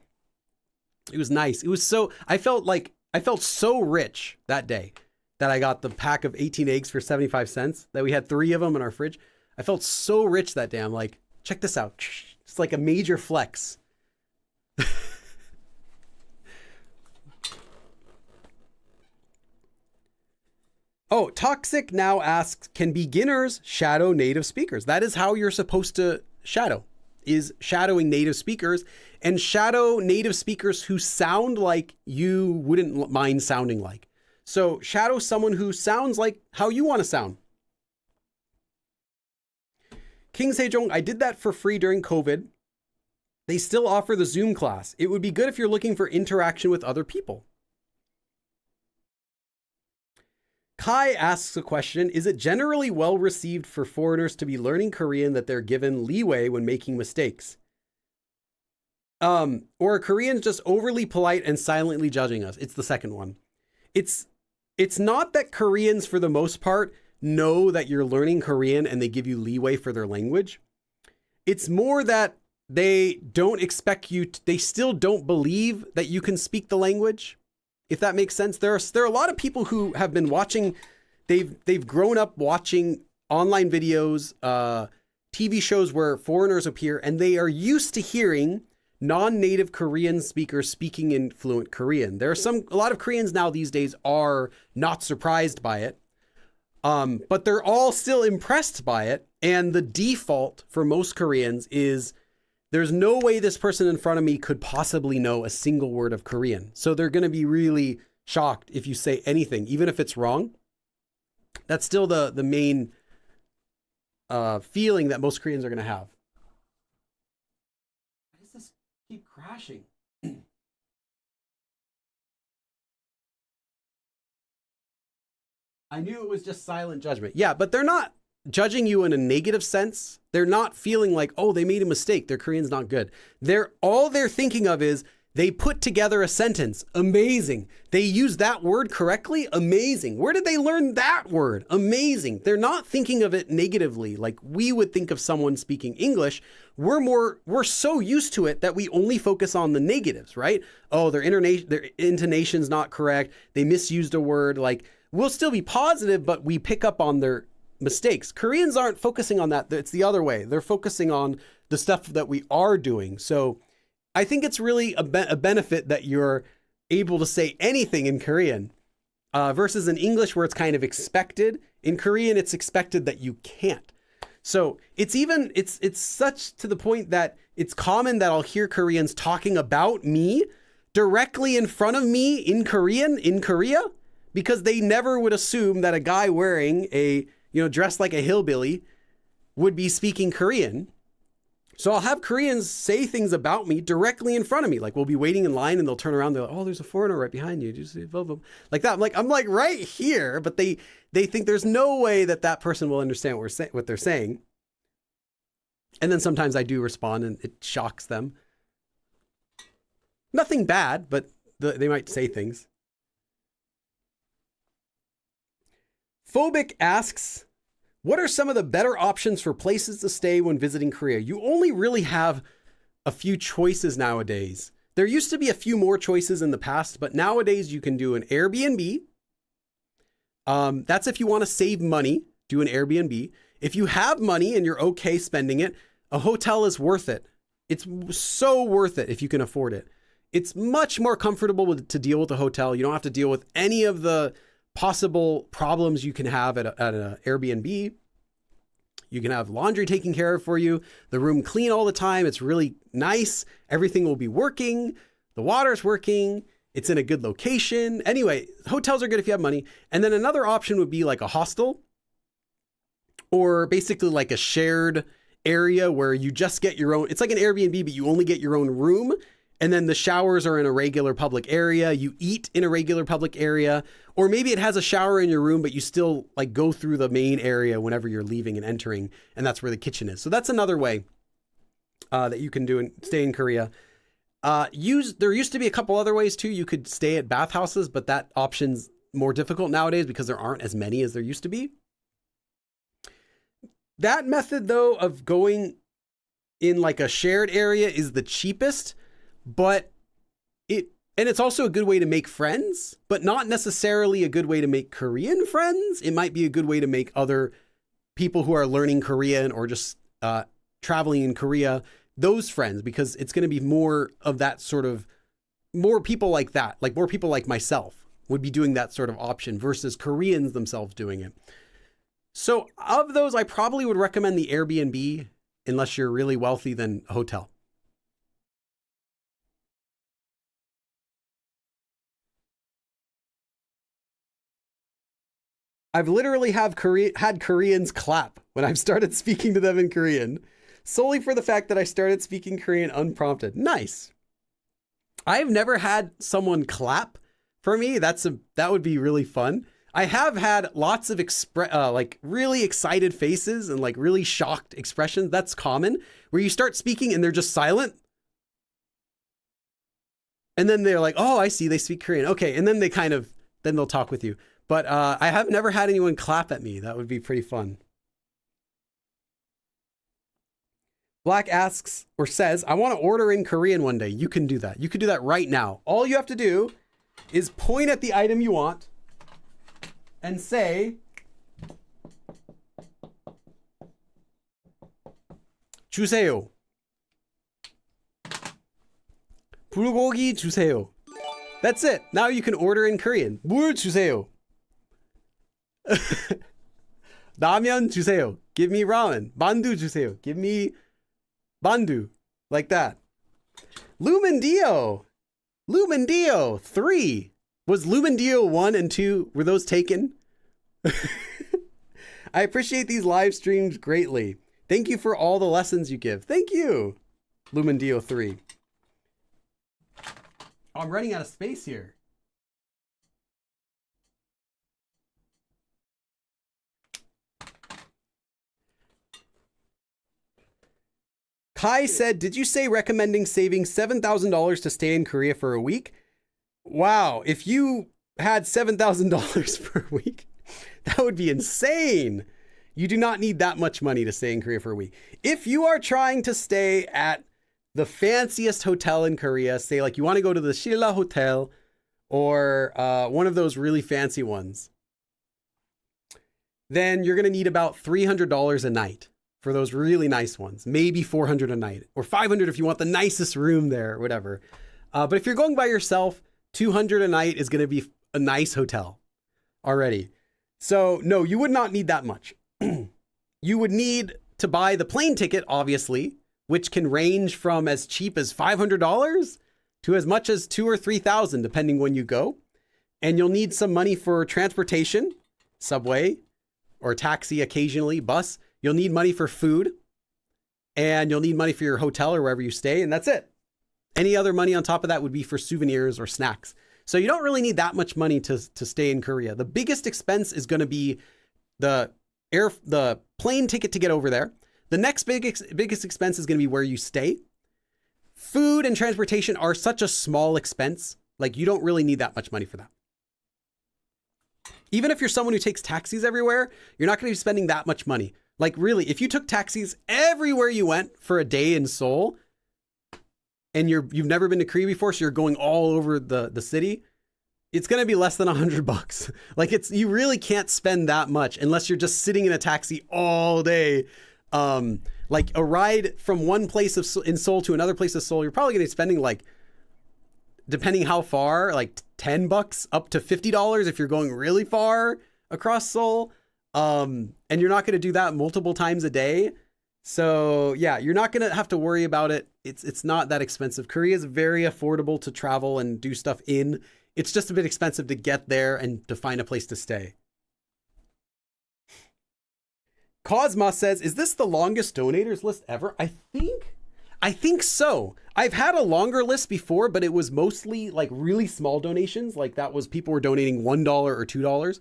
it was nice. It was I felt so rich that day that I got the pack of 18 eggs for 75 cents, that we had 3 of them in our fridge. I felt so rich that day. I'm like, check this out. It's like a major flex. Oh, Toxic now asks, can beginners shadow native speakers? That is how you're supposed to shadow. Is shadowing native speakers, and shadow native speakers who sound like you wouldn't mind sounding like. So shadow someone who sounds like how you want to sound. King Sejong, I did that for free during COVID. They still offer the Zoom class. It would be good if you're looking for interaction with other people. Kai asks a question, is it generally well received for foreigners to be learning Korean that they're given leeway when making mistakes? Or are Koreans just overly polite and silently judging us? It's the second one. It's not that Koreans, for the most part, know that you're learning Korean and they give you leeway for their language. It's more that they don't expect you they still don't believe that you can speak the language. If that makes sense. There are a lot of people who have been watching, they've grown up watching online videos, TV shows where foreigners appear, and they are used to hearing non-native Korean speakers speaking in fluent Korean. A lot of Koreans now these days are not surprised by it, but they're all still impressed by it. And the default for most Koreans is, there's no way this person in front of me could possibly know a single word of Korean. So they're going to be really shocked if you say anything, even if it's wrong. That's still the main feeling that most Koreans are going to have. Why does this keep crashing? I knew it was just silent judgment. Yeah, but they're not judging you in a negative sense. They're not feeling like, oh, they made a mistake, their Korean's not good. All they're thinking of is they put together a sentence. Amazing. They used that word correctly. Amazing. Where did they learn that word? Amazing. They're not thinking of it negatively like we would think of someone speaking English. We're so used to it that we only focus on the negatives, right? Oh, their intonation's not correct. They misused a word. Like, we'll still be positive, but we pick up on their mistakes. Koreans aren't focusing on that. It's the other way. They're focusing on the stuff that we are doing. So I think it's really a benefit that you're able to say anything in Korean versus in English where it's kind of expected. In Korean, it's expected that you can't. So it's such to the point that it's common that I'll hear Koreans talking about me directly in front of me in Korean, in Korea, because they never would assume that a guy wearing dressed like a hillbilly would be speaking Korean. So I'll have Koreans say things about me directly in front of me. Like, we'll be waiting in line and they'll turn around. They're like, oh, there's a foreigner right behind you. Just like that. I'm like right here, but they think there's no way that person will understand what they're saying. And then sometimes I do respond and it shocks them. Nothing bad, but they might say things. Phobic asks, what are some of the better options for places to stay when visiting Korea? You only really have a few choices nowadays. There used to be a few more choices in the past, but nowadays you can do an Airbnb. That's if you want to save money, do an Airbnb. If you have money and you're okay spending it, a hotel is worth it. It's so worth it if you can afford it. It's much more comfortable to deal with a hotel. You don't have to deal with any of the possible problems you can have at an Airbnb. You can have laundry taken care of for you, the room clean all the time. It's really nice. Everything will be working. The water's working. It's in a good location. Anyway, hotels are good if you have money. And then another option would be like a hostel, or basically like a shared area where you just get your own. It's like an Airbnb, but you only get your own room. And then the showers are in a regular public area. You eat in a regular public area, or maybe it has a shower in your room, but you still like go through the main area whenever you're leaving and entering. And that's where the kitchen is. So that's another way that you can do and stay in Korea. There used to be a couple other ways too. You could stay at bathhouses, but that option's more difficult nowadays because there aren't as many as there used to be. That method though of going in like a shared area is the cheapest. But it's also a good way to make friends, but not necessarily a good way to make Korean friends. It might be a good way to make other people who are learning Korean or just traveling in Korea, those friends, because it's going to be more of that sort of, more people like that, like more people like myself would be doing that sort of option versus Koreans themselves doing it. So of those, I probably would recommend the Airbnb unless you're really wealthy than a hotel. I've literally had Koreans clap when I've started speaking to them in Korean, solely for the fact that I started speaking Korean unprompted. Nice. I've never had someone clap for me. That would be really fun. I have had lots of like really excited faces and like really shocked expressions. That's common, where you start speaking and they're just silent. And then they're like, oh, I see, they speak Korean. Okay. And then then they'll talk with you. But I have never had anyone clap at me. That would be pretty fun. Black asks or says, I want to order in Korean one day. You can do that. You can do that right now. All you have to do is point at the item you want and say, 주세요. 불고기 주세요. That's it. Now you can order in Korean. 물 주세요. 라면 주세요. Give me ramen. 만두 주세요. Give me 만두. Like that. Lumen ddeo 3. Was Lumen ddeo 1 and 2, were those taken? I appreciate these live streams greatly. Thank you for all the lessons you give. Thank you. Lumen ddeo 3. Oh, I'm running out of space here. Hi said, did you say recommending saving $7,000 to stay in Korea for a week? Wow, if you had $7,000 per week, that would be insane. You do not need that much money to stay in Korea for a week. If you are trying to stay at the fanciest hotel in Korea, say like you want to go to the Shilla Hotel or one of those really fancy ones, then you're going to need about $300 a night for those really nice ones. Maybe $400 a night or $500 if you want the nicest room there or whatever. But if you're going by yourself, $200 a night is going to be a nice hotel already. So no, you would not need that much. You would need to buy the plane ticket, obviously, which can range from as cheap as $500 to as much as $2,000 or $3,000, depending when you go. And you'll need some money for transportation, subway or taxi occasionally, bus. You'll need money for food and you'll need money for your hotel or wherever you stay. And that's it. Any other money on top of that would be for souvenirs or snacks. So you don't really need that much money to stay in Korea. The biggest expense is going to be the plane ticket to get over there. The next biggest expense is going to be where you stay. Food and transportation are such a small expense. Like you don't really need that much money for that. Even if you're someone who takes taxis everywhere, you're not going to be spending that much money. Like really, if you took taxis everywhere you went for a day in Seoul and you've never been to Korea before, so you're going all over the city, it's going to be less than $100. Like you really can't spend that much unless you're just sitting in a taxi all day. Like a ride from one place in Seoul to another place of Seoul, you're probably going to be spending like, depending how far, like $10 up to $50 if you're going really far across Seoul. And you're not going to do that multiple times a day. So yeah, you're not going to have to worry about it. It's not that expensive. Korea is very affordable to travel and do stuff in. It's just a bit expensive to get there and to find a place to stay. Cosma says, is this the longest donators list ever? I think so. I've had a longer list before, but it was mostly like really small donations. Like that was people were donating $1 or $2.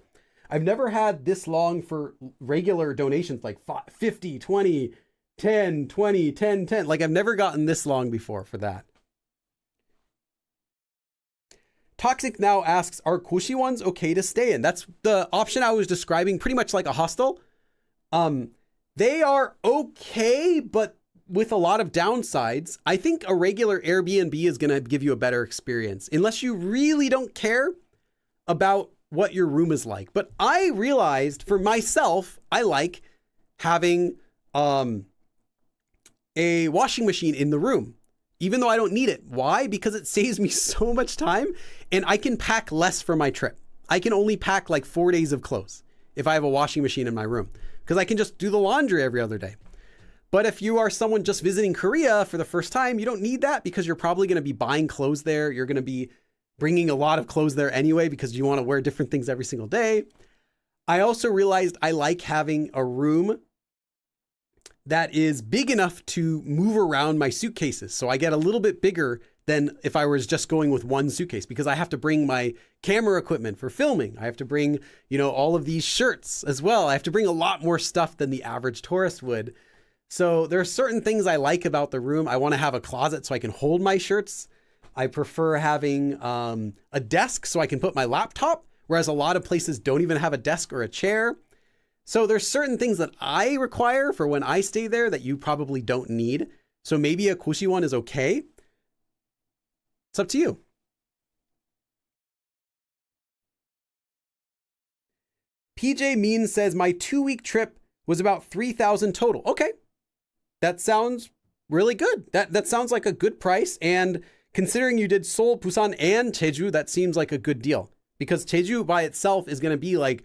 I've never had this long for regular donations, like 50, 20, 10, 20, 10, 10. Like I've never gotten this long before for that. Toxic now asks, are koshi ones okay to stay in? That's the option I was describing, pretty much like a hostel. They are okay, but with a lot of downsides. I think a regular Airbnb is going to give you a better experience, unless you really don't care about what your room is like. But I realized for myself, I like having a washing machine in the room, even though I don't need it. Why? Because it saves me so much time and I can pack less for my trip. I can only pack like 4 days of clothes if I have a washing machine in my room, because I can just do the laundry every other day. But if you are someone just visiting Korea for the first time, you don't need that because you're probably going to be buying clothes there. You're going to be bringing a lot of clothes there anyway because you want to wear different things every single day. I also realized I like having a room that is big enough to move around my suitcases. So I get a little bit bigger than if I was just going with one suitcase, because I have to bring my camera equipment for filming. I have to bring, all of these shirts as well. I have to bring a lot more stuff than the average tourist would. So there are certain things I like about the room. I want to have a closet so I can hold my shirts. I prefer having a desk so I can put my laptop, whereas a lot of places don't even have a desk or a chair. So there's certain things that I require for when I stay there that you probably don't need. So maybe a koshi one is okay. It's up to you. PJ Mean says, my 2-week trip was about 3,000 total. Okay. That sounds really good. That sounds like a good price. And considering you did Seoul, Busan, and Jeju, that seems like a good deal, because Jeju by itself is going to be like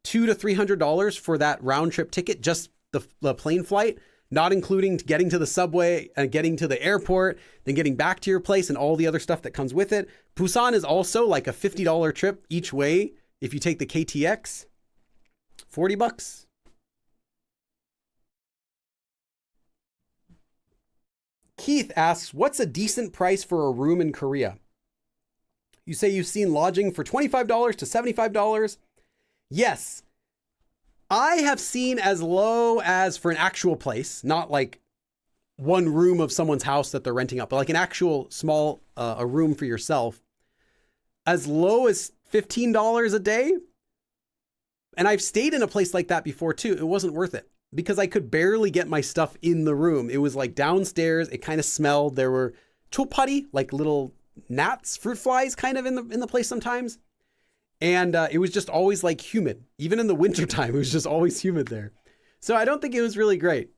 $200 to $300 for that round trip ticket, just the plane flight, not including getting to the subway and getting to the airport, then getting back to your place and all the other stuff that comes with it. Busan is also like a $50 trip each way. If you take the KTX, $40. Keith asks, what's a decent price for a room in Korea? You say you've seen lodging for $25 to $75. Yes. I have seen as low as, for an actual place, not like one room of someone's house that they're renting out, but like an actual small, a room for yourself, as low as $15 a day. And I've stayed in a place like that before too. It wasn't worth it because I could barely get my stuff in the room. It was like downstairs. It kind of smelled. There were tulpari, like little gnats, fruit flies kind of in the place sometimes. And it was just always like humid. Even in the wintertime, it was just always humid there. So I don't think it was really great.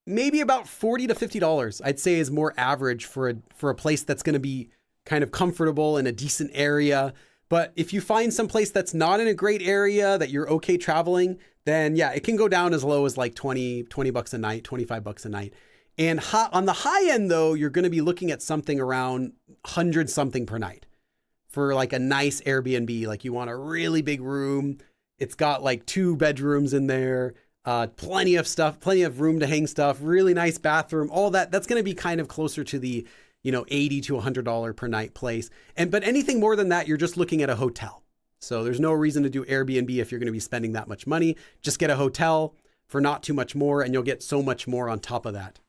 Maybe about $40 to $50, I'd say, is more average for a place that's going to be kind of comfortable in a decent area. But if you find some place that's not in a great area that you're okay traveling, then yeah, it can go down as low as like 20 bucks a night, 25 bucks a night. And on the high end though, you're going to be looking at something around 100 something per night for like a nice Airbnb. Like you want a really big room. It's got like 2 bedrooms in there, plenty of stuff, plenty of room to hang stuff, really nice bathroom, all that. That's going to be kind of closer to the, $80 to $100 per night place. But anything more than that, you're just looking at a hotel. So there's no reason to do Airbnb if you're going to be spending that much money. Just get a hotel for not too much more, and you'll get so much more on top of that.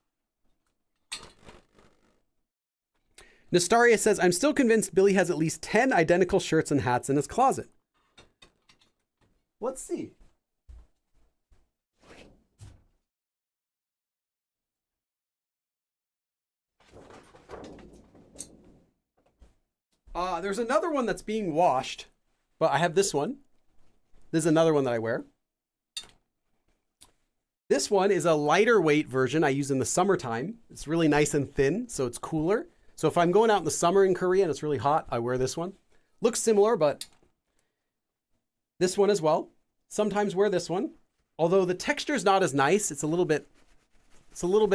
Nastaria says, I'm still convinced Billy has at least 10 identical shirts and hats in his closet. Let's see. There's another one that's being washed, but I have this one. This is another one that I wear. This one is a lighter weight version I use in the summertime. It's really nice and thin, so it's cooler. So if I'm going out in the summer in Korea and it's really hot, I wear this one. Looks similar, but this one as well. Sometimes wear this one. Although the texture is not as nice. It's a little bit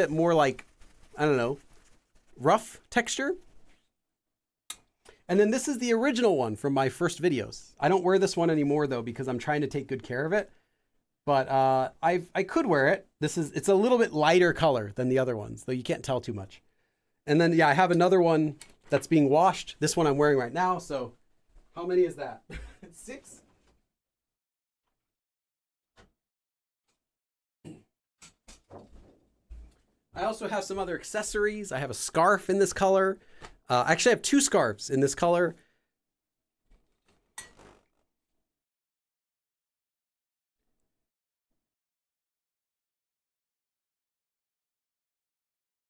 more like, I don't know, rough texture. And then this is the original one from my first videos. I don't wear this one anymore though, because I'm trying to take good care of it. But I could wear it. It's a little bit lighter color than the other ones, though you can't tell too much. And then, yeah, I have another one that's being washed. This one I'm wearing right now. So how many is that? 6? I also have some other accessories. I have a scarf in this color. Actually, I have 2 scarves in this color.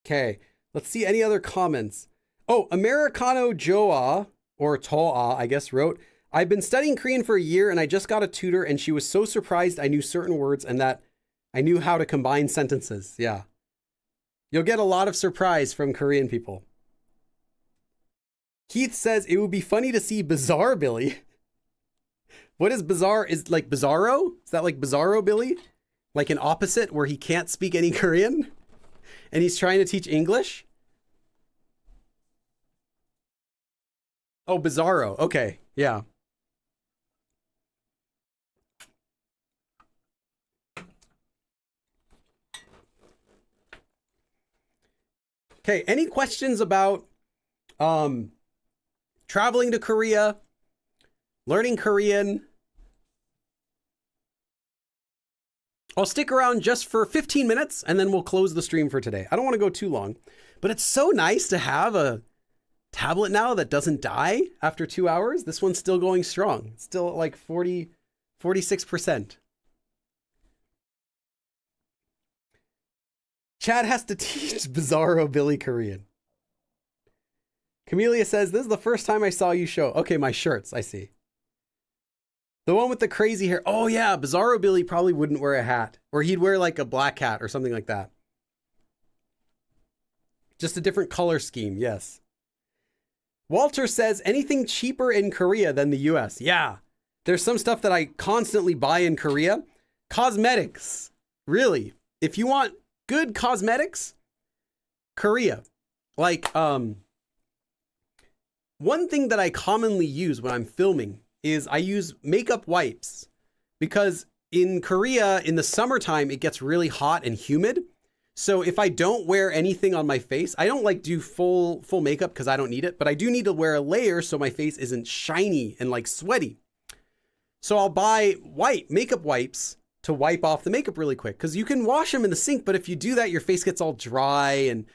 Okay, let's see any other comments. Oh, Americano Joa, or Toa, I guess, wrote, I've been studying Korean for a year and I just got a tutor and she was so surprised I knew certain words and that I knew how to combine sentences. Yeah. You'll get a lot of surprise from Korean people. Keith says it would be funny to see Bizarre Billy. What is bizarre? Is like Bizarro? Is that like Bizarro Billy? Like an opposite where he can't speak any Korean? And he's trying to teach English? Oh, Bizarro. Okay, yeah. Okay, any questions about traveling to Korea, learning Korean? I'll stick around just for 15 minutes and then we'll close the stream for today. I don't want to go too long, but it's so nice to have a tablet now that doesn't die after 2 hours. This one's still going strong. It's still at like 46%. Chad has to teach Bizarro Billy Korean. Camellia says, this is the first time I saw you show. Okay, my shirts, I see. The one with the crazy hair. Oh yeah, Bizarro Billy probably wouldn't wear a hat. Or he'd wear like a black hat or something like that. Just a different color scheme, yes. Walter says, anything cheaper in Korea than the US? Yeah, there's some stuff that I constantly buy in Korea. Cosmetics, really. If you want good cosmetics, Korea. Like, one thing that I commonly use when I'm filming is I use makeup wipes because in Korea, in the summertime, it gets really hot and humid. So if I don't wear anything on my face, I don't like do full makeup because I don't need it, but I do need to wear a layer so my face isn't shiny and like sweaty. So I'll buy makeup wipes to wipe off the makeup really quick. Because you can wash them in the sink, but if you do that, your face gets all dry, and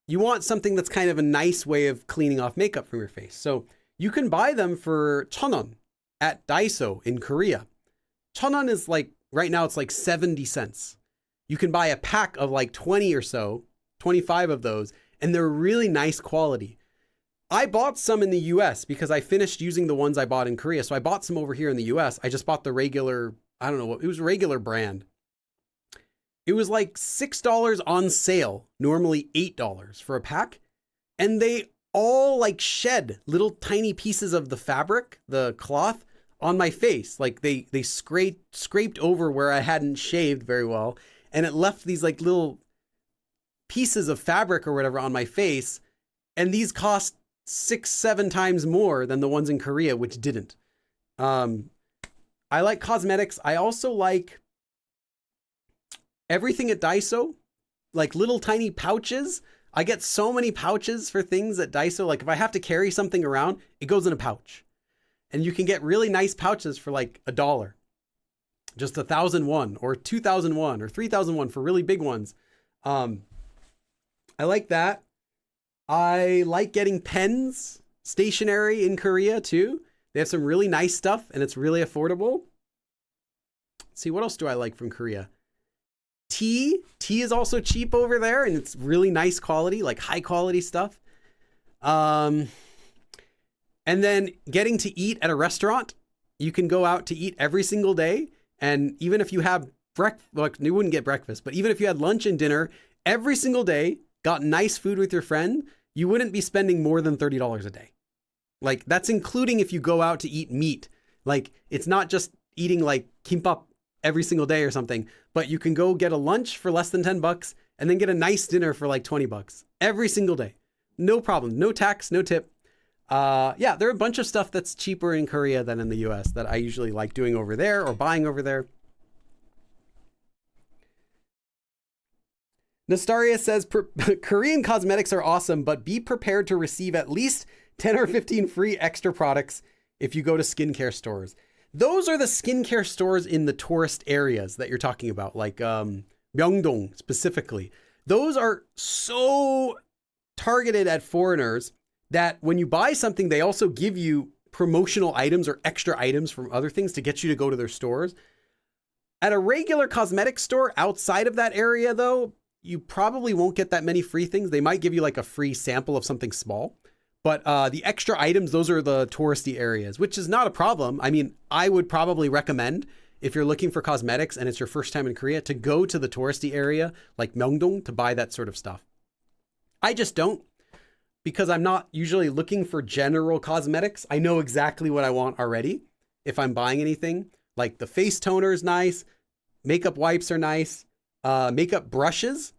you want something that's kind of a nice way of cleaning off makeup from your face. So you can buy them for 1,000원 at Daiso in Korea. 1,000원 is like, right now it's like 70 cents. You can buy a pack of like 20 or so, 25 of those, and they're really nice quality. I bought some in the US because I finished using the ones I bought in Korea. So I bought some over here in the US. I just bought the regular, I don't know what, it was a regular brand. It was like $6 on sale, normally $8 for a pack. And they all like shed little tiny pieces of the fabric, the cloth, on my face. Like they scraped over where I hadn't shaved very well. And it left these like little pieces of fabric or whatever on my face. And these cost 6-7 times more than the ones in Korea, which didn't. I like cosmetics. I also like everything at Daiso, like little tiny pouches. I get so many pouches for things at Daiso. Like if I have to carry something around, it goes in a pouch. And you can get really nice pouches for like $1. Just 1,001 or 2,001 or 3,001 for really big ones. I like that. I like getting pens, stationery in Korea too. They have some really nice stuff and it's really affordable. Let's see, what else do I like from Korea? Tea is also cheap over there and it's really nice quality, like high quality stuff. And then getting to eat at a restaurant, you can go out to eat every single day. And even if you have breakfast, well, you wouldn't get breakfast, but even if you had lunch and dinner every single day, got nice food with your friend, you wouldn't be spending more than $30 a day. Like that's including if you go out to eat meat. Like it's not just eating like kimbap every single day or something, but you can go get a lunch for less than $10 and then get a nice dinner for like $20 every single day. No problem. No tax, no tip. Yeah, there are a bunch of stuff that's cheaper in Korea than in the US that I usually like doing over there or buying over there. Nastaria says, Korean cosmetics are awesome, but be prepared to receive at least 10 or 15 free extra products if you go to skincare stores. Those are the skincare stores in the tourist areas that you're talking about, like Myeongdong specifically. Those are so targeted at foreigners that when you buy something, they also give you promotional items or extra items from other things to get you to go to their stores. At a regular cosmetic store outside of that area, though, you probably won't get that many free things. They might give you like a free sample of something small, but the extra items, those are the touristy areas, which is not a problem. I mean, I would probably recommend if you're looking for cosmetics and it's your first time in Korea to go to the touristy area like Myeongdong to buy that sort of stuff. I just don't, because I'm not usually looking for general cosmetics. I know exactly what I want already if I'm buying anything. Like the face toner is nice, makeup wipes are nice, makeup brushes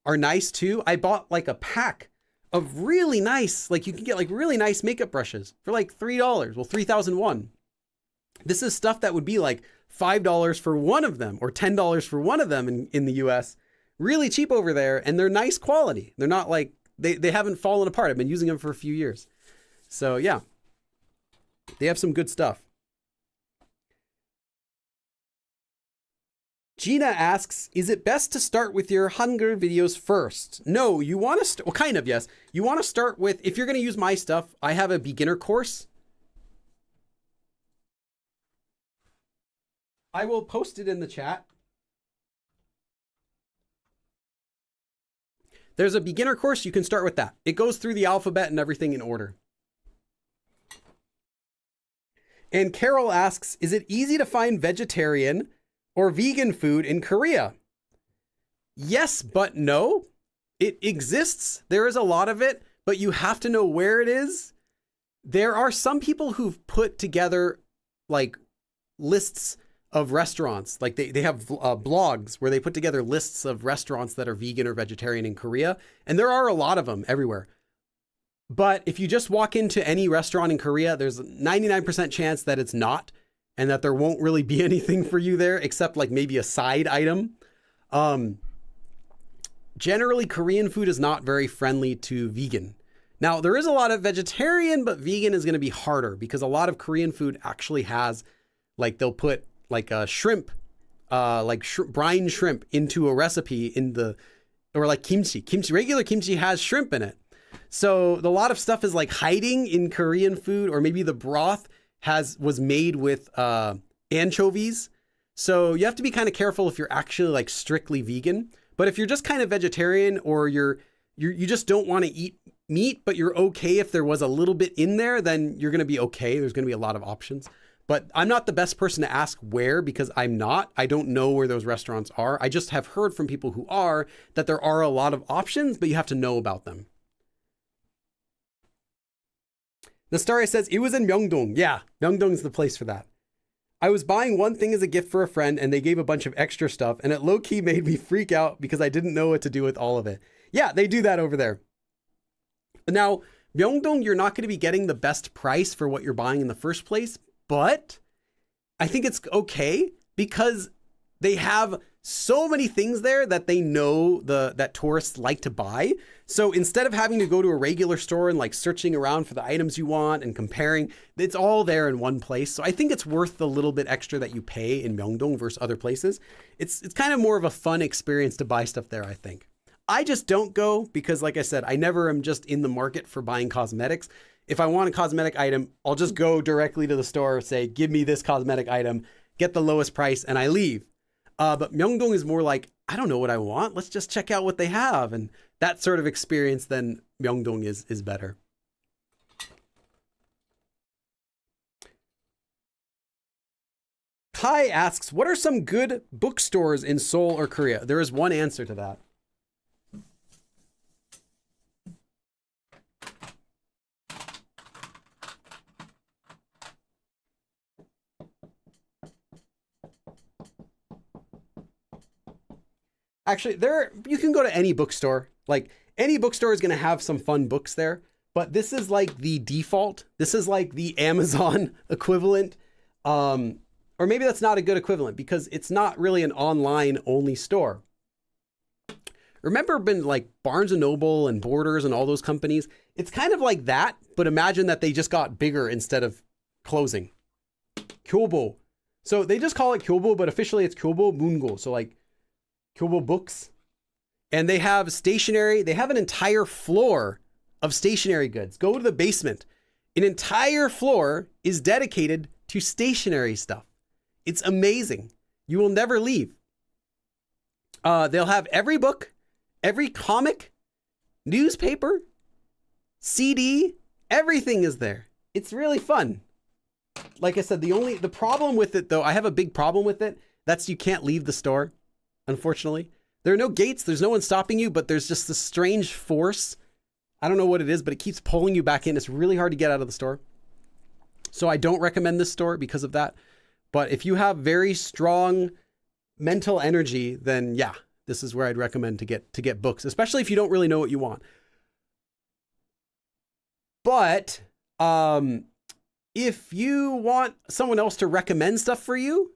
are nice too. I bought like a pack of really nice, like you can get like really nice makeup brushes for like $3. Well, 3,001. This is stuff that would be like $5 for one of them or $10 for one of them in the US. Really cheap over there, and they're nice quality. They're not like, they haven't fallen apart. I've been using them for a few years. So yeah, they have some good stuff. Gina asks, is it best to start with your Hangul videos first? No, you want to, well, kind of, yes. You want to start with, if you're going to use my stuff, I have a beginner course. I will post it in the chat. There's a beginner course. You can start with that. It goes through the alphabet and everything in order. And Carol asks, is it easy to find vegetarian or vegan food in Korea? Yes, but no. It exists. There is a lot of it, but you have to know where it is. There are some people who've put together like lists of restaurants. Like they have blogs where they put together lists of restaurants that are vegan or vegetarian in Korea. And there are a lot of them everywhere. But if you just walk into any restaurant in Korea, there's a 99% chance that it's not, and that there won't really be anything for you there except like maybe a side item. Generally, Korean food is not very friendly to vegan. Now, there is a lot of vegetarian, but vegan is going to be harder because a lot of Korean food actually has, like they'll put like a shrimp like brine shrimp into a recipe in the, or like kimchi. Regular kimchi has shrimp in it. So a lot of stuff is like hiding in Korean food, or maybe the broth was made with anchovies. So you have to be kind of careful if you're actually like strictly vegan. But if you're just kind of vegetarian, or you just don't want to eat meat, but you're okay if there was a little bit in there, then you're going to be okay. There's going to be a lot of options. But I'm not the best person to ask where, because I don't know where those restaurants are. I just have heard from people who are, that there are a lot of options, but you have to know about them. Nastaria says, it was in Myeongdong. Yeah, Myeongdong is the place for that. I was buying one thing as a gift for a friend, and they gave a bunch of extra stuff, and it low-key made me freak out because I didn't know what to do with all of it. Yeah, they do that over there. Now, Myeongdong, you're not going to be getting the best price for what you're buying in the first place, but I think it's okay because they have so many things there that they know that tourists like to buy. So instead of having to go to a regular store and like searching around for the items you want and comparing, it's all there in one place. So I think it's worth the little bit extra that you pay in Myeongdong versus other places. It's kind of more of a fun experience to buy stuff there, I think. I just don't go because, like I said, I never am just in the market for buying cosmetics. If I want a cosmetic item, I'll just go directly to the store, say, give me this cosmetic item, get the lowest price, and I leave. But Myeongdong is more like, I don't know what I want. Let's just check out what they have. And that sort of experience, then Myeongdong is better. Kai asks, what are some good bookstores in Seoul or Korea? There is one answer to that. Actually, you can go to any bookstore. Like, any bookstore is going to have some fun books there, but this is like the default. This is like the Amazon equivalent. Or maybe that's not a good equivalent because it's not really an online only store. Remember when like Barnes & Noble and Borders and all those companies? It's kind of like that, but imagine that they just got bigger instead of closing. Kyobo. So they just call it Kyobo, but officially it's Kyobo Mungo. So like Kyobo Books. And they have stationery. They have an entire floor of stationery goods. Go to the basement. An entire floor is dedicated to stationery stuff. It's amazing. You will never leave. They'll have every book, every comic, newspaper, CD, everything is there. It's really fun. Like I said, the problem with it though, I have a big problem with it. That's you can't leave the store. Unfortunately, there are no gates. There's no one stopping you, but there's just this strange force. I don't know what it is, but it keeps pulling you back in. It's really hard to get out of the store. So I don't recommend this store because of that. But if you have very strong mental energy, then yeah, this is where I'd recommend to get books, especially if you don't really know what you want. But if you want someone else to recommend stuff for you,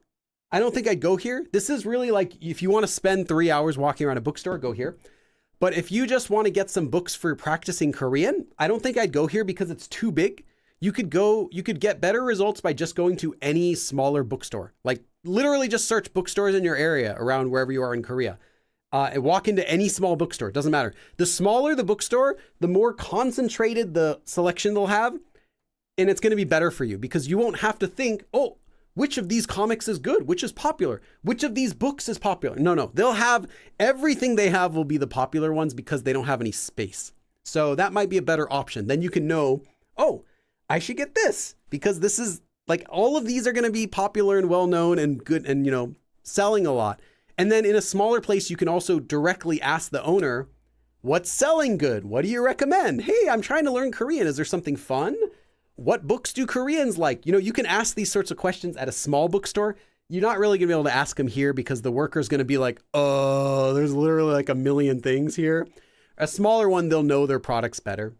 I don't think I'd go here. This is really like, if you want to spend 3 hours walking around a bookstore, go here. But if you just want to get some books for practicing Korean, I don't think I'd go here because it's too big. You could get better results by just going to any smaller bookstore. Like literally just search bookstores in your area around wherever you are in Korea. And walk into any small bookstore. It doesn't matter. The smaller the bookstore, the more concentrated the selection they'll have. And it's going to be better for you because you won't have to think, oh, which of these comics is good? Which is popular? Which of these books is popular? No. They'll have everything they have will be the popular ones because they don't have any space. So that might be a better option. Then you can know, oh, I should get this because this is like all of these are going to be popular and well-known and good and, selling a lot. And then in a smaller place, you can also directly ask the owner, what's selling good? What do you recommend? Hey, I'm trying to learn Korean. Is there something fun? What books do Koreans like? You can ask these sorts of questions at a small bookstore. You're not really going to be able to ask them here because the worker's going to be like, oh, there's literally like a million things here. A smaller one, they'll know their products better.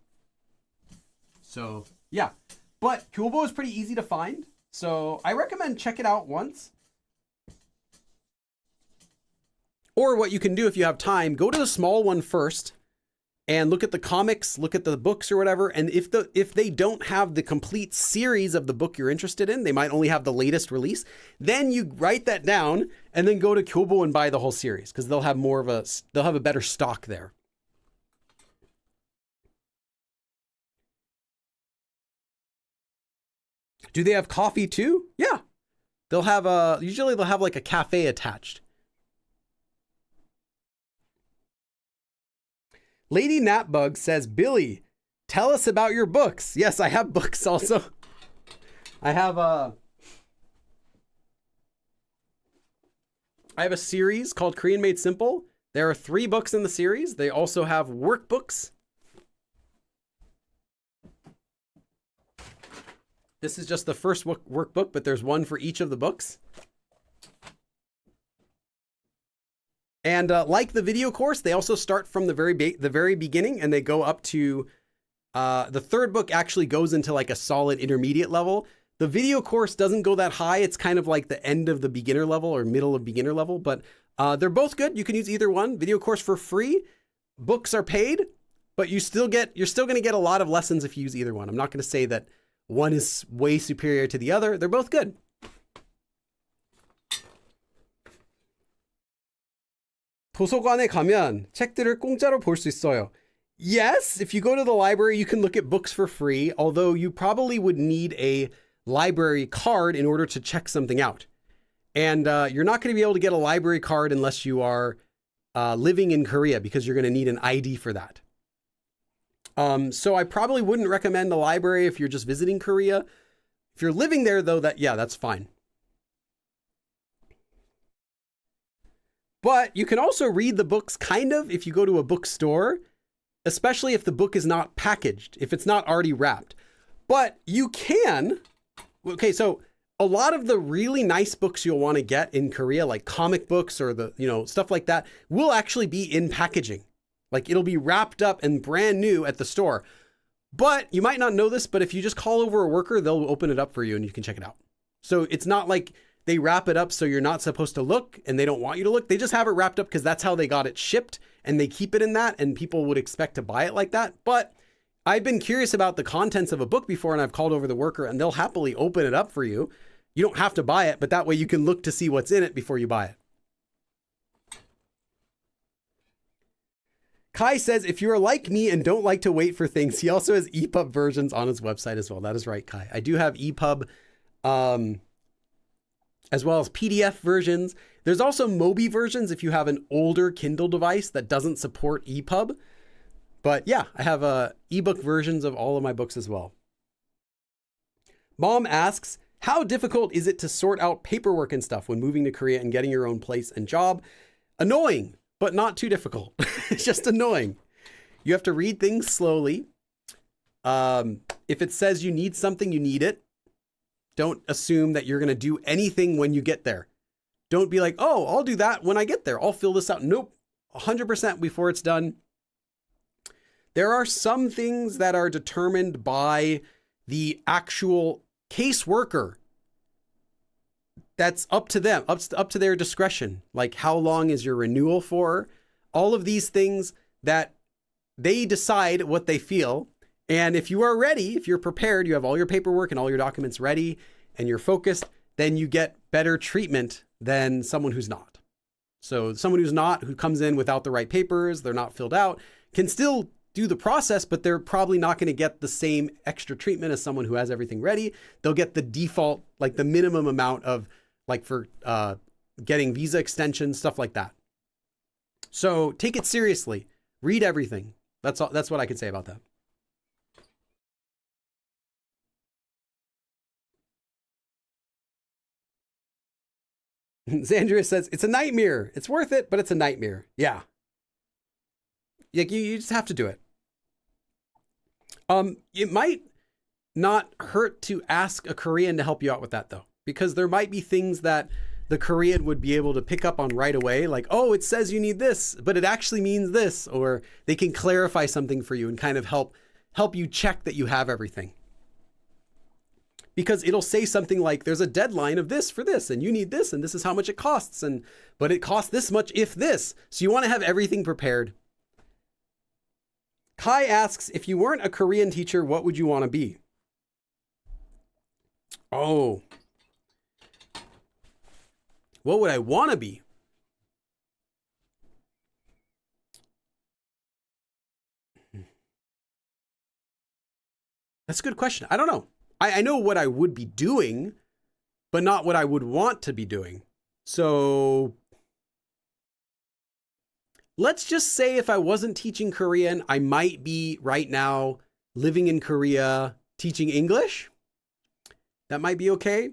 So yeah, but Kyobo is pretty easy to find. So I recommend check it out once. Or what you can do if you have time, go to the small one first and look at the comics, look at the books or whatever. And if they don't have the complete series of the book you're interested in, they might only have the latest release. Then you write that down and then go to Kyobo and buy the whole series, because they'll have a better stock there. Do they have coffee too? Yeah. Usually they'll have like a cafe attached. Lady Natbug says, Billy, tell us about your books. Yes, I have books also. I have a series called Korean Made Simple. There are 3 books in the series. They also have workbooks. This is just the first workbook, but there's one for each of the books. And like the video course, they also start from the very beginning, and they go up to the 3rd book actually goes into like a solid intermediate level. The video course doesn't go that high. It's kind of like the end of the beginner level or middle of beginner level, but they're both good. You can use either one. Video course for free. Books are paid, but you're still going to get a lot of lessons if you use either one. I'm not going to say that one is way superior to the other. They're both good. 도서관에 가면 책들을 공짜로 볼 수 있어요. Yes, if you go to the library, you can look at books for free, although you probably would need a library card in order to check something out. And you're not going to be able to get a library card unless you are living in Korea, because you're going to need an ID for that. So I probably wouldn't recommend the library if you're just visiting Korea. If you're living there though, that's fine. But you can also read the books kind of if you go to a bookstore, especially if the book is not packaged, if it's not already wrapped. But you can, okay, so a lot of the really nice books you'll want to get in Korea, like comic books or stuff like that, will actually be in packaging. Like it'll be wrapped up and brand new at the store. But you might not know this, but if you just call over a worker, they'll open it up for you and you can check it out. So it's not like they wrap it up so you're not supposed to look and they don't want you to look. They just have it wrapped up because that's how they got it shipped, and they keep it in that, and people would expect to buy it like that. But I've been curious about the contents of a book before, and I've called over the worker and they'll happily open it up for you. You don't have to buy it, but that way you can look to see what's in it before you buy it. Kai says, if you are like me and don't like to wait for things, he also has EPUB versions on his website as well. That is right, Kai. I do have EPUB, as well as PDF versions. There's also Mobi versions if you have an older Kindle device that doesn't support EPUB. But yeah, I have ebook versions of all of my books as well. Mom asks, how difficult is it to sort out paperwork and stuff when moving to Korea and getting your own place and job? Annoying, but not too difficult. It's just annoying. You have to read things slowly. If it says you need something, you need it. Don't assume that you're going to do anything when you get there. Don't be like, oh, I'll do that when I get there. I'll fill this out. Nope. 100% before it's done. There are some things that are determined by the actual caseworker. That's up to them, up to their discretion. Like, how long is your renewal for? All of these things that they decide what they feel. And if you are ready, if you're prepared, you have all your paperwork and all your documents ready, and you're focused, then you get better treatment than someone who's not. So someone who comes in without the right papers, they're not filled out, can still do the process, but they're probably not going to get the same extra treatment as someone who has everything ready. They'll get the default, like the minimum amount of, like for getting visa extensions, stuff like that. So take it seriously. Read everything. That's all. That's what I can say about that. Zandria says, it's a nightmare. It's worth it, but it's a nightmare. Yeah. Like you just have to do it. It might not hurt to ask a Korean to help you out with that though, because there might be things that the Korean would be able to pick up on right away. Like, oh, it says you need this, but it actually means this, or they can clarify something for you and kind of help you check that you have everything. Because it'll say something like, there's a deadline of this for this, and you need this, and this is how much it costs, but it costs this much if this. So you want to have everything prepared. Kai asks, if you weren't a Korean teacher, what would you want to be? Oh. What would I want to be? That's a good question. I don't know. I know what I would be doing, but not what I would want to be doing. So let's just say if I wasn't teaching Korean, I might be right now living in Korea teaching English. That might be okay.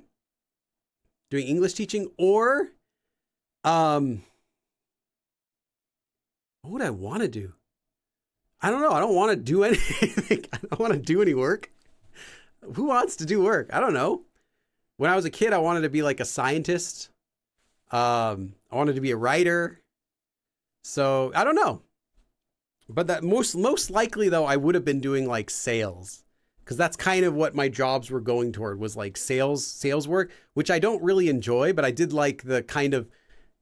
Doing English teaching, or what would I want to do? I don't know. I don't want to do anything. I don't want to do any work. Who wants to do work? I don't know. When I was a kid, I wanted to be like a scientist. I wanted to be a writer. So I don't know. But that most likely though, I would have been doing like sales, because that's kind of what my jobs were going toward, was like sales work, which I don't really enjoy, but I did like the kind of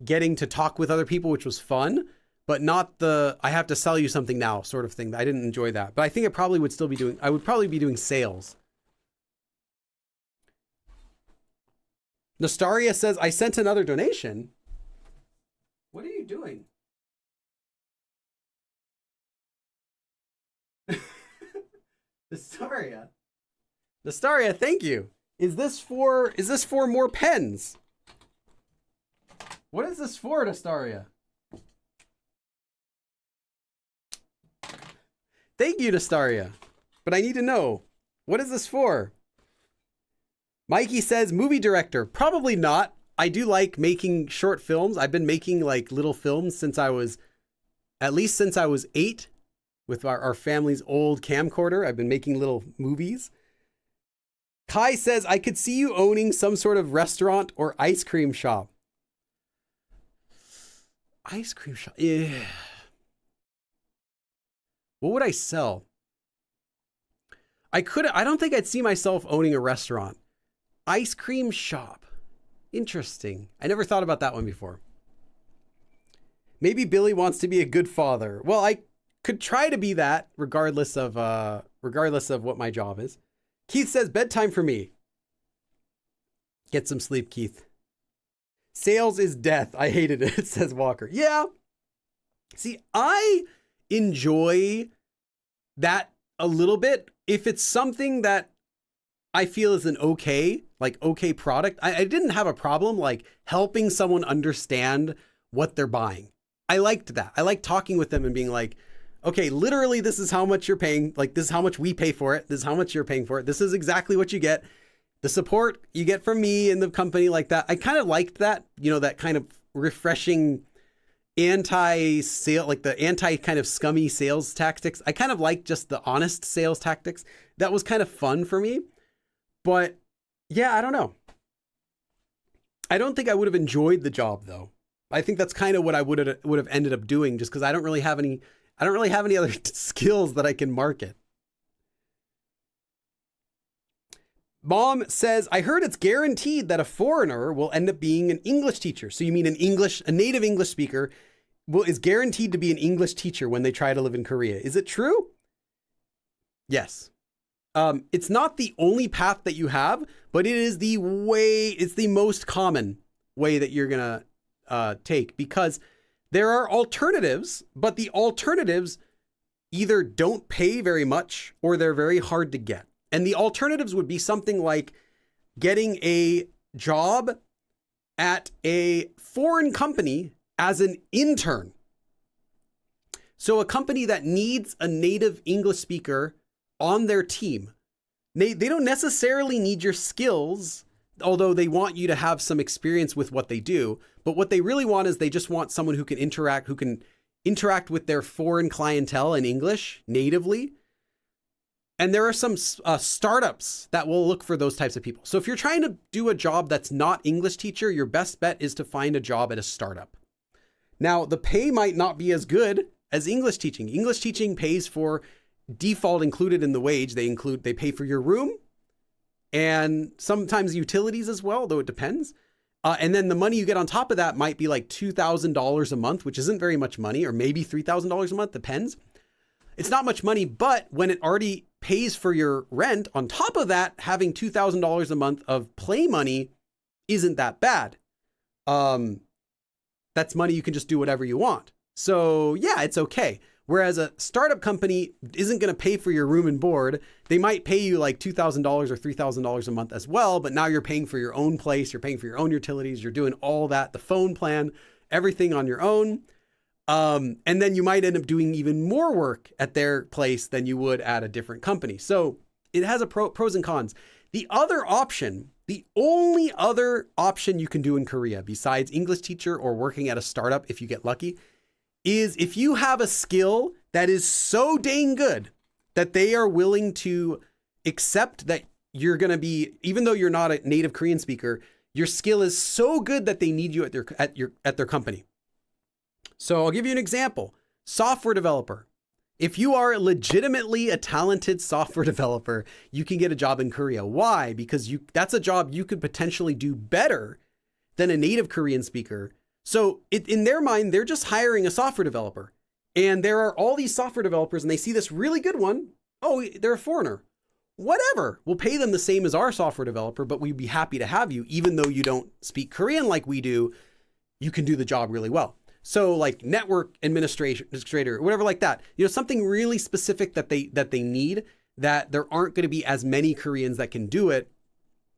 getting to talk with other people, which was fun, but not the I have to sell you something now sort of thing. I didn't enjoy that. But I think I would probably be doing sales. Nastaria says, I sent another donation. What are you doing? Nastaria, thank you. Is this for more pens? What is this for, Nastaria? Thank you, Nastaria. But I need to know, what is this for? Mikey says, movie director. Probably not. I do like making short films. I've been making like little films since I was 8 with our family's old camcorder. I've been making little movies. Kai says, I could see you owning some sort of restaurant or ice cream shop. Ice cream shop. Yeah. What would I sell? I don't think I'd see myself owning a restaurant. Ice cream shop. Interesting. I never thought about that one before. Maybe Billy wants to be a good father. Well, I could try to be that regardless of what my job is. Keith says, bedtime for me. Get some sleep, Keith. Sales is death. I hated it, says Walker. Yeah. See, I enjoy that a little bit if it's something that I feel is an okay product. I didn't have a problem like helping someone understand what they're buying. I liked that. I liked talking with them and being like, okay, literally this is how much you're paying. Like, this is how much we pay for it. This is how much you're paying for it. This is exactly what you get. The support you get from me and the company, like that. I kind of liked that, that kind of refreshing anti-sale, like the anti kind of scummy sales tactics. I kind of like just the honest sales tactics. That was kind of fun for me. But yeah, I don't know. I don't think I would have enjoyed the job though. I think that's kind of what I would have ended up doing, just because I don't really have any other skills that I can market. Mom says, I heard it's guaranteed that a foreigner will end up being an English teacher. So you mean a native English speaker is guaranteed to be an English teacher when they try to live in Korea. Is it true? Yes. It's not the only path that you have, but it's the most common way that you're going to take, because there are alternatives, but the alternatives either don't pay very much or they're very hard to get. And the alternatives would be something like getting a job at a foreign company as an intern. So a company that needs a native English speaker on their team. They don't necessarily need your skills, although they want you to have some experience with what they do. But what they really want is they just want someone who can interact with their foreign clientele in English natively. And there are some startups that will look for those types of people. So if you're trying to do a job that's not English teacher, your best bet is to find a job at a startup. Now, the pay might not be as good as English teaching. English teaching pays for default included in the wage. They pay for your room and sometimes utilities as well, though it depends. And then the money you get on top of that might be like $2,000 a month, which isn't very much money, or maybe $3,000 a month, depends. it's not much money, but when it already pays for your rent, on top of that, having $2,000 a month of play money isn't that bad. That's money you can just do whatever you want. So yeah, it's okay. Whereas a startup company isn't going to pay for your room and board. They might pay you like $2,000 or $3,000 a month as well, but now you're paying for your own place, you're paying for your own utilities, you're doing all that, the phone plan, everything on your own. And then you might end up doing even more work at their place than you would at a different company. So it has a pros and cons. The other option, the only other option you can do in Korea besides English teacher or working at a startup, if you get lucky, is if you have a skill that is so dang good that they are willing to accept that you're going to be, even though you're not a native Korean speaker, your skill is so good that they need you at their company. So I'll give you an example. Software developer. If you are legitimately a talented software developer, you can get a job in Korea. Why? Because that's a job you could potentially do better than a native Korean speaker. So in their mind, they're just hiring a software developer. And there are all these software developers and they see this really good one. Oh, they're a foreigner. Whatever. We'll pay them the same as our software developer, but we'd be happy to have you. Even though you don't speak Korean like we do, you can do the job really well. So like network administrator, whatever like that, something really specific that they need, that there aren't going to be as many Koreans that can do it,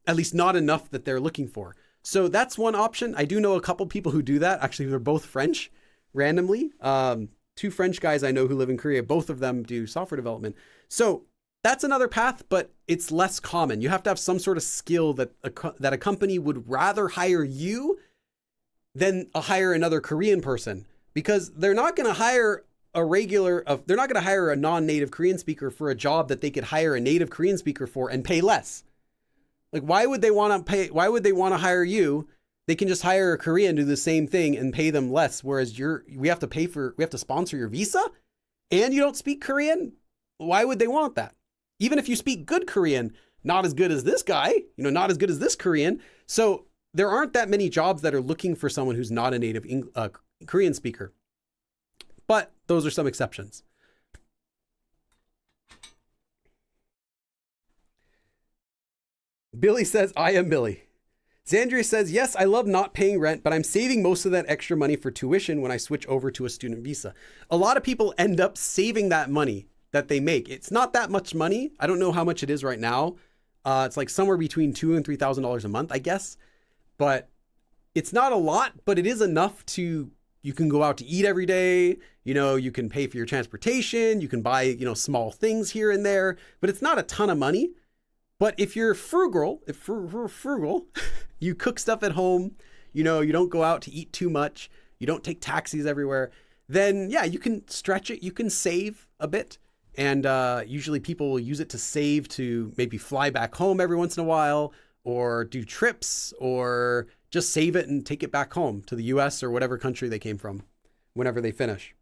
at least not enough that they're looking for. So that's one option. I do know a couple people who do that. Actually, they're both French randomly. Two French guys I know who live in Korea, both of them do software development. So that's another path, but it's less common. You have to have some sort of skill that a company would rather hire you than hire another Korean person, because they're not going to hire they're not going to hire a non-native Korean speaker for a job that they could hire a native Korean speaker for and pay less. Like, why would they want to hire you? They can just hire a Korean to do the same thing and pay them less. Whereas we have to sponsor your visa and you don't speak Korean. Why would they want that? Even if you speak good Korean, not as good as this guy, not as good as this Korean. So there aren't that many jobs that are looking for someone who's not a native Korean speaker, but those are some exceptions. Billy says, I am Billy. Zandria says, yes, I love not paying rent, but I'm saving most of that extra money for tuition when I switch over to a student visa. A lot of people end up saving that money that they make. It's not that much money. I don't know how much it is right now. It's like somewhere between $2,000 and $3,000 a month, I guess. But it's not a lot, but it is enough you can go out to eat every day. You can pay for your transportation. You can buy, small things here and there, but it's not a ton of money. But if you're frugal, you cook stuff at home, you don't go out to eat too much, you don't take taxis everywhere, then yeah, you can stretch it, you can save a bit. And usually people will use it to save to maybe fly back home every once in a while, or do trips, or just save it and take it back home to the US or whatever country they came from whenever they finish.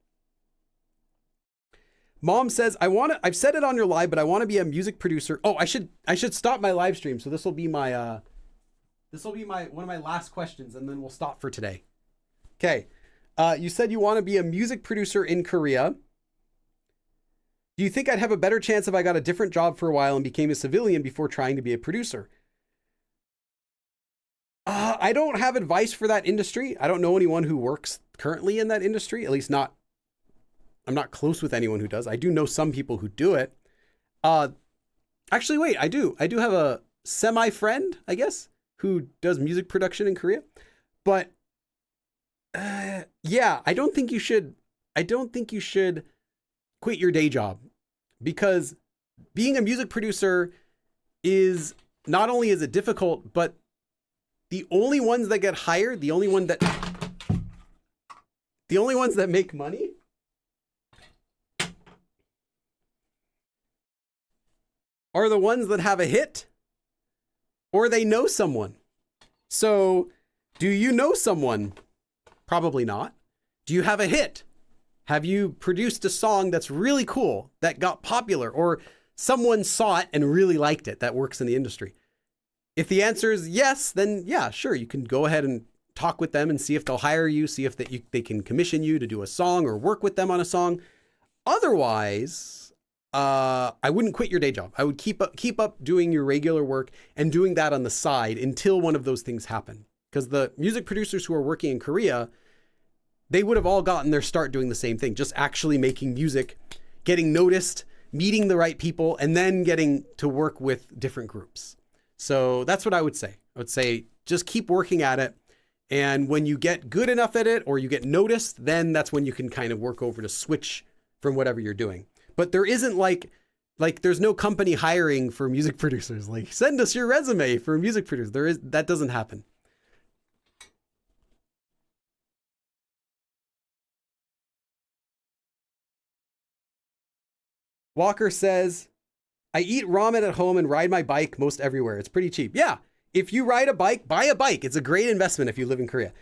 Mom says, I've said it on your live, but I want to be a music producer. Oh, I should stop my live stream. So this will be my one of my last questions, and then we'll stop for today. Okay. You said you want to be a music producer in Korea. Do you think I'd have a better chance if I got a different job for a while and became a civilian before trying to be a producer? I don't have advice for that industry. I don't know anyone who works currently in that industry, at least not. I'm not close with anyone who does. I do know some people who do it. Actually, wait, I do have a semi-friend, I guess, who does music production in Korea. But yeah, I don't think you should quit your day job, because being a music producer is not only is it difficult, but the only ones that get hired, the only ones that make money are the ones that have a hit or they know someone. So do you know someone? Probably not. Do you have a hit? Have you produced a song that's really cool, that got popular, or someone saw it and really liked it, that works in the industry? If the answer is yes, then yeah, sure, you can go ahead and talk with them and see if they'll hire you, see if they can commission you to do a song or work with them on a song. Otherwise, I wouldn't quit your day job. I would keep up doing your regular work and doing that on the side until one of those things happen. Because the music producers who are working in Korea, they would have all gotten their start doing the same thing, just actually making music, getting noticed, meeting the right people, and then getting to work with different groups. So that's what I would say. I would say just keep working at it. And when you get good enough at it or you get noticed, then that's when you can kind of work over to switch from whatever you're doing. But there isn't like there's no company hiring for music producers. Like, send us your resume for music producers. That doesn't happen. Walker says, I eat ramen at home and ride my bike most everywhere. It's pretty cheap. Yeah. If you ride a bike, buy a bike. It's a great investment if you live in Korea.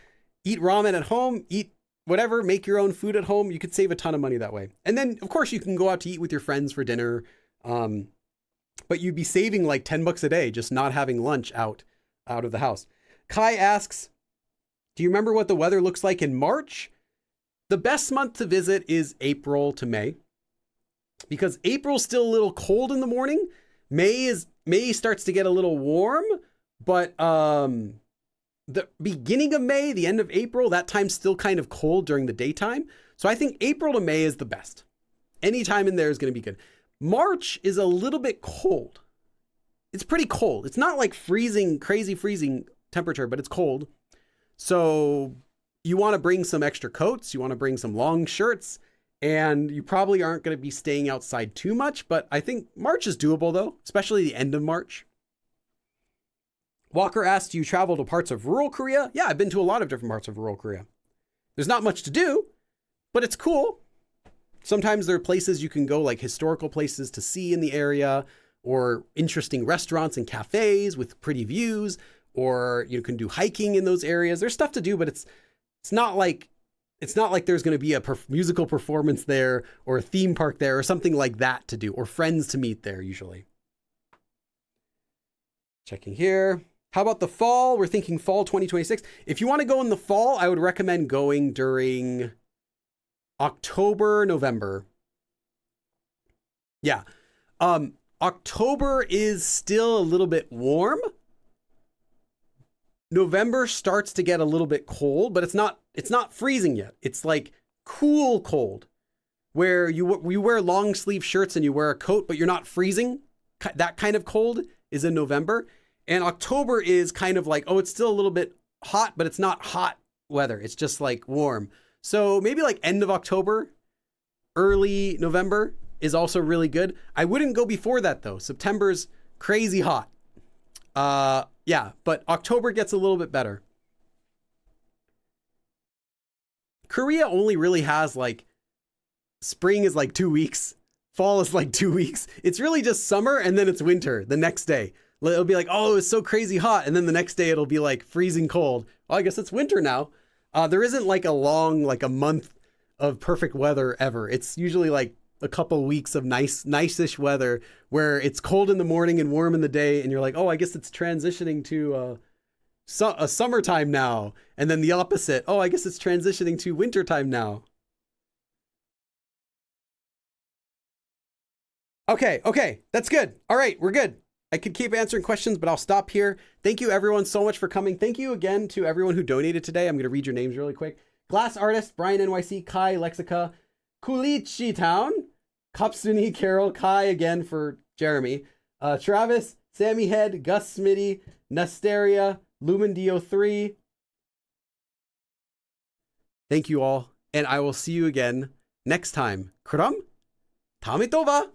Eat ramen at home, eat whatever, make your own food at home. You could save a ton of money that way. And then, of course, you can go out to eat with your friends for dinner. But you'd be saving like $10 a day just not having lunch out of the house. Kai asks, do you remember what the weather looks like in March? The best month to visit is April to May, because April's still a little cold in the morning. May starts to get a little warm, but the beginning of May, the end of April, that time's still kind of cold during the daytime. So I think April to May is the best. Any time in there is going to be good. March is a little bit cold. It's pretty cold. It's not like freezing, crazy freezing temperature, but it's cold. So you want to bring some extra coats. You want to bring some long shirts. And you probably aren't going to be staying outside too much. But I think March is doable, though, especially the end of March. Walker asked, do you travel to parts of rural Korea? Yeah, I've been to a lot of different parts of rural Korea. There's not much to do, but it's cool. Sometimes there are places you can go, like historical places to see in the area, or interesting restaurants and cafes with pretty views, or you can do hiking in those areas. There's stuff to do, but it's not like there's going to be a musical performance there or a theme park there or something like that to do, or friends to meet there usually. Checking here. How about the fall? We're thinking fall 2026. If you want to go in the fall, I would recommend going during October, November. Yeah. October is still a little bit warm. November starts to get a little bit cold, but it's not freezing yet. It's like cool cold, where you wear long sleeve shirts and you wear a coat, but you're not freezing. That kind of cold is in November. And October is kind of like, oh, it's still a little bit hot, but it's not hot weather. It's just like warm. So maybe like end of October, early November is also really good. I wouldn't go before that though. September's crazy hot. Yeah, but October gets a little bit better. Korea only really has like, spring is like 2 weeks. Fall is like 2 weeks. It's really just summer and then it's winter the next day. It'll be like, oh, it's so crazy hot. And then the next day it'll be like freezing cold. Oh, I guess it's winter now. There isn't like a month of perfect weather ever. It's usually like a couple weeks of nice-ish weather where it's cold in the morning and warm in the day. And you're like, oh, I guess it's transitioning to a summertime now. And then the opposite. Oh, I guess it's transitioning to wintertime now. Okay. That's good. All right, we're good. I could keep answering questions, but I'll stop here. Thank you everyone so much for coming. Thank you again to everyone who donated today. I'm going to read your names really quick. Glass Artist, Brian NYC, Kai, Lexica, Kulichi Town, Kapsuni, Carol, Kai again for Jeremy, Travis, Sammy Head, Gus Smitty, Nasteria, Lumendio 3. Thank you all, and I will see you again next time. Kram, 다음에 또 봐.